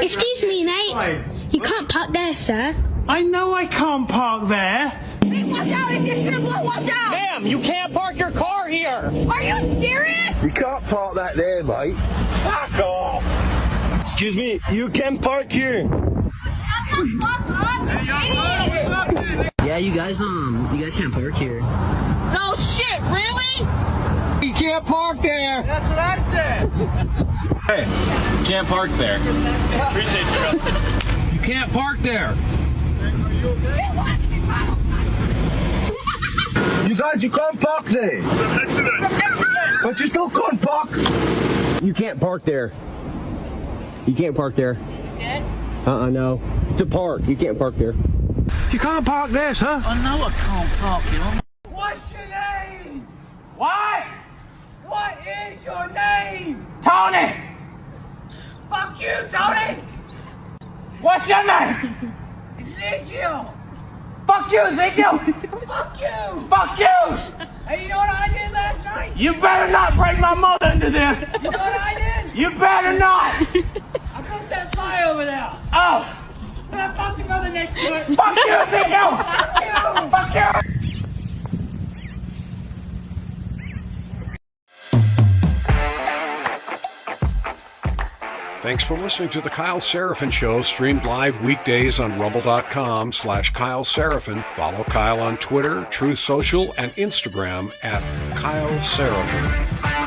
Excuse me, mate. You can't park there, sir. I know I can't park there. Hey, watch out! It's gonna blow! Watch out! Ma'am, you can't park your car here. Are you serious? You can't park that there, mate. Fuck off. Excuse me, you can park here. Yeah, you guys can't park here. No shit, really? You can't park there. That's what I said. Hey, you can't park there. Appreciate you, brother. You can't park there. You guys, you can't park there. But you still can't park. You can't park there. You can't park there. No. It's a park. You can't park there. You can't park there, sir. I know I can't park here. What's your name? What? What is your name? Tony! Fuck you, Tony! What's your name? Ezekiel! Fuck you, Ezekiel! Fuck you! Fuck you! Hey, you know what I did last night? You better not bring my mother into this! You know what I did? You better not! I broke that fly over there. Oh! And I fucked your mother next to it. Fuck you, Ezekiel! Fuck you! Fuck you! Thanks for listening to The Kyle Seraphin Show, streamed live weekdays on rumble.com/Kyle Seraphin. Follow Kyle on Twitter, Truth Social, and Instagram at Kyle Seraphin.